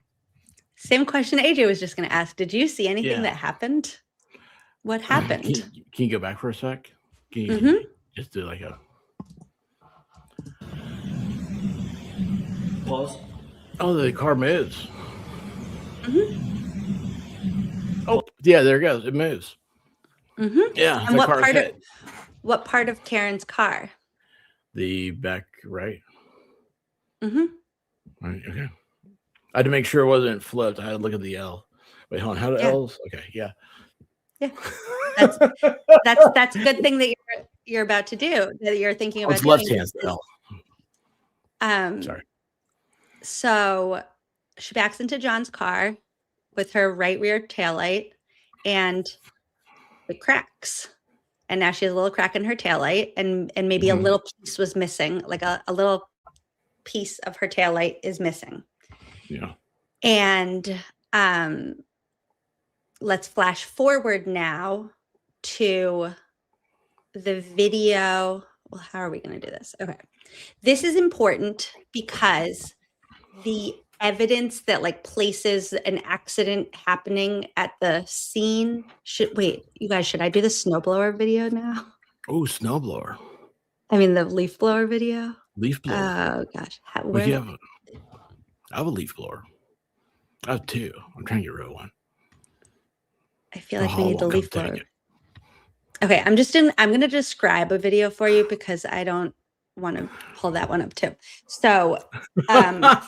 Same question AJ was just going to ask. Did you see anything that happened? What happened? Can you go back for a sec? Can you just do like a... Pause. Oh, the car moves. Oh, yeah, there it goes. It moves. Yeah. And what part of Karen's car? The back right. Mm-hmm. Right. Okay. I had to make sure it wasn't flipped. I had to look at the L. Wait, hold on. How do L's? Okay. Yeah. Yeah. That's a good thing that you're about to do. That you're thinking about. It's left hand L. Sorry. So she backs into John's car with her right rear taillight, and it cracks. And now she has a little crack in her taillight, and maybe a little piece was missing, like a little piece of her taillight is missing. Yeah. And let's flash forward now to the video. Well, how are we going to do this? Okay. This is important because the evidence that like places an accident happening at the scene. Wait, you guys, should I do the snowblower video now? Oh, snowblower. I mean the leaf blower video. Leaf blower. Oh gosh, I have a leaf blower. I have two. I'm trying to get rid of one. I feel like we need the leaf blower. Okay, I'm going to describe a video for you because I don't want to pull that one up too. So,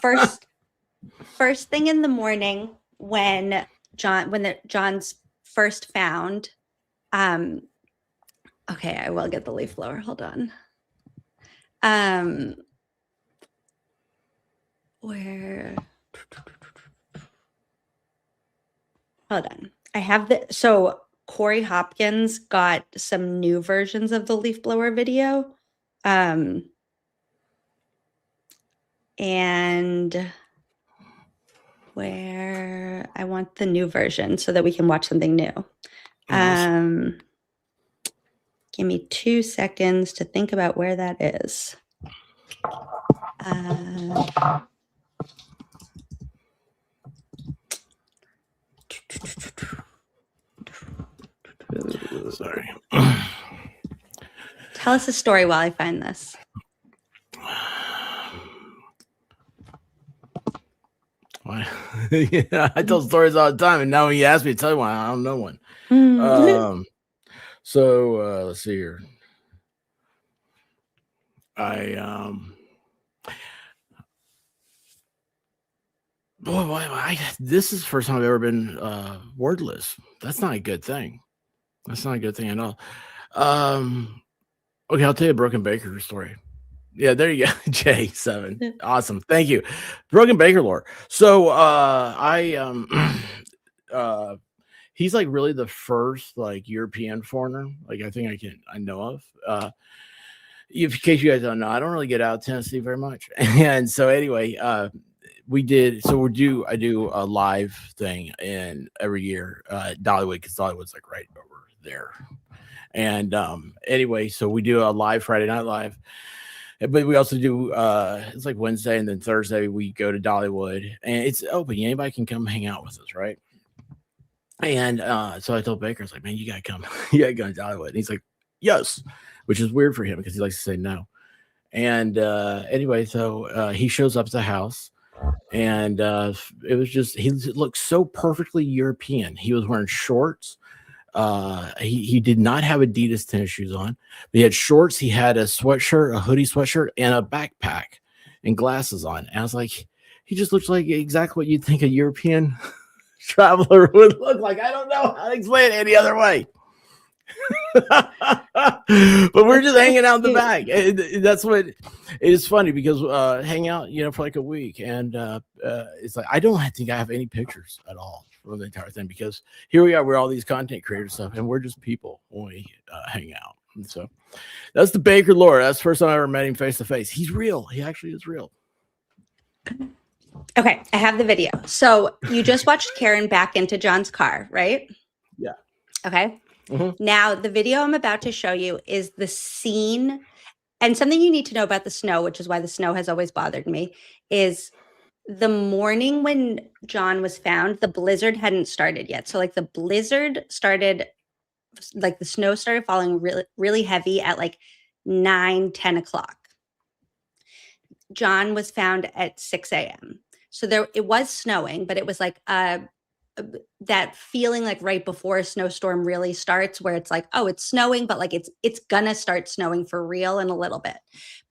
first thing in the morning when John's first found, okay, I will get the leaf blower. Hold on. Hold on. I have so Corey Hopkins got some new versions of the leaf blower video. And where I want the new version so that we can watch something new. Give me 2 seconds to think about where that is. Sorry. Tell us a story while I find this. Why? Yeah, I tell stories all the time, and now when you ask me to tell you one, I don't know one. So let's see here. This is the first time I've ever been wordless. That's not a good thing. That's not a good thing at all. Okay, I'll tell you a Broken Baker story. Yeah, there you go. J7. Awesome. Thank you. Broken Baker lore. So he's like really the first like European foreigner. Like I think I know of. In case you guys don't know, I don't really get out of Tennessee very much. And so anyway, I do a live thing in every year, Dollywood, because Dollywood's like right over there. And anyway, so we do a live Friday Night Live, but we also do it's like Wednesday and then Thursday we go to Dollywood, and it's open. Anybody can come hang out with us, right? And so I told Baker, I was like, man, you gotta come, you gotta go to Dollywood. And he's like, yes, which is weird for him because he likes to say no. And anyway, so he shows up at the house. And it was just, he looked so perfectly European. He was wearing shorts. He did not have Adidas tennis shoes on, but he had shorts. He had a sweatshirt, a hoodie sweatshirt, and a backpack and glasses on. And I was like, he just looks like exactly what you'd think a European traveler would look like. I don't know how to explain it any other way. But we're just hanging out in the back. That's what it is funny because hang out, for like a week, and it's like I don't think I have any pictures at all from the entire thing because here we are, we're all these content creators stuff, and we're just people when we hang out. And so that's the Baker lore. That's the first time I ever met him face to face. He's real. He actually is real. Okay, I have the video. So you just watched Karen back into John's car, right? Yeah. Okay. Mm-hmm. Now, the video I'm about to show you is the scene, and something you need to know about the snow, which is why the snow has always bothered me, is the morning when John was found, the blizzard hadn't started yet. So like the blizzard started, like the snow started falling really, really heavy at like 9-10 o'clock. John was found at 6 a.m. So it was snowing, but it was like that feeling like right before a snowstorm really starts where it's like, oh, it's snowing, but like it's gonna start snowing for real in a little bit.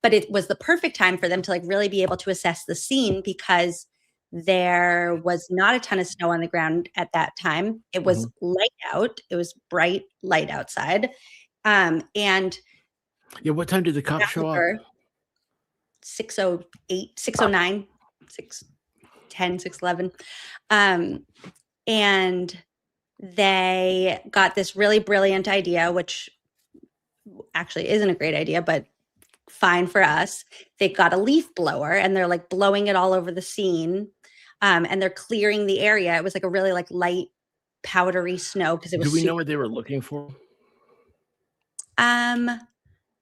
But it was the perfect time for them to like really be able to assess the scene because there was not a ton of snow on the ground at that time. It was light out. It was bright light outside. And yeah, what time did the cops show up? 6:08, 6:09, 6:10, 6:11. And they got this really brilliant idea, which actually isn't a great idea, but fine for us. They got a leaf blower and they're like blowing it all over the scene. And they're clearing the area. It was like a really like light, powdery snow because it was. Do we know what they were looking for? No,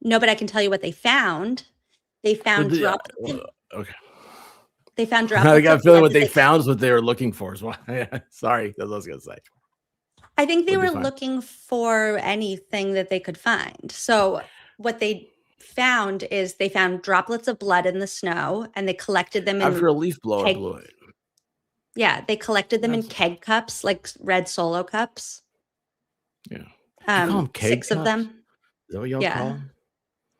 but I can tell you what they found. They found okay. They found I droplets got a of feeling blood what that they found is what they were looking for. Sorry, that's what I was gonna say. I think they What'd were they find? looking for anything that they could find. So what they found is they found droplets of blood in the snow, and they collected them in After a leaf blower keg- blew it. Yeah, they collected them in That's- keg cups, like red Solo cups. Yeah. You call them keg 6 of cups? them. Is that what y'all Yeah. call them?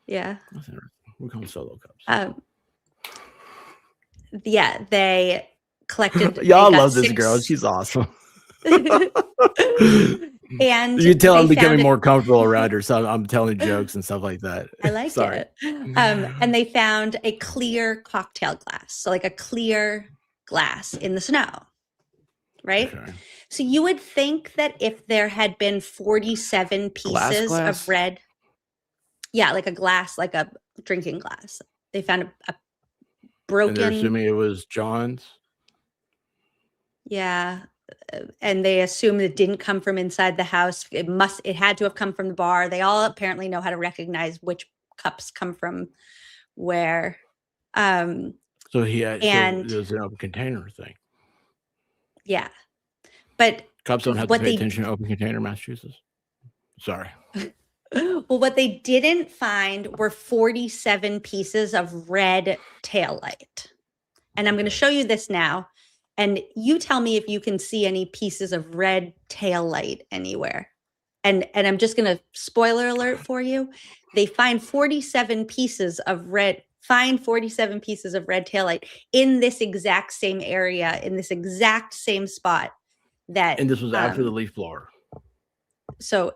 Yeah. That's interesting. We call them solo cups. Yeah, they collected. Y'all they got love this 6 girl. She's awesome. And you can tell I'm they becoming found more comfortable around her, so I'm telling jokes and stuff like that. I like Sorry. it. And they found a clear cocktail glass, so like a clear glass in the snow, right? Okay. So you would think that if there had been 47 pieces Glass? of red, yeah, like a glass, like a drinking glass. They found a And broken. they're assuming it was John's. Yeah. And they assume it didn't come from inside the house. It had to have come from the bar. They all apparently know how to recognize which cups come from where. So he had, and so it was an open container thing. Yeah. But Cops don't have to what pay they attention to open container, Massachusetts. Sorry. well, what they didn't find were 47 pieces of red taillight. And I'm going to show you this now. And you tell me if you can see any pieces of red taillight anywhere. And I'm just going to spoiler alert for you. They find 47 pieces of red taillight in this exact same area, in this exact same spot that. And this was after the leaf blower. So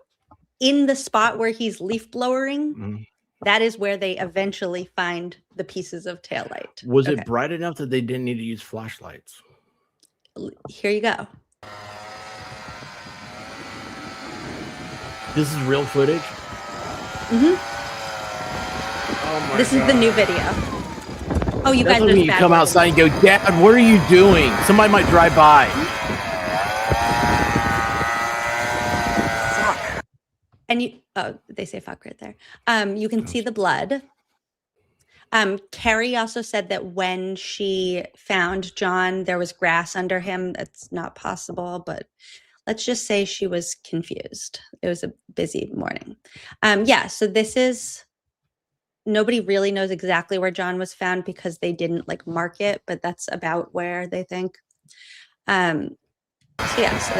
in the spot where he's leaf blowering, that is where they eventually find the pieces of taillight. Was it bright enough that they didn't need to use flashlights? Here you go. This is real footage? Mm-hmm. Oh my This God. is the new video. Oh, you That's guys when you come outside and go, Dad, what are you doing? Somebody might drive by. And they say fuck right there. You can see the blood. Carrie also said that when she found John, there was grass under him. That's not possible, but let's just say she was confused. It was a busy morning. Yeah, so this is, nobody really knows exactly where John was found because they didn't like mark it, but that's about where they think. So yeah, so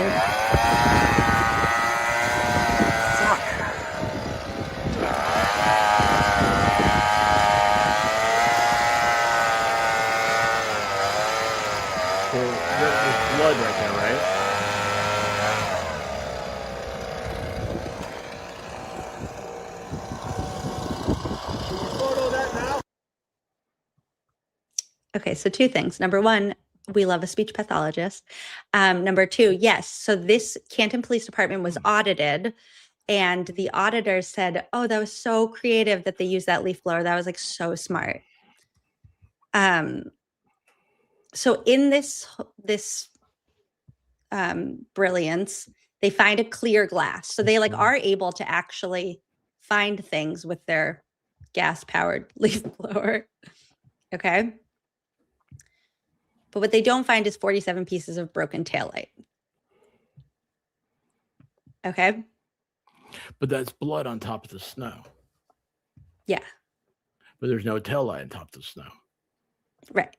There's blood right there, right? Okay, so 2 things. Number 1, we love a speech pathologist. Number 2, yes. So this Canton Police Department was audited, and the auditor said, "Oh, that was so creative that they used that leaf blower. That was like so smart." So in this brilliance, they find a clear glass. So they like are able to actually find things with their gas-powered leaf blower. Okay. But what they don't find is 47 pieces of broken taillight. Okay. But that's blood on top of the snow. Yeah. But there's no taillight on top of the snow. Right.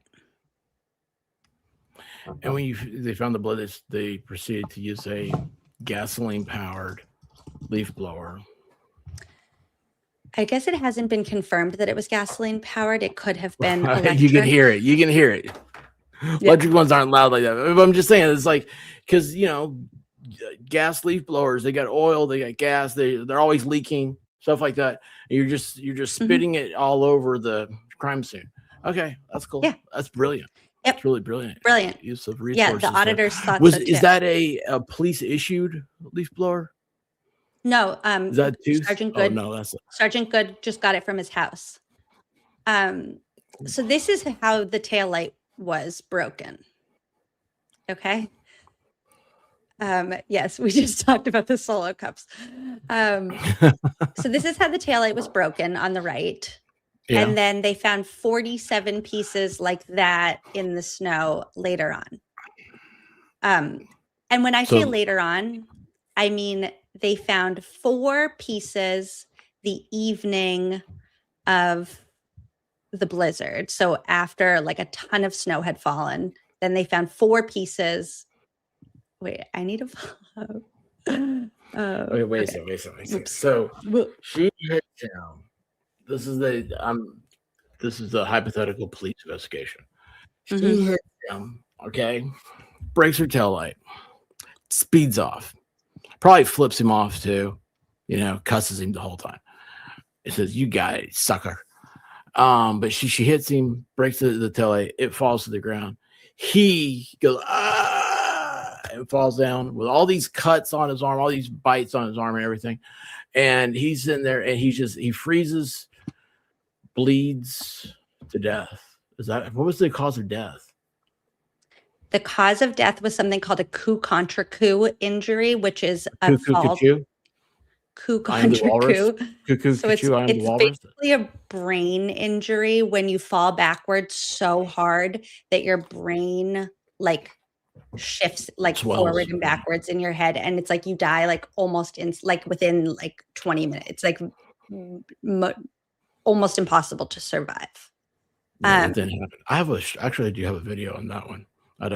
And when they found the blood, they proceeded to use a gasoline-powered leaf blower. I guess it hasn't been confirmed that it was gasoline powered. It could have been electric. You can hear it. You can hear it. Yeah. Electric ones aren't loud like that. But I'm just saying, it's like, because, gas leaf blowers, they got oil, they got gas, they're always leaking, stuff like that. And you're just spitting it all over the crime scene. Okay, that's cool. Yeah. That's brilliant. Yep. It's really brilliant. Brilliant. Use of resources. Yeah, the auditors thought so too. Is that a police issued leaf blower? No. Is that Sergeant Good? Oh, no, Sergeant Good just got it from his house. So this is how the taillight was broken. Okay. Yes, we just talked about the Solo cups. So this is how the taillight was broken on the right. Yeah. And then they found 47 pieces like that in the snow later on. And when I say later on, I mean they found 4 pieces the evening of the blizzard. So after like a ton of snow had fallen, then they found 4 pieces. Wait, I need to follow. Okay, wait a second. So she hit him. This is the hypothetical police investigation. She hits him, okay, breaks her tail light, speeds off, probably flips him off too, cusses him the whole time. It says, "You got it, sucker." But she hits him, breaks the tail light, it falls to the ground. He goes, and falls down with all these cuts on his arm, all these bites on his arm and everything. And he's in there and he freezes, bleeds to death. What was the cause of death? The cause of death was something called a coup contre coup injury, which is a fall. Coup contre coup. So it's basically a brain injury when you fall backwards so hard that your brain like shifts like forward and backwards in your head, and it's like you die like almost within like 20 minutes. It's like almost impossible to survive. That didn't happen. I do have a video on that one. I had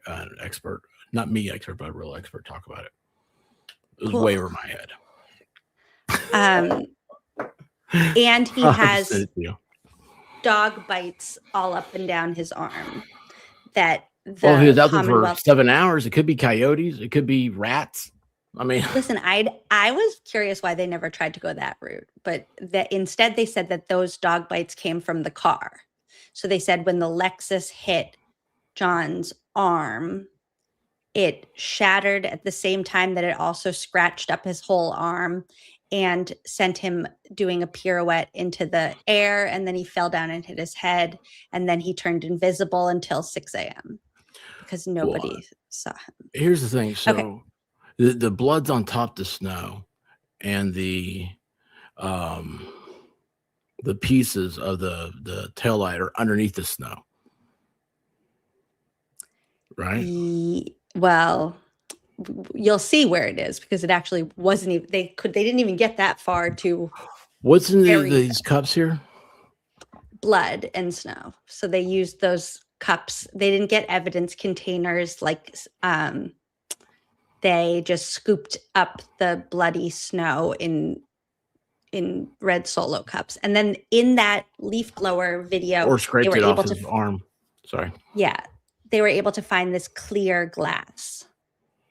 an expert, not me expert, but a real expert talk about it. It was way over my head. And he has dog bites all up and down his arm. Well, he was out there for 7 hours. It could be coyotes. It could be rats. I mean, listen, I was curious why they never tried to go that route, but that instead they said that those dog bites came from the car. So they said when the Lexus hit John's arm, it shattered at the same time that it also scratched up his whole arm and sent him doing a pirouette into the air. And then he fell down and hit his head. And then he turned invisible until 6 a.m. because nobody saw him. Here's the thing. So the blood's on top of the snow and the pieces of the taillight are underneath the snow. Right? Well, you'll see where it is because it actually wasn't even they didn't even get that far to what's in these cups here? Blood and snow. So they used those cups. They didn't get evidence containers like they just scooped up the bloody snow in red Solo cups. And then in that leaf blower video, or scraped it off his arm. Sorry. Yeah. They were able to find this clear glass.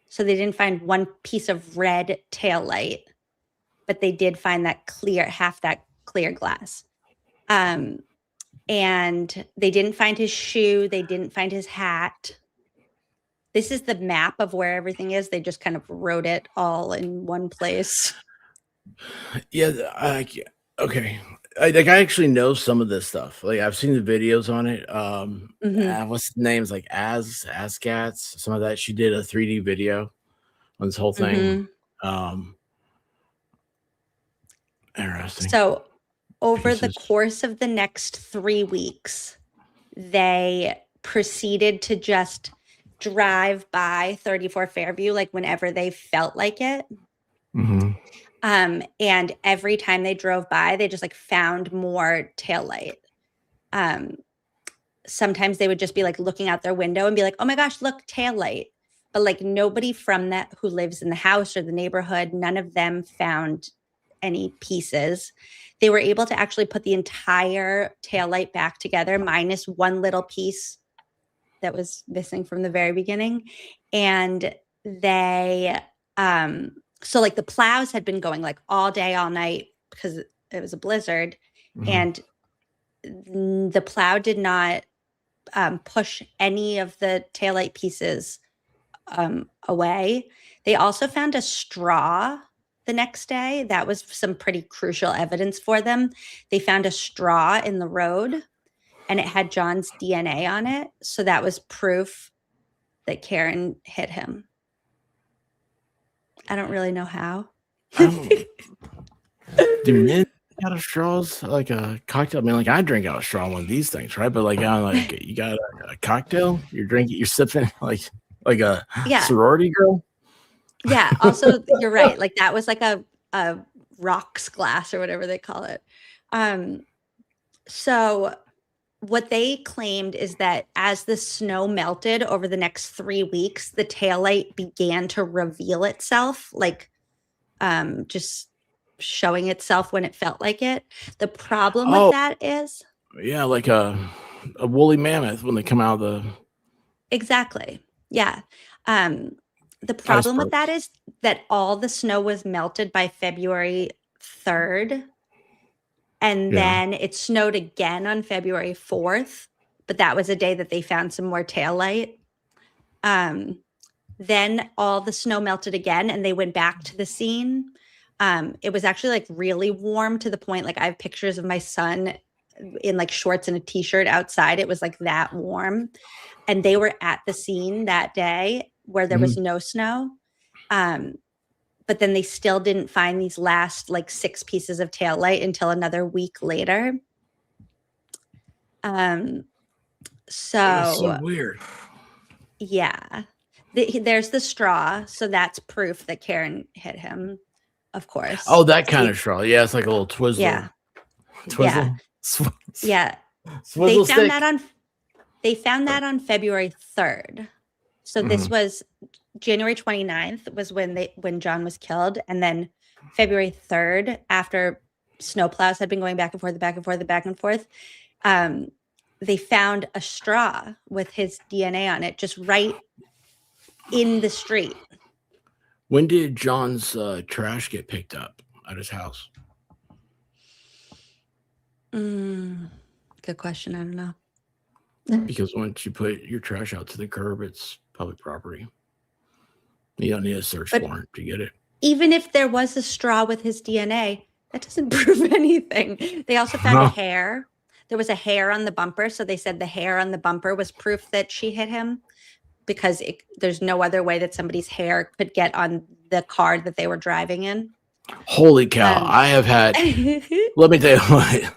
So they didn't find one piece of red taillight, but they did find half that clear glass. And they didn't find his shoe. They didn't find his hat. This is the map of where everything is. They just kind of wrote it all in one place. Yeah. Okay. I actually know some of this stuff. Like I've seen the videos on it. What's the names like Ascats, some of that. She did a 3D video on this whole thing. Interesting. So over the course of the next 3 weeks, they proceeded to just drive by 34 Fairview like whenever they felt like it. And every time they drove by, they just like found more taillight. Sometimes they would just be like looking out their window and be like, "Oh my gosh, look, taillight." But like nobody from that who lives in the house or the neighborhood, none of them found any pieces. They were able to actually put the entire taillight back together, minus one little piece that was missing from the very beginning. And they, so like the plows had been going like all day, all night because it was a blizzard, and the plow did not push any of the taillight pieces away. They also found a straw the next day. That was some pretty crucial evidence for them. They found a straw in the road and it had John's DNA on it. So that was proof that Karen hit him. I don't really know how. Do men out of straws, like a cocktail. I mean, like I drink out of straw one of these things, right? But like, you got a cocktail, you're drinking, you're sipping like a Yeah. sorority girl. Yeah. Also, you're right. Like that was like a rocks glass or whatever they call it. So what they claimed is that as the snow melted over the next 3 weeks, the taillight began to reveal itself, like just showing itself when it felt like it. The problem with that is Yeah, like a woolly mammoth when they come out of the. exactly. Yeah. The problem with that is that all the snow was melted by February 3rd. And then it snowed again on February 4th, but that was a day that they found some more taillight. Then all the snow melted again and they went back to the scene. It was actually like really warm to the point, like I have pictures of my son in like shorts and a t-shirt outside. It was like that warm. And they were at the scene that day where there was no snow. But then they still didn't find these last like 6 pieces of tail light until another week later. So weird. Yeah. There's the straw. So that's proof that Karen hit him, of course. Oh, that kind of straw. Yeah, it's like a little twizzler. Yeah. Twizzle. Yeah. Swizzle They found that on February 3rd. So this was January 29th was when John was killed. And then February 3rd, after snowplows had been going back and forth, they found a straw with his DNA on it, just right in the street. When did John's trash get picked up at his house? Good question. I don't know. Because once you put your trash out to the curb, it's public property. You don't need a search warrant to get it. Even if there was a straw with his DNA, that doesn't prove anything. They also found a hair. There was a hair on the bumper. So they said the hair on the bumper was proof that she hit him because there's no other way that somebody's hair could get on the car that they were driving in. Holy cow. I have had, let me tell you what.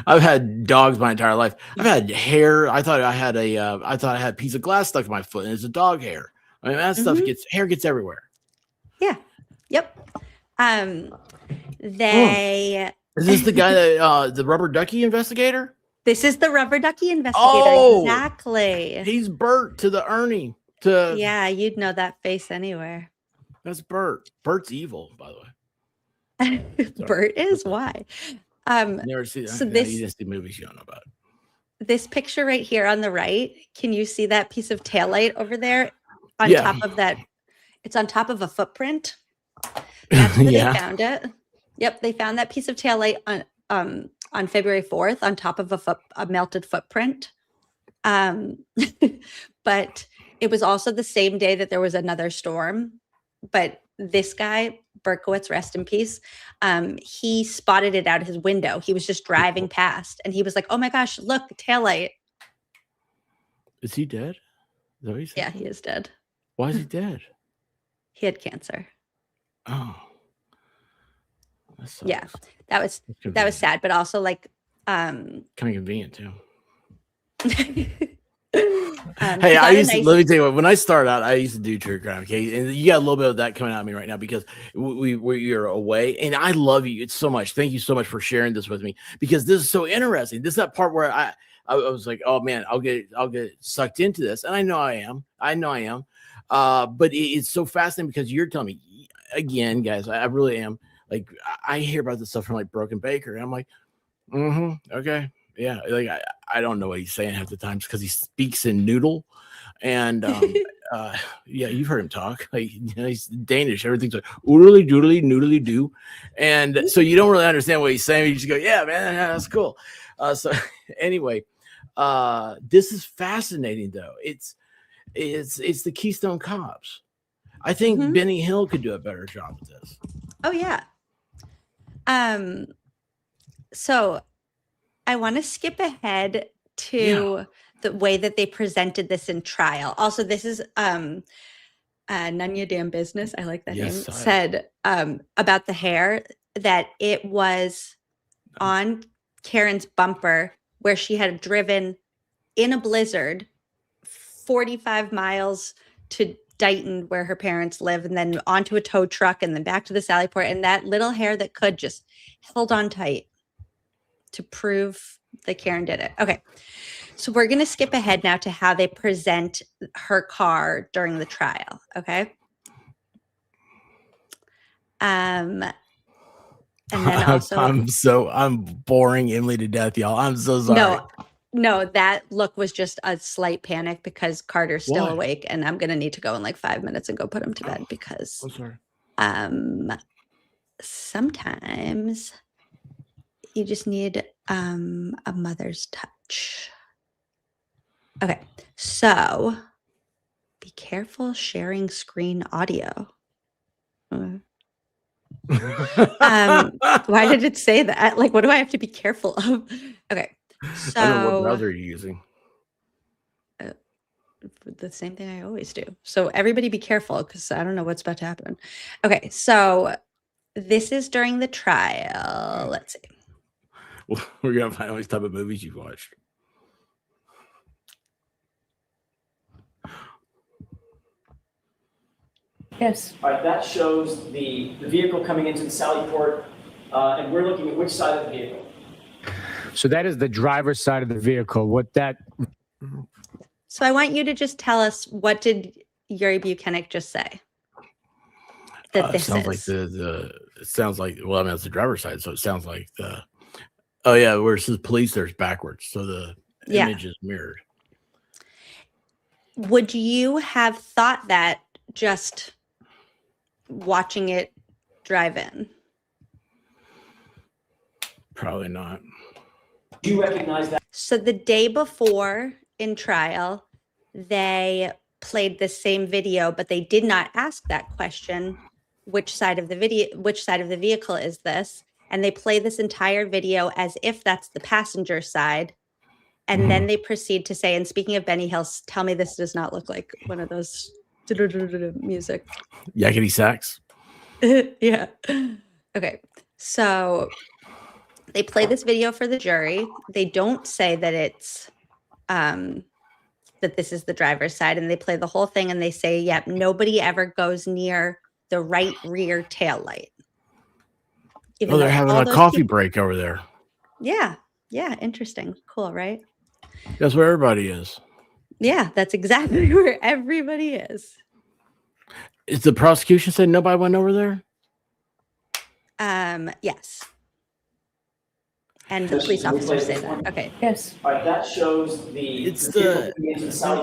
I've had dogs my entire life. I've had hair. I thought I had a piece of glass stuck in my foot, and it's a dog hair. I mean, that stuff hair gets everywhere. Yeah. Yep. Is this the guy that the rubber ducky investigator? This is the rubber ducky investigator. Oh, exactly. He's Bert to the Ernie. Yeah, you'd know that face anywhere. That's Bert. Bert's evil, by the way. Bert is why. Never see that. So you didn't see movies you don't know about. This picture right here on the right, can you see that piece of taillight over there on top of that? It's on top of a footprint. That's where they found it. Yep, they found that piece of taillight on February 4th on top of a melted footprint. But it was also the same day that there was another storm. But this guy, Berkowitz, rest in peace, he spotted it out his window. He was just driving past and he was like, oh my gosh, look, taillight. Is he dead? Is that what he said? Yeah, he is dead. Why is he dead? He had cancer. Oh. Yeah, that was sad, but also like kind of convenient too. Hey, let me tell you what, when I started out, I used to do true crime. Okay. And you got a little bit of that coming out of me right now because you're away and I love you so much. Thank you so much for sharing this with me because this is so interesting. This is that part where I was like, oh man, I'll get sucked into this. And I know I am. But it's so fascinating because you're telling me again, guys, I really am. Like I hear about this stuff from like Broken Baker and I'm like, okay. Yeah, like I don't know what he's saying half the times because he speaks in noodle, and yeah, you've heard him talk. Like he's Danish. Everything's like oodly doodly noodly doo, and so you don't really understand what he's saying. You just go, yeah, man, that's cool. So anyway, this is fascinating though. It's the Keystone Cops. I think Benny Hill could do a better job with this. Oh yeah. So I want to skip ahead to the way that they presented this in trial. Also, this is None Your Damn Business. I like that name. Said about the hair that it was on Karen's bumper where she had driven in a blizzard 45 miles to Dighton where her parents live, and then onto a tow truck, and then back to the Sallyport, and that little hair that could just held on tight to prove that Karen did it. Okay. So we're going to skip ahead now to how they present her car during the trial. Okay. And then also I'm boring Emily to death, y'all. I'm so sorry. No, that look was just a slight panic because Carter's still Why? awake, and I'm gonna need to go in like 5 minutes and go put him to bed because I'm sorry. Sometimes you just need a mother's touch. Okay, so be careful sharing screen audio. Why did it say that? Like, what do I have to be careful of? Okay, so I don't know what browser are you using. The same thing I always do. So everybody be careful because I don't know what's about to happen. Okay, so this is during the trial. Let's see. Well, we're gonna find all these type of movies you've watched. Yes. All right, that shows the vehicle coming into the Sallyport, and we're looking at which side of the vehicle? So that is the driver's side of the vehicle. What that... So I want you to just tell us, what did Yuri Buchanan just say? That this sounds is. like it sounds like, well, I mean, it's the driver's side, so it sounds like oh yeah, where it says police, there's backwards, so the image is mirrored. Would you have thought that just watching it drive in? Probably not. Do you recognize that? So the day before in trial, they played the same video, but they did not ask that question. Which side of the vehicle is this? And they play this entire video as if that's the passenger side. And then they proceed to say, and speaking of Benny Hill, tell me this does not look like one of those music. Yakety sax. Yeah. Okay. So they play this video for the jury. They don't say that it's that this is the driver's side, and they play the whole thing, and they say, yep, nobody ever goes near the right rear tail light. Oh, they're having a coffee break over there. Yeah. Yeah. Interesting. Cool, right? That's where everybody is. Yeah, that's exactly where everybody is. Is the prosecution saying nobody went over there? Yes. And the police officers say that. Okay. Yes. All right, that shows they're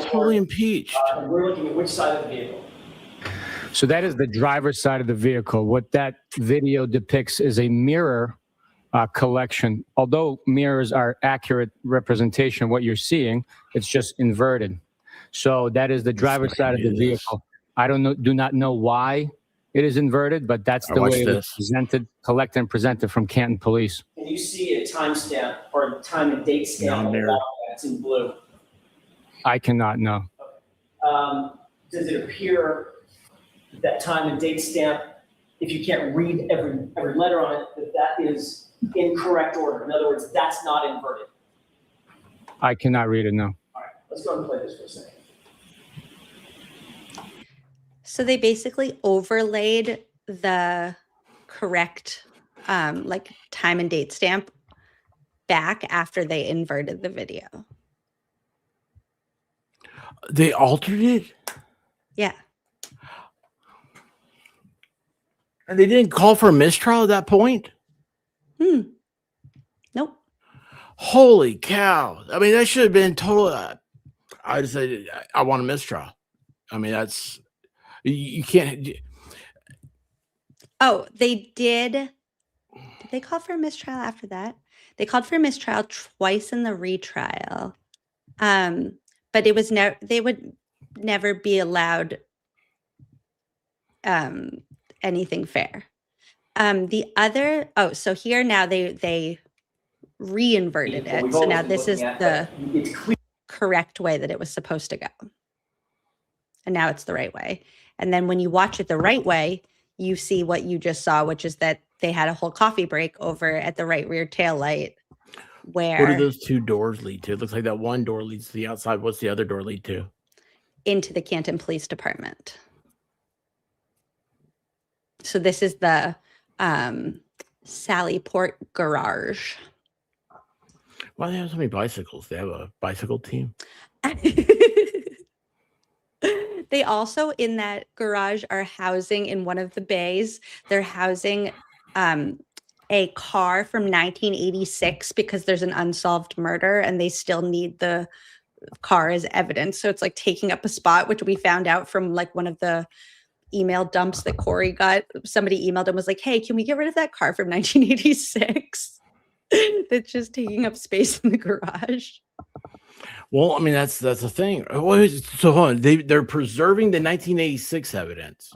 totally impeached. And we're looking at which side of the vehicle? So that is the driver's side of the vehicle. What that video depicts is a mirror collection. Although mirrors are accurate representation of what you're seeing, it's just inverted. So that is the driver's side of the vehicle. I do not know why it is inverted, but that's the way it was presented, collected and presented from Canton Police. Can you see a timestamp or a time and date stamp that's in blue? I cannot know. Does it appear that time and date stamp, if you can't read every letter on it, that is in correct order? In other words, that's not inverted. I cannot read it, no. All right, let's go and play this for a second. So they basically overlaid the correct like time and date stamp back after they inverted the video. They altered it? Yeah. And they didn't call for a mistrial at that point? Nope. Holy cow. I mean, that should have been total. I just said, I want a mistrial. I mean, that's, you can't. Oh, they did. Did they call for a mistrial after that? They called for a mistrial twice in the retrial. But it was never, they would never be allowed anything fair. The other, so here now they re-inverted it. So now this is the correct way that it was supposed to go. And now it's the right way. And then when you watch it the right way, you see what you just saw, which is that they had a whole coffee break over at the right rear tail light. Where? What do those two doors lead to? It looks like that one door leads to the outside. What's the other door lead to? Into the Canton Police Department. So this is the Sally Port Garage. Why do they have so many bicycles? They have a bicycle team. They also, in that garage, are housing in one of the bays. They're housing a car from 1986 because there's an unsolved murder and they still need the car as evidence. So it's like taking up a spot, which we found out from like one of the email dumps that Corey got. Somebody emailed him, was like, hey, can we get rid of that car from 1986 that's just taking up space in the garage? Well, I mean, that's the thing. So hold on, they're preserving the 1986 evidence,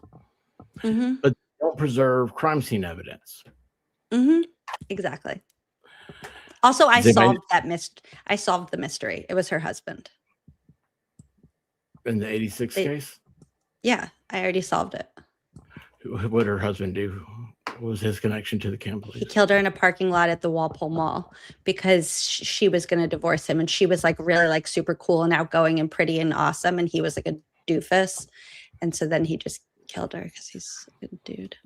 Mm-hmm. but they don't preserve crime scene evidence. Mm-hmm. Exactly. Also, I solved the mystery. It was her husband. In the 86 case? Yeah, I already solved it. What did her husband do? What was his connection to the Camp Police? He killed her in a parking lot at the Walpole Mall because she was going to divorce him, and she was like really like super cool and outgoing and pretty and awesome, and he was like a doofus, and so then he just killed her because he's a good dude.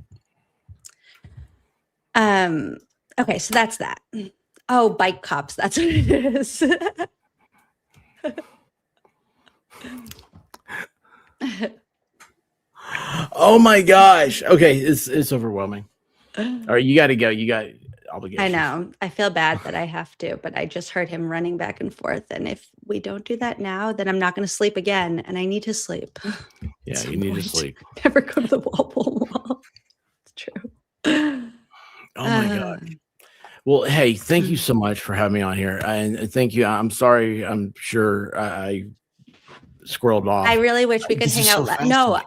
Okay, so that's that. Oh, bike cops, that's what it is. Oh my gosh. Okay, it's overwhelming. All right, you got to go. You got obligations. I know. I feel bad that I have to, but I just heard him running back and forth. And if we don't do that now, then I'm not going to sleep again. And I need to sleep. Yeah, you need to sleep. Never go to the Walpole Mall. It's true. Oh my God. Well, hey, thank you so much for having me on here. And thank you. I'm sorry. I'm sure I squirreled off. I really wish we could This hang is so out. No,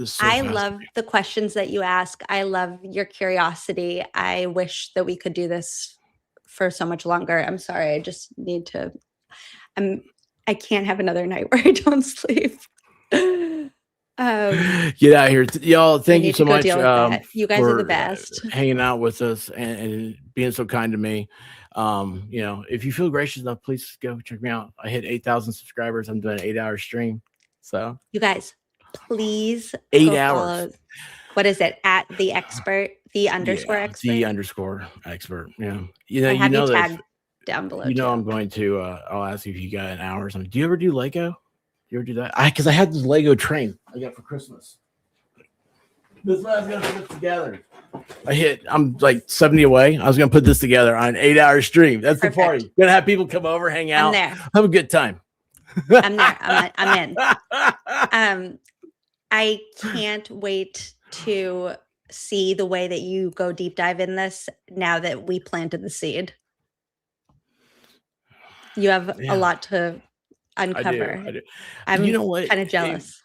so I love the questions that you ask. I love your curiosity. I wish that we could do this for so much longer. I'm sorry. I just need to. I can't have another night where I don't sleep. Get out of here, y'all. Thank you so much. You guys are the best. Hanging out with us and being so kind to me. You know, if you feel gracious enough, please go check me out. I hit 8,000 subscribers. I'm doing an 8-hour stream. So you guys, please 8 hours. What is it? At the expert, the underscore expert, the underscore expert. Yeah, you know, I have you know you that. tagged down below. You know, I'm going to. I'll ask you if you got an hour or something. Do you ever do Lego? You ever do that? Because I had this Lego train I got for Christmas. This is what I was gonna put together. I'm like 70 away. I was gonna put this together on an 8-hour stream. That's Perfect. the party. Gonna have people come over, hang out, I'm there. have a good time. I'm there. I'm in. I can't wait to see the way that you go deep dive in this now that we planted the seed. You have a lot to uncover. I do. I'm you know what? kind of jealous.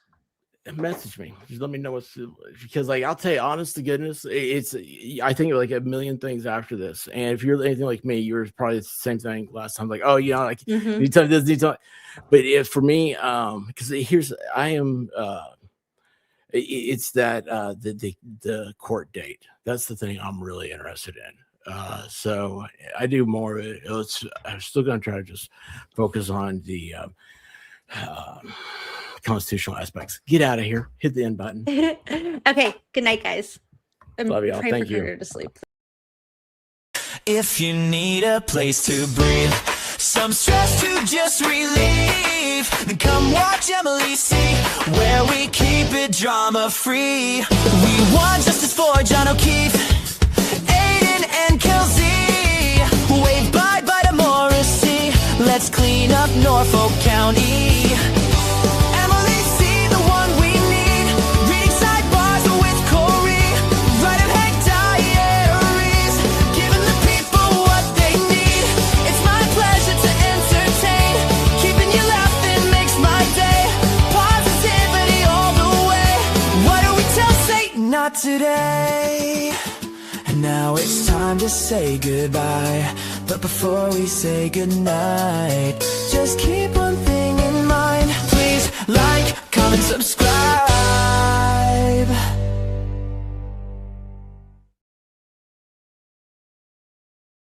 Message me. Just let me know what's, because like I'll tell you, honest to goodness, it's I think like a million things after this. And if you're anything like me, you were probably the same thing last time. Like, oh, you know, like Mhm. you tell me this, you tell. But if for me, because I am. It's that the court date. That's the thing I'm really interested in. So I do more of it. I'm still going to try to just focus on the constitutional aspects. Get out of here. Hit the end button. Okay. Good night, guys. Love y'all. Pray Thank for you. Carter to sleep. If you need a place to breathe, some stress to just relieve, then come watch Emily C, where we keep it drama free. We want justice for John O'Keefe, Aiden and Kelsey, waved bye bye to Morrissey. Let's clean up Norfolk County. Emily C, the one we need, reading sidebars with Corey, writing Hank diaries, giving the people what they need. It's my pleasure to entertain, keeping you laughing makes my day. Positivity all the way. What do we tell Satan? Not today. And now it's time to say goodbye. But before we say goodnight, just keep on thinking.